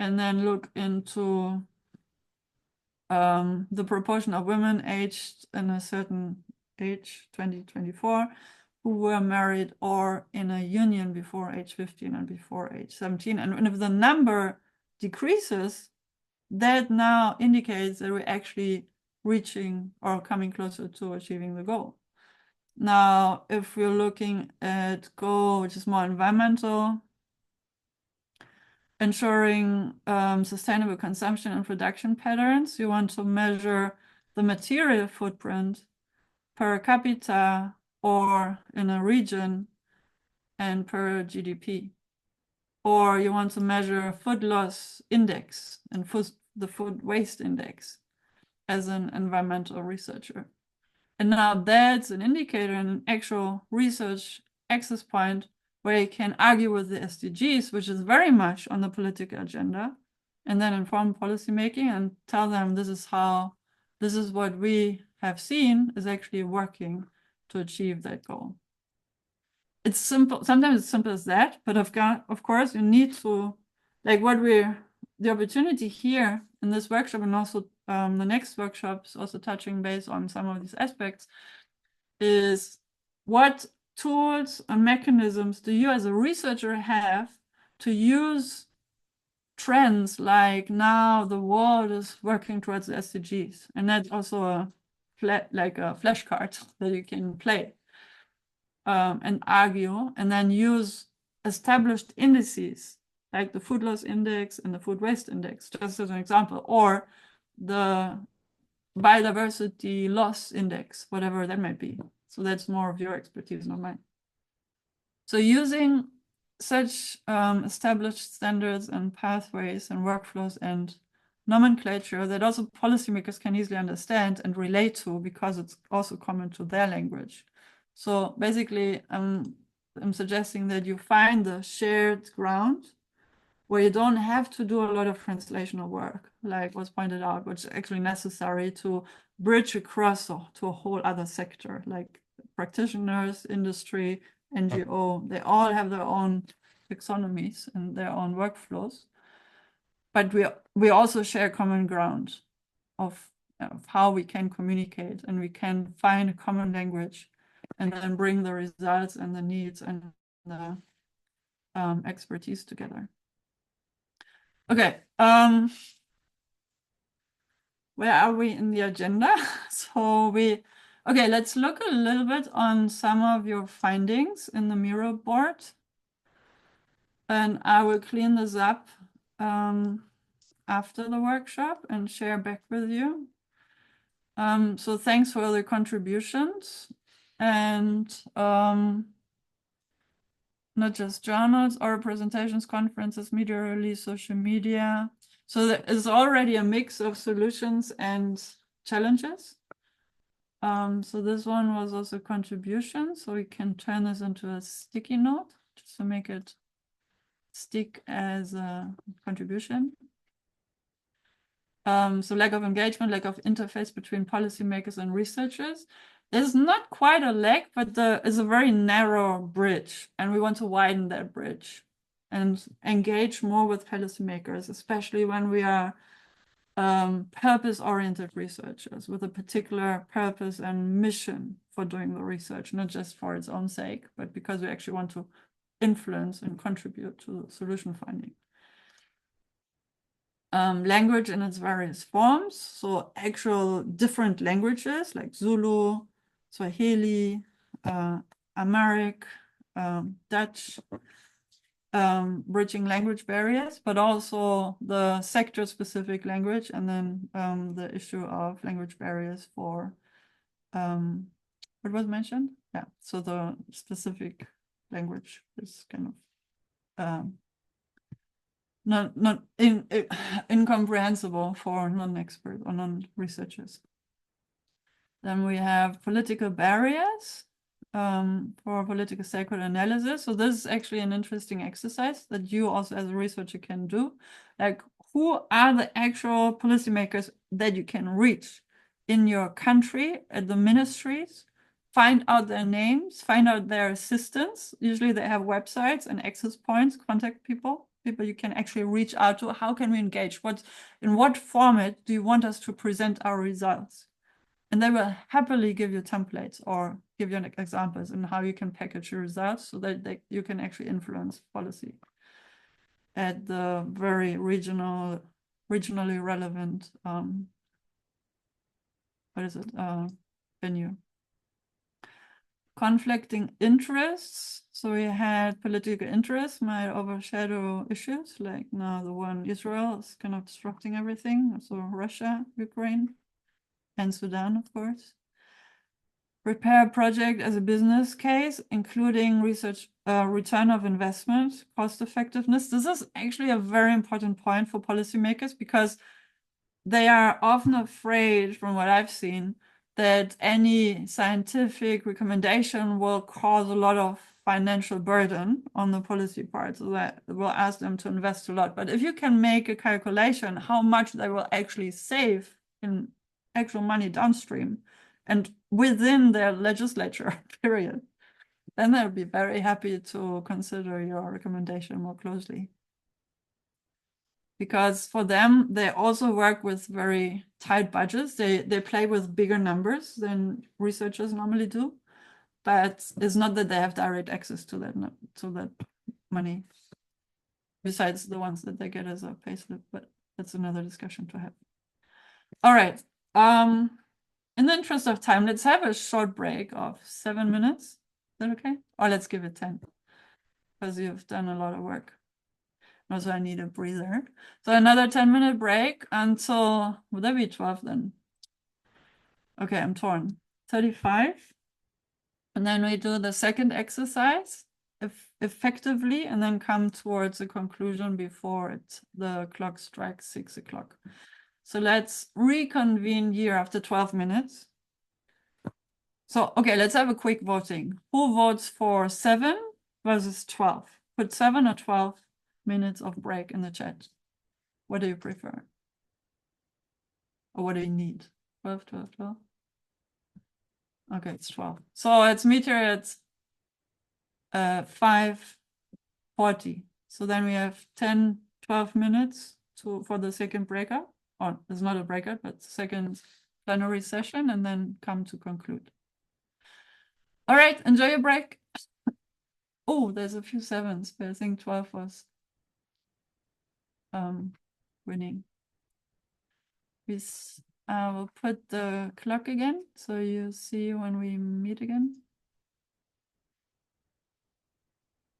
And then look into the proportion of women aged in a certain age, 2024, who were married or in a union before age 15 and before age 17. And if the number decreases, that now indicates that we're actually reaching or coming closer to achieving the goal. Now, if we're looking at goal, which is more environmental, ensuring sustainable consumption and production patterns, you want to measure the material footprint per capita or in a region and per GDP. Or you want to measure food loss index and the food waste index as an environmental researcher. And now that's an indicator and an actual research access point where you can argue with the SDGs, which is very much on the political agenda, and then inform policymaking and tell them this is what we have seen is actually working to achieve that goal. It's simple, sometimes it's simple as that, but of course you need to, like the opportunity here in this workshop and also the next workshops also touching base on some of these aspects is what tools and mechanisms do you as a researcher have to use trends like now the world is working towards the SDGs, and that's also a flashcard that you can play and argue, and then use established indices like the food loss index and the food waste index, just as an example, or the biodiversity loss index, whatever that might be. So that's more of your expertise, not mine. So using such established standards and pathways and workflows and nomenclature that also policymakers can easily understand and relate to because it's also common to their language. So basically, I'm suggesting that you find the shared ground where you don't have to do a lot of translational work, like was pointed out, which is actually necessary to bridge across to a whole other sector, like practitioners, industry, NGO. They all have their own taxonomies and their own workflows. But we also share common ground of how we can communicate, and we can find a common language and then bring the results and the needs and the expertise together. Okay, where are we in the agenda? Okay, let's look a little bit on some of your findings in the Miro board. And I will clean this up after the workshop and share back with you. So thanks for the contributions, and not just journals or presentations, conferences, media release, social media. So there is already a mix of solutions and challenges. So this one was also contribution. So we can turn this into a sticky note just to make it stick as a contribution. So lack of engagement, lack of interface between policymakers and researchers. There's not quite a lack, but it's a very narrow bridge, and we want to widen that bridge and engage more with policymakers, especially when we are purpose-oriented researchers with a particular purpose and mission for doing the research, not just for its own sake, but because we actually want to influence and contribute to solution finding. Language in its various forms, so actual different languages like Zulu, Swahili, Amharic, Dutch, bridging language barriers, but also the sector-specific language, and then the issue of language barriers for what was mentioned? Yeah, so the specific language is kind of not incomprehensible for non-experts or non-researchers. Then we have political barriers for political stakeholder analysis. So this is actually an interesting exercise that you also as a researcher can do. Like, who are the actual policymakers that you can reach in your country, at the ministries? Find out their names, find out their assistants. Usually they have websites and access points, contact people you can actually reach out to. How can we engage? In what format do you want us to present our results? And they will happily give you templates or give you examples in how you can package your results so that you can actually influence policy at the very regionally relevant venue. Conflicting interests. So we had political interests might overshadow issues like now the one Israel is kind of disrupting everything. So Russia, Ukraine, and Sudan, of course. Prepare a project as a business case, including research, return of investment, cost effectiveness. This is actually a very important point for policymakers because they are often afraid, from what I've seen, that any scientific recommendation will cause a lot of financial burden on the policy part, so that will ask them to invest a lot. But if you can make a calculation how much they will actually save in actual money downstream and within their legislature period, then they'll be very happy to consider your recommendation more closely. Because for them, they also work with very tight budgets. They play with bigger numbers than researchers normally do, but it's not that they have direct access to that money, besides the ones that they get as a payslip, but that's another discussion to have. All right. In the interest of time, let's have a short break of 7 minutes. Is that okay? Or let's give it 10, because you've done a lot of work. Also, I need a breather. So another 10-minute break until, would that be 12 then? Okay, I'm torn. 35. And then we do the second exercise effectively and then come towards a conclusion before the clock strikes 6 o'clock. So let's reconvene here after 12 minutes. So, okay, let's have a quick voting. Who votes for 7 versus 12? Put 7 or 12 minutes of break in the chat. What do you prefer? Or what do you need? 12, 12, 12? Okay, it's 12. So let's meet here at 5:40. So then we have 10, 12 minutes for the second breakout. Or it's not a breakout, but second plenary session, and then come to conclude. All right, enjoy your break. Oh, there's a few 7s, but I think 12 was winning. I will put the clock again, so you see when we meet again.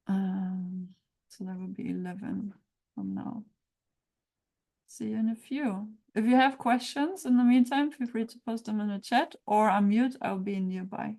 So that would be 11 from now. See you in a few. If you have questions in the meantime, feel free to post them in the chat or unmute. I'll be nearby.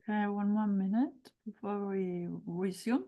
Okay, 1 more minute before we resume.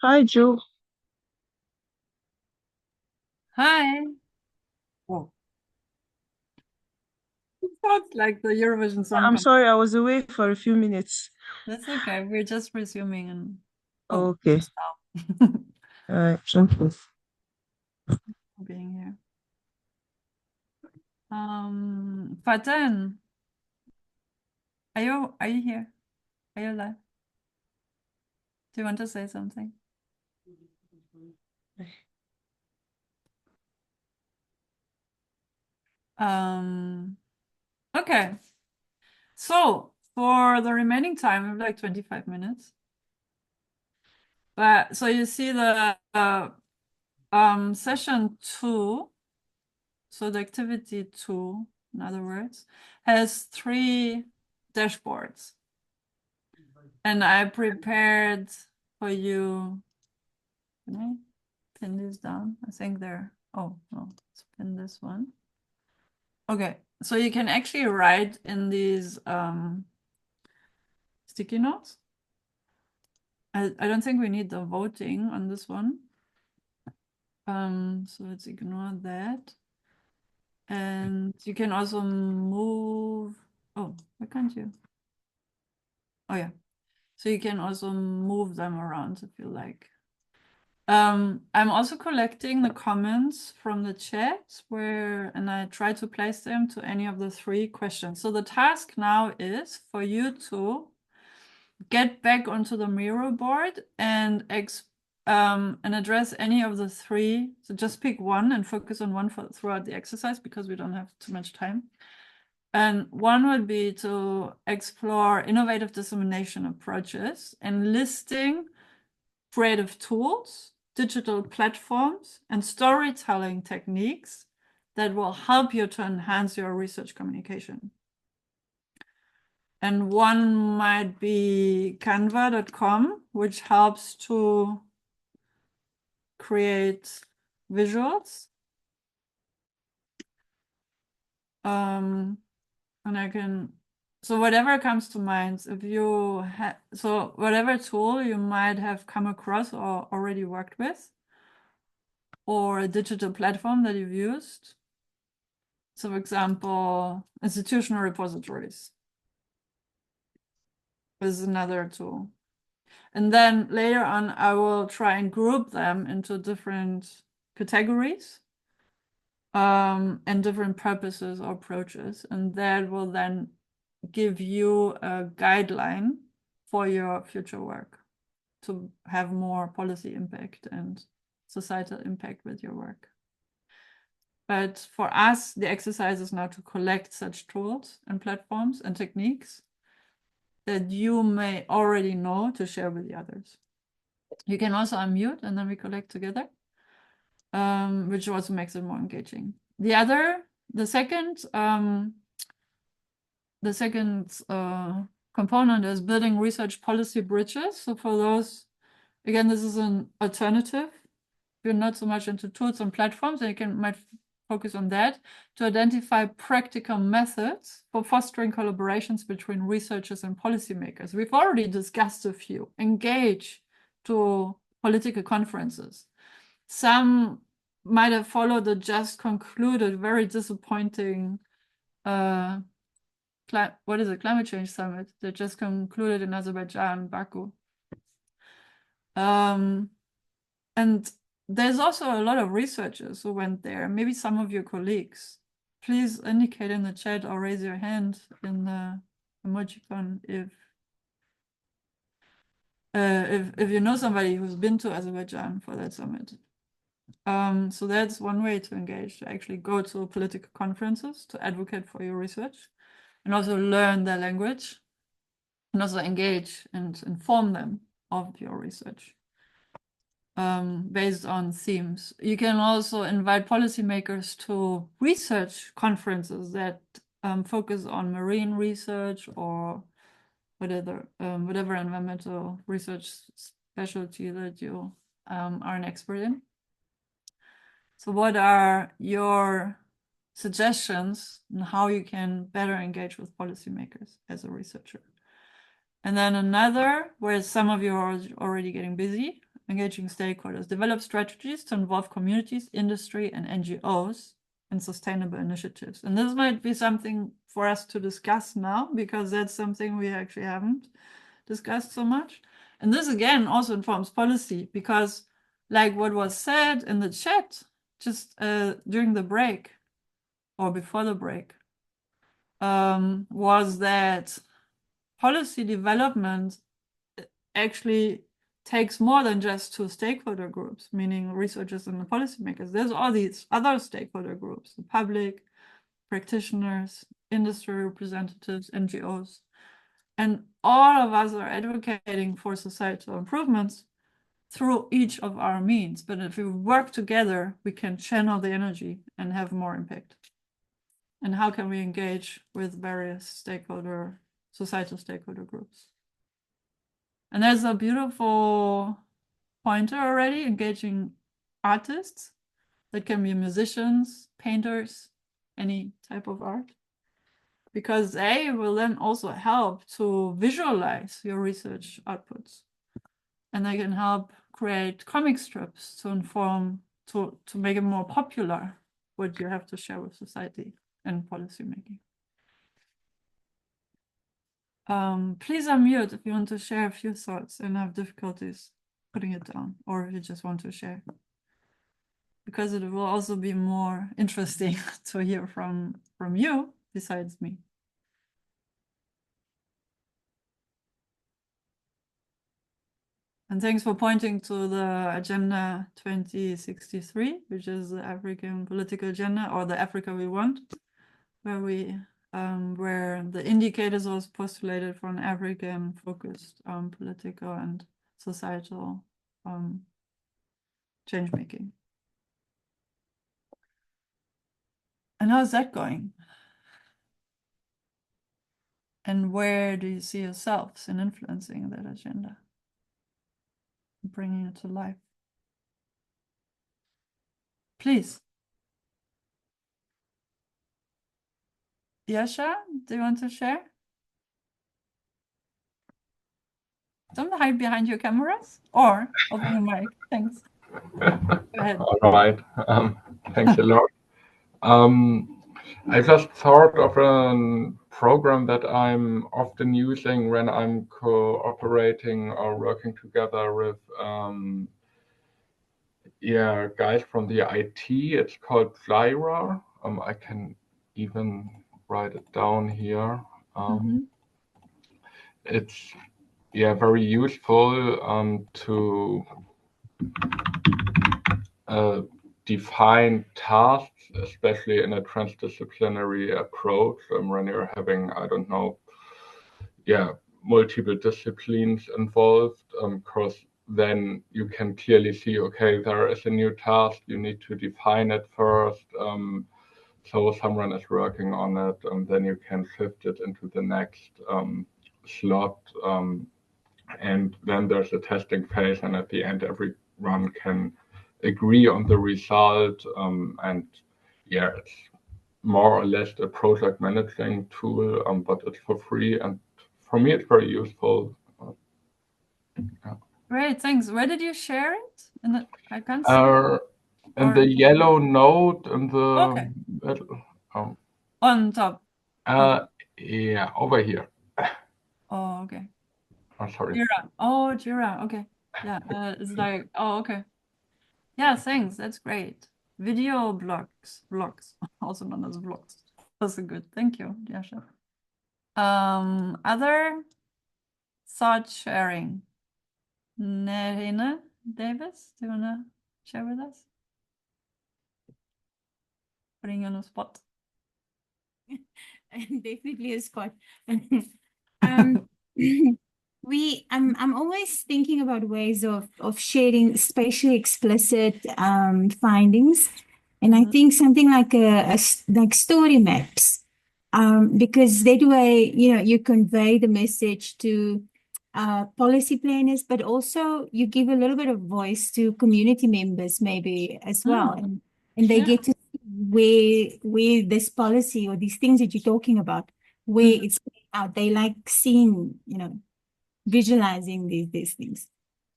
Hi, Joe. Hi. Oh. It sounds like the Eurovision Song I'm Contest. sorry, I was away for a few minutes. That's okay. We're just resuming and Okay. stop. All right. Thank you. Being here. Faten, are you here? Are you alive? Do you want to say something? Okay. So for the remaining time, we have like 25 minutes. But so you see the session 2, so the activity 2, in other words, has 3 dashboards. And I prepared for you. Can I pin this down? I think they're, oh no, let's pin this one. Okay, so you can actually write in these sticky notes. I don't think we need the voting on this one. So let's ignore that. And you can also move, oh, why can't you? Oh yeah. So you can also move them around if you like. I'm also collecting the comments from the chat and I try to place them to any of the 3 questions. So the task now is for you to get back onto the Miro board and address any of the 3. So just pick one and focus on one throughout the exercise because we don't have too much time. And one would be to explore innovative dissemination approaches and listing creative tools, digital platforms, and storytelling techniques that will help you to enhance your research communication. And one might be canva.com, which helps to create visuals. And I can, so whatever comes to mind, if you so whatever tool you might have come across or already worked with, or a digital platform that you've used. So for example, institutional repositories is another tool. And then later on, I will try and group them into different categories and different purposes or approaches. And that will then give you a guideline for your future work to have more policy impact and societal impact with your work. But for us, the exercise is now to collect such tools and platforms and techniques that you may already know to share with the others. You can also unmute and then we collect together, which also makes it more engaging. The second component is building research policy bridges. So for those, again, this is an alternative. If you're not so much into tools and platforms, then you might focus on that to identify practical methods for fostering collaborations between researchers and policymakers. We've already discussed a few. Engage to political conferences. some might have followed the just concluded, very disappointing, what is it, climate change summit that just concluded in Azerbaijan, Baku. And there's also a lot of researchers who went there, maybe some of your colleagues. Please indicate in the chat or raise your hand in the emojicon if you know somebody who's been to Azerbaijan for that summit. So that's one way to engage, to actually go to political conferences, to advocate for your research, and also learn their language, and also engage and inform them of your research based on themes. You can also invite policymakers to research conferences that focus on marine research or whatever environmental research specialty that you are an expert in. So what are your suggestions on how you can better engage with policymakers as a researcher? And then another, where some of you are already getting busy, engaging stakeholders, develop strategies to involve communities, industry, and NGOs in sustainable initiatives. And this might be something for us to discuss now, because that's something we actually haven't discussed so much. And this again also informs policy, because like what was said in the chat just during the break or before the break was that policy development actually takes more than just two stakeholder groups, meaning researchers and the policymakers. There's all these other stakeholder groups, the public, practitioners, industry representatives, NGOs. And all of us are advocating for societal improvements through each of our means. But if we work together, we can channel the energy and have more impact. And how can we engage with various societal stakeholder groups? And there's a beautiful pointer already, engaging artists. That can be musicians, painters, any type of art, because they will then also help to visualize your research outputs. And they can help create comic strips to inform, to make it more popular, what you have to share with society and policymaking. Please unmute if you want to share a few thoughts and have difficulties putting it down, or if you just want to share, because it will also be more interesting to hear from you besides me. And thanks for pointing to the Agenda 2063, which is the African political agenda, or the Africa we want, where the indicators was postulated for an African-focused political and societal change making. And how's that going? And where do you see yourselves in influencing that agenda, bringing it to life? Please. Yasha, do you want to share? Don't hide behind your cameras or open your mic. Thanks. Go ahead. All right. Thanks a lot. I just thought of a program that I'm often using when I'm cooperating or working together with guys from the IT. It's called Lyra. I can even write it down here. It's very useful to define tasks, especially in a transdisciplinary approach, when you're having, I don't know, multiple disciplines involved, because then you can clearly see, okay, there is a new task, you need to define it first. So someone is working on it, and then you can shift it into the next slot. And then there's a testing phase, and at the end, everyone can agree on the result. And it's more or less a project managing tool, but it's for free. And for me, it's very useful. Great, thanks. Where did you share it? I can't see it. And the yellow node in the Okay. middle. On top. Yeah, over here. Oh, okay. Oh, sorry. Jira. Oh, Jira. Okay. Yeah. It's like, oh, okay. Yeah, thanks. That's great. Video blogs, also known as vlogs. That's good. Thank you. Yeah, sure. Other thought sharing. Nerina Davis, do you want to share with us? Putting you on the spot. Definitely a Scott. I'm always thinking about ways of sharing spatially explicit findings, and I think something like like story maps, because that way you convey the message to policy planners, but also you give a little bit of voice to community members maybe as well, and they get to see where this policy or these things that you're talking about, where it's out. They like seeing, visualizing these things.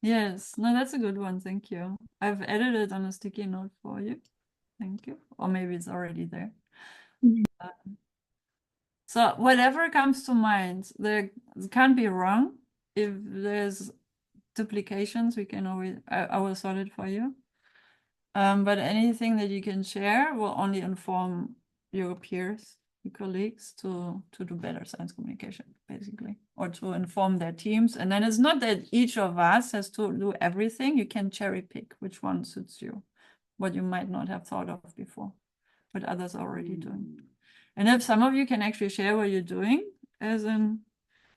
Yes, no, that's a good one. Thank you. I've added it on a sticky note for you. Thank you. Or maybe it's already there. So whatever comes to mind, there can't be wrong. If there's duplications, we can always, I will sort it for you. But anything that you can share will only inform your peers, your colleagues to do better science communication, basically, or to inform their teams. And then it's not that each of us has to do everything. You can cherry pick which one suits you, what you might not have thought of before, what others are already doing. And if some of you can actually share what you're doing as an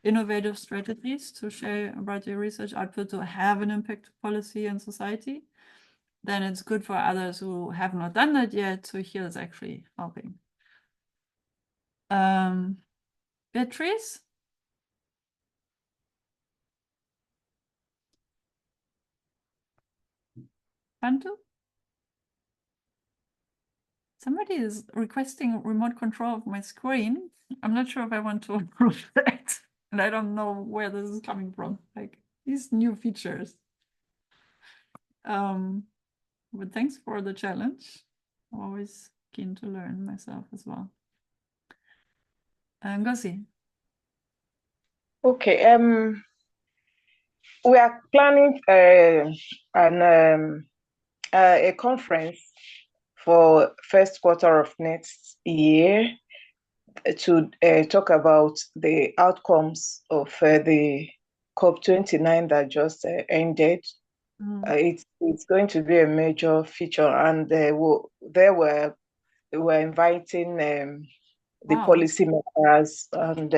innovative strategies to share about your research output to have an impact to policy and society, then it's good for others who have not done that yet to hear it's actually helping. Beatrice? Pantu? Somebody is requesting remote control of my screen. I'm not sure if I want to approve that. And I don't know where this is coming from, like these new features. But thanks for the challenge. I'm always keen to learn myself as well. Ngozi. Okay. We are planning a conference for first quarter of next year to talk about the outcomes of the COP29 that just ended. It's going to be a major feature, and we're inviting the policymakers and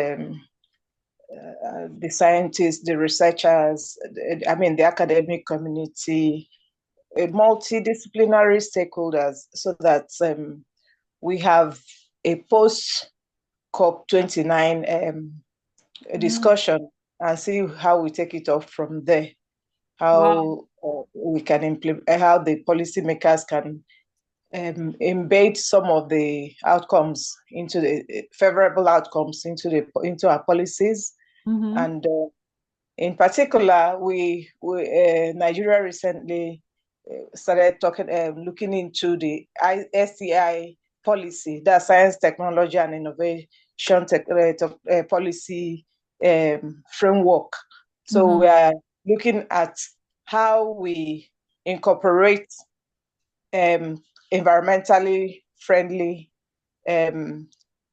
the scientists, the researchers, the academic community, multidisciplinary stakeholders, so that we have a post COP29 discussion and see how we take it off from there, how we can implement, how the policymakers can embed some of the outcomes into the favorable outcomes into our policies. And in particular, Nigeria recently started looking into the STI policy, that's science, technology, and innovation policy framework. So we are looking at how we incorporate environmentally friendly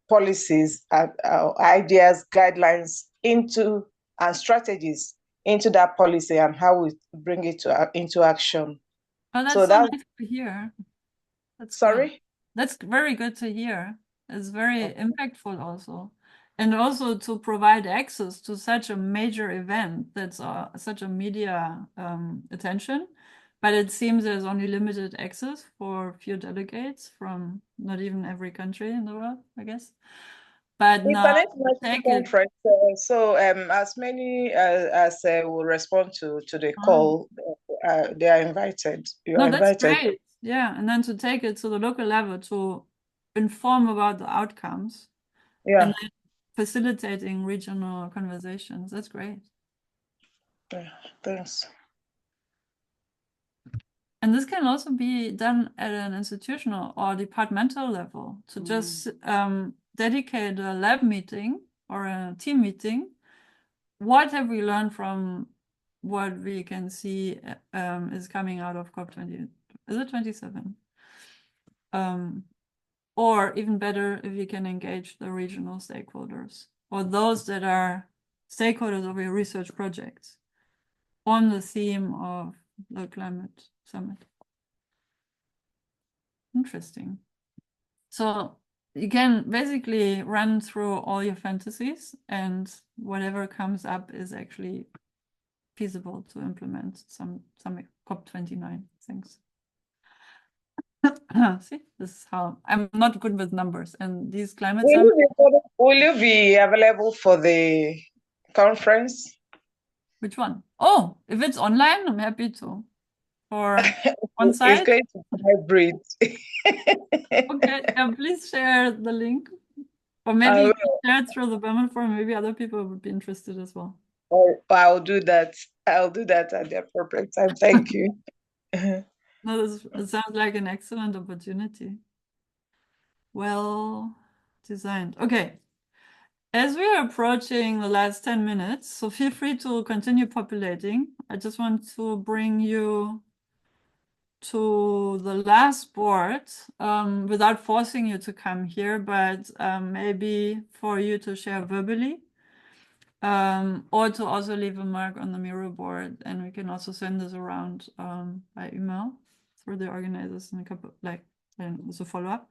policies, ideas, guidelines into and strategies into that policy, and how we bring it into action. Oh, that's so nice to hear. That's sorry? Good. That's very good to hear. It's very impactful also. And also to provide access to such a major event that's such a media attention. But it seems there's only limited access for a few delegates from not even every country in the world, I guess. But it's an international conference, so as many as will respond to the call, they are invited. You are that's invited. great. Yeah, and then to take it to the local level to inform about the outcomes. Yeah. And then facilitating regional conversations. That's great. Yeah, thanks. And this can also be done at an institutional or departmental level to just dedicate a lab meeting or a team meeting. What have we learned from what we can see is coming out of COP20? Is it 27? Or even better, if you can engage the regional stakeholders or those that are stakeholders of your research projects on the theme of the climate summit. Interesting. So you can basically run through all your fantasies, and whatever comes up is actually feasible to implement some COP29 things. See, this is how I'm not good with numbers, and these climate summits. Will you be available for the conference? Which one? Oh, if it's online, I'm happy to. Or on site? It's going to be hybrid. Okay, yeah, please share the link. Or maybe you can share it through the Belmont forum. Maybe other people would be interested as well. Oh, I'll do that. I'll do that at the appropriate time. Thank you. No, it sounds like an excellent opportunity. Well designed. Okay. As we are approaching the last 10 minutes, so feel free to continue populating. I just want to bring you to the last board without forcing you to come here, but maybe for you to share verbally or to also leave a mark on the Miro board. And we can also send this around by email through the organizers in a couple, as a follow-up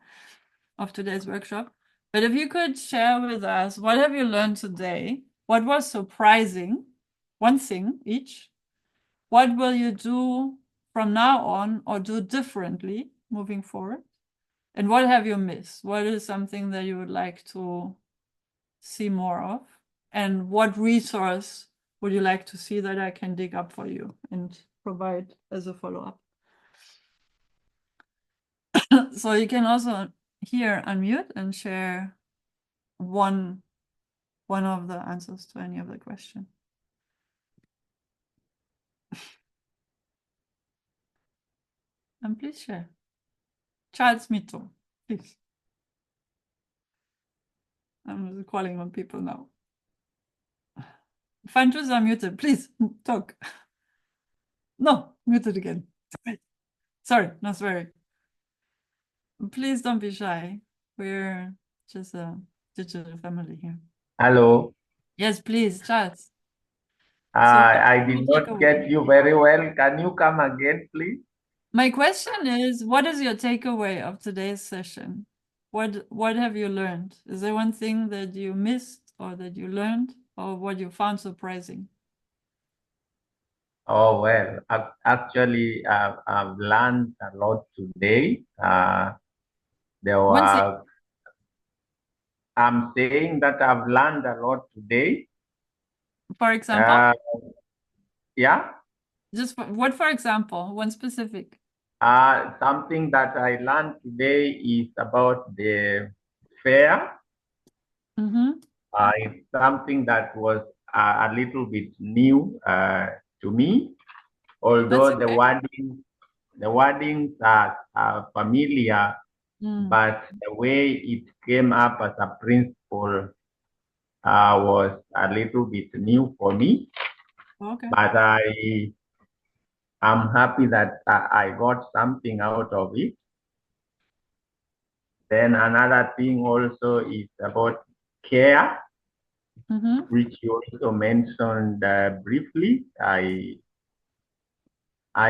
of today's workshop. But if you could share with us, what have you learned today? What was surprising? One thing each. What will you do from now on or do differently moving forward? And what have you missed? What is something that you would like to see more of? And what resource would you like to see that I can dig up for you and provide as a follow-up? So you can also here unmute and share one of the answers to any of the questions. And please share. Charles Mito, please. I'm calling on people now. Fantus are muted. Please talk. No, muted again. Sorry, no swearing. Please don't be shy. We're just a digital family here. Hello. Yes, please, Charles. I did not get you very well. Can you come again, please? My question is, what is your takeaway of today's session? What have you learned? Is there one thing that you missed or that you learned or what you found surprising? Oh, well, actually, I've learned a lot today. I'm saying that I've learned a lot today. For example? Yeah. What, for example, one specific? Something that I learned today is about the fair. It's something that was a little bit new to me, although the wordings are familiar, but the way it came up as a principle was a little bit new for me. Okay. But I'm happy that I got something out of it. Then another thing also is about care, which you also mentioned briefly. I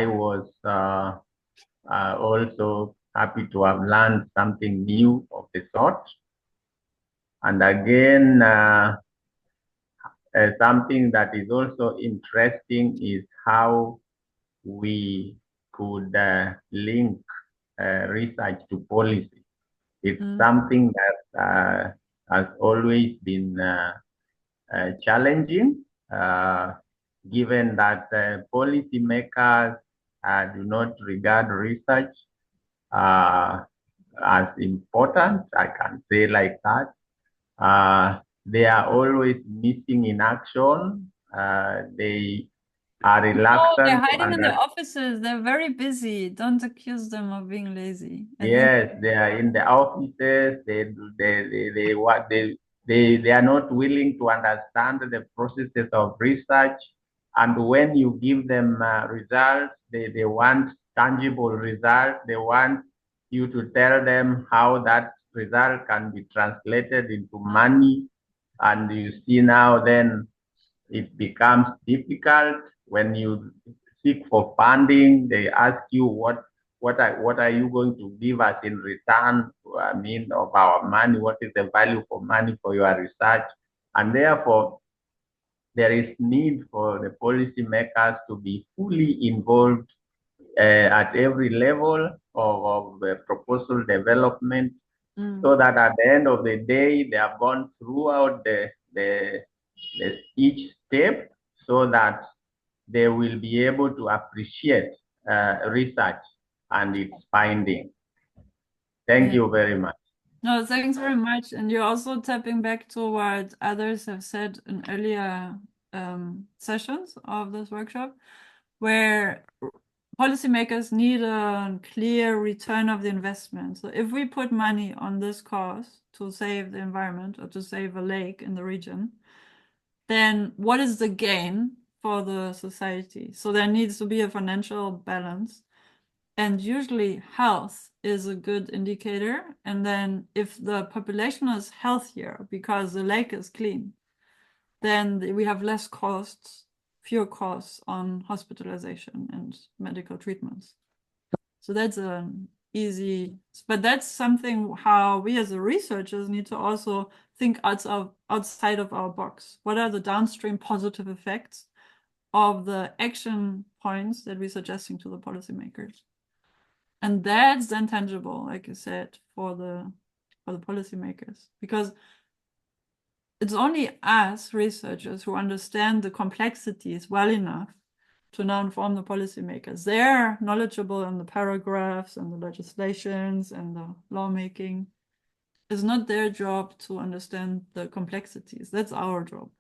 was also happy to have learned something new of the sort. And again, something that is also interesting is how we could link research to policy. It's something that has always been challenging, given that policymakers do not regard research as important, I can say like that. They are always missing in action. They are No, they're reluctant to hiding in their understand. offices. They're very busy. Don't accuse them of being lazy. I think Yes, they are in the offices. They are not willing to understand the processes of research. And when you give them results, they want tangible results. They want you to tell them how that result can be translated into money. And you see now then it becomes difficult when you seek for funding. They ask you what are you going to give us in return? I mean, of our money. What is the value for money for your research? And therefore, there is need for the policymakers to be fully involved at every level of the proposal development, so that at the end of the day, they have gone throughout each step, so that they will be able to appreciate research and its finding. Thank you very much. No, thanks very much. And you're also tapping back to what others have said in earlier sessions of this workshop, where policymakers need a clear return of the investment. So if we put money on this cause to save the environment or to save a lake in the region, then what is the gain for the society? So there needs to be a financial balance. And usually health is a good indicator. And then if the population is healthier because the lake is clean, then we have less costs, fewer costs on hospitalization and medical treatments. So that's an easy, but that's something how we as researchers need to also think outside of our box. What are the downstream positive effects of the action points that we're suggesting to the policymakers? And that's then tangible, like you said, for the policymakers, because it's only us researchers who understand the complexities well enough to now inform the policymakers. They're knowledgeable in the paragraphs and the legislations and the lawmaking. It's not their job to understand the complexities. That's our job.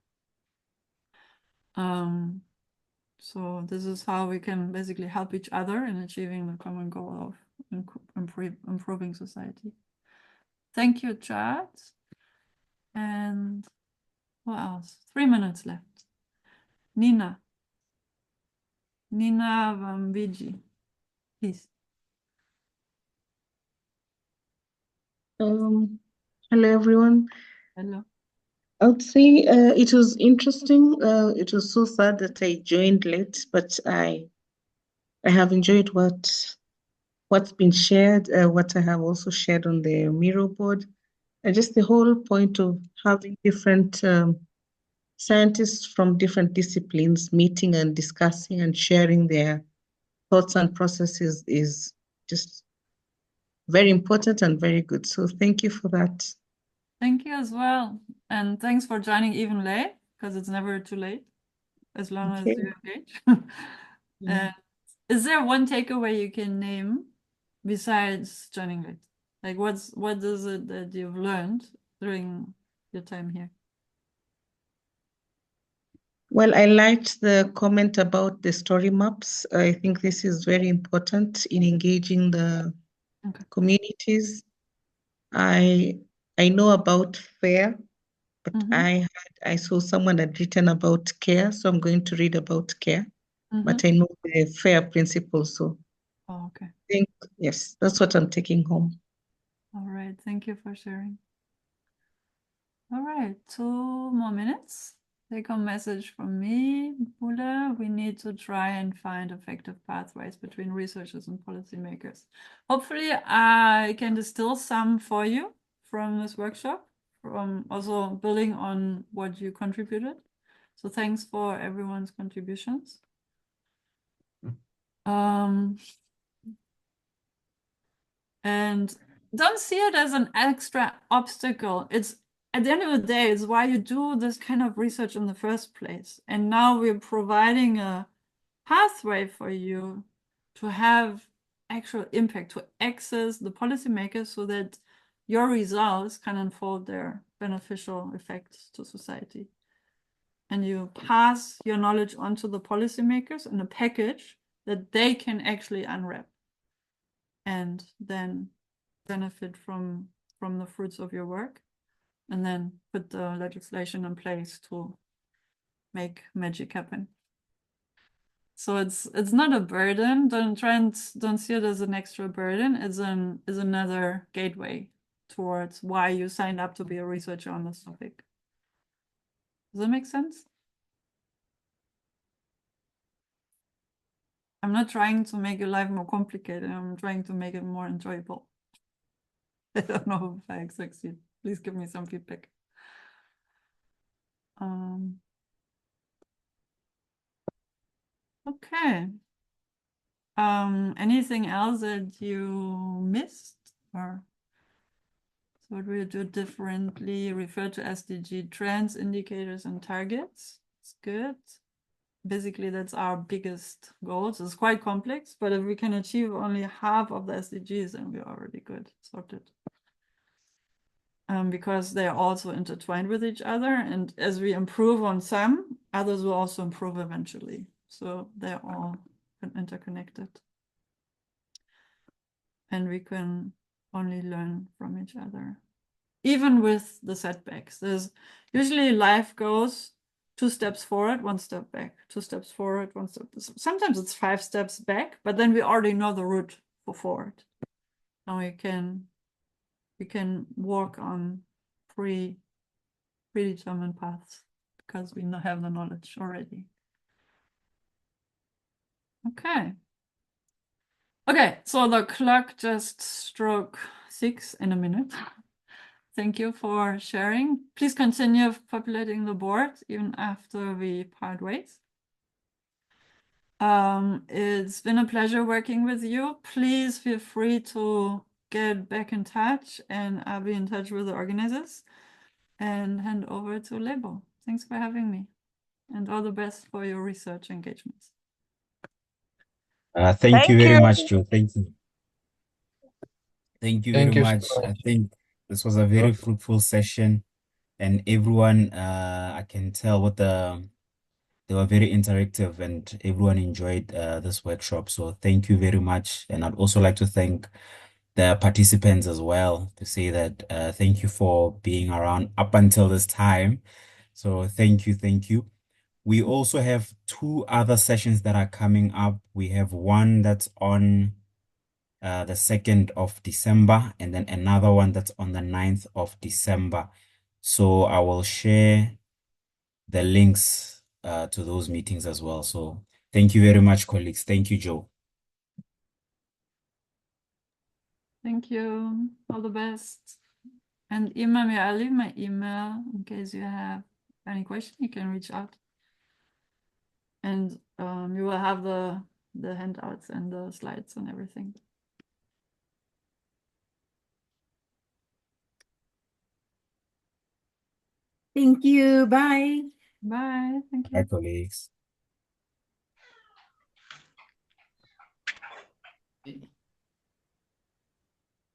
So this is how we can basically help each other in achieving the common goal of improving society. Thank you, Chad. And what else? 3 minutes left. Nina Vambiji, please. Hello, everyone. Hello. I would say it was interesting. It was so sad that I joined late, but I have enjoyed what's been shared, what I have also shared on the Miro board, and just the whole point of having different scientists from different disciplines meeting and discussing and sharing their thoughts and processes is just very important and very good. So thank you for that. Thank you as well. And thanks for joining even late, because it's never too late, as long as you engage. Is there one takeaway you can name besides joining late? Like what is it that you've learned during your time here? Well, I liked the comment about the story maps. I think this is very important in engaging the communities. I know about FAIR, but I saw someone had written about CARE, so I'm going to read about CARE. But I know the FAIR principles, so okay. I think yes, that's what I'm taking home. All right, thank you for sharing. All right, 2 more minutes. Take home message from me, Bula. We need to try and find effective pathways between researchers and policymakers. Hopefully, I can distill some for you from this workshop, from also building on what you contributed. So thanks for everyone's contributions. And don't see it as an extra obstacle. It's at the end of the day, it's why you do this kind of research in the first place. And now we're providing a pathway for you to have actual impact, to access the policymakers so that your results can unfold their beneficial effects to society. and you pass your knowledge on to the policymakers in a package that they can actually unwrap and then benefit from the fruits of your work, and then put the legislation in place to make magic happen. So it's not a burden. Don't see it as an extra burden. It's another gateway towards why you signed up to be a researcher on this topic. Does that make sense? I'm not trying to make your life more complicated. I'm trying to make it more enjoyable. I don't know if I succeed. Please give me some feedback. Okay. Anything else that you missed, or what we do differently? Refer to SDG trends, indicators, and targets. It's good. Basically, that's our biggest goals. It's quite complex, but if we can achieve only half of the SDGs, then we're already good, sorted. Because they are also intertwined with each other, and as we improve on some, others will also improve eventually. So they're all interconnected. And we can only learn from each other. Even with the setbacks, there's usually life goes 2 steps forward, 1 step back, 2 steps forward, 1 step. Sometimes it's 5 steps back, but then we already know the route for forward. And we can walk on predetermined paths because we have the knowledge already. Okay. Okay, so the clock just struck 6 in a minute. Thank you for sharing. Please continue populating the board even after we part ways. It's been a pleasure working with you. Please feel free to get back in touch, and I'll be in touch with the organizers and hand over to Lebo. Thanks for having me, and all the best for your research engagements. Thank you very much, Joe. Thank you. Thank you very Thank you so much. I much. think this was a very fruitful session, and everyone, I can tell they were very interactive, and everyone enjoyed this workshop. So thank you very much. And I'd also like to thank the participants as well, to say that thank you for being around up until this time. So thank you, thank you. We also have 2 other sessions that are coming up. We have one that's on the 2nd of December, and then another one that's on the 9th of December. So I will share the links to those meetings as well. So thank you very much, colleagues. Thank you, Joe. Thank you. All the best. And email me. I'll leave my email in case you have any question. You can reach out. And you will have the handouts and the slides and everything. Thank you. Bye. Bye. Thank you. Bye, colleagues.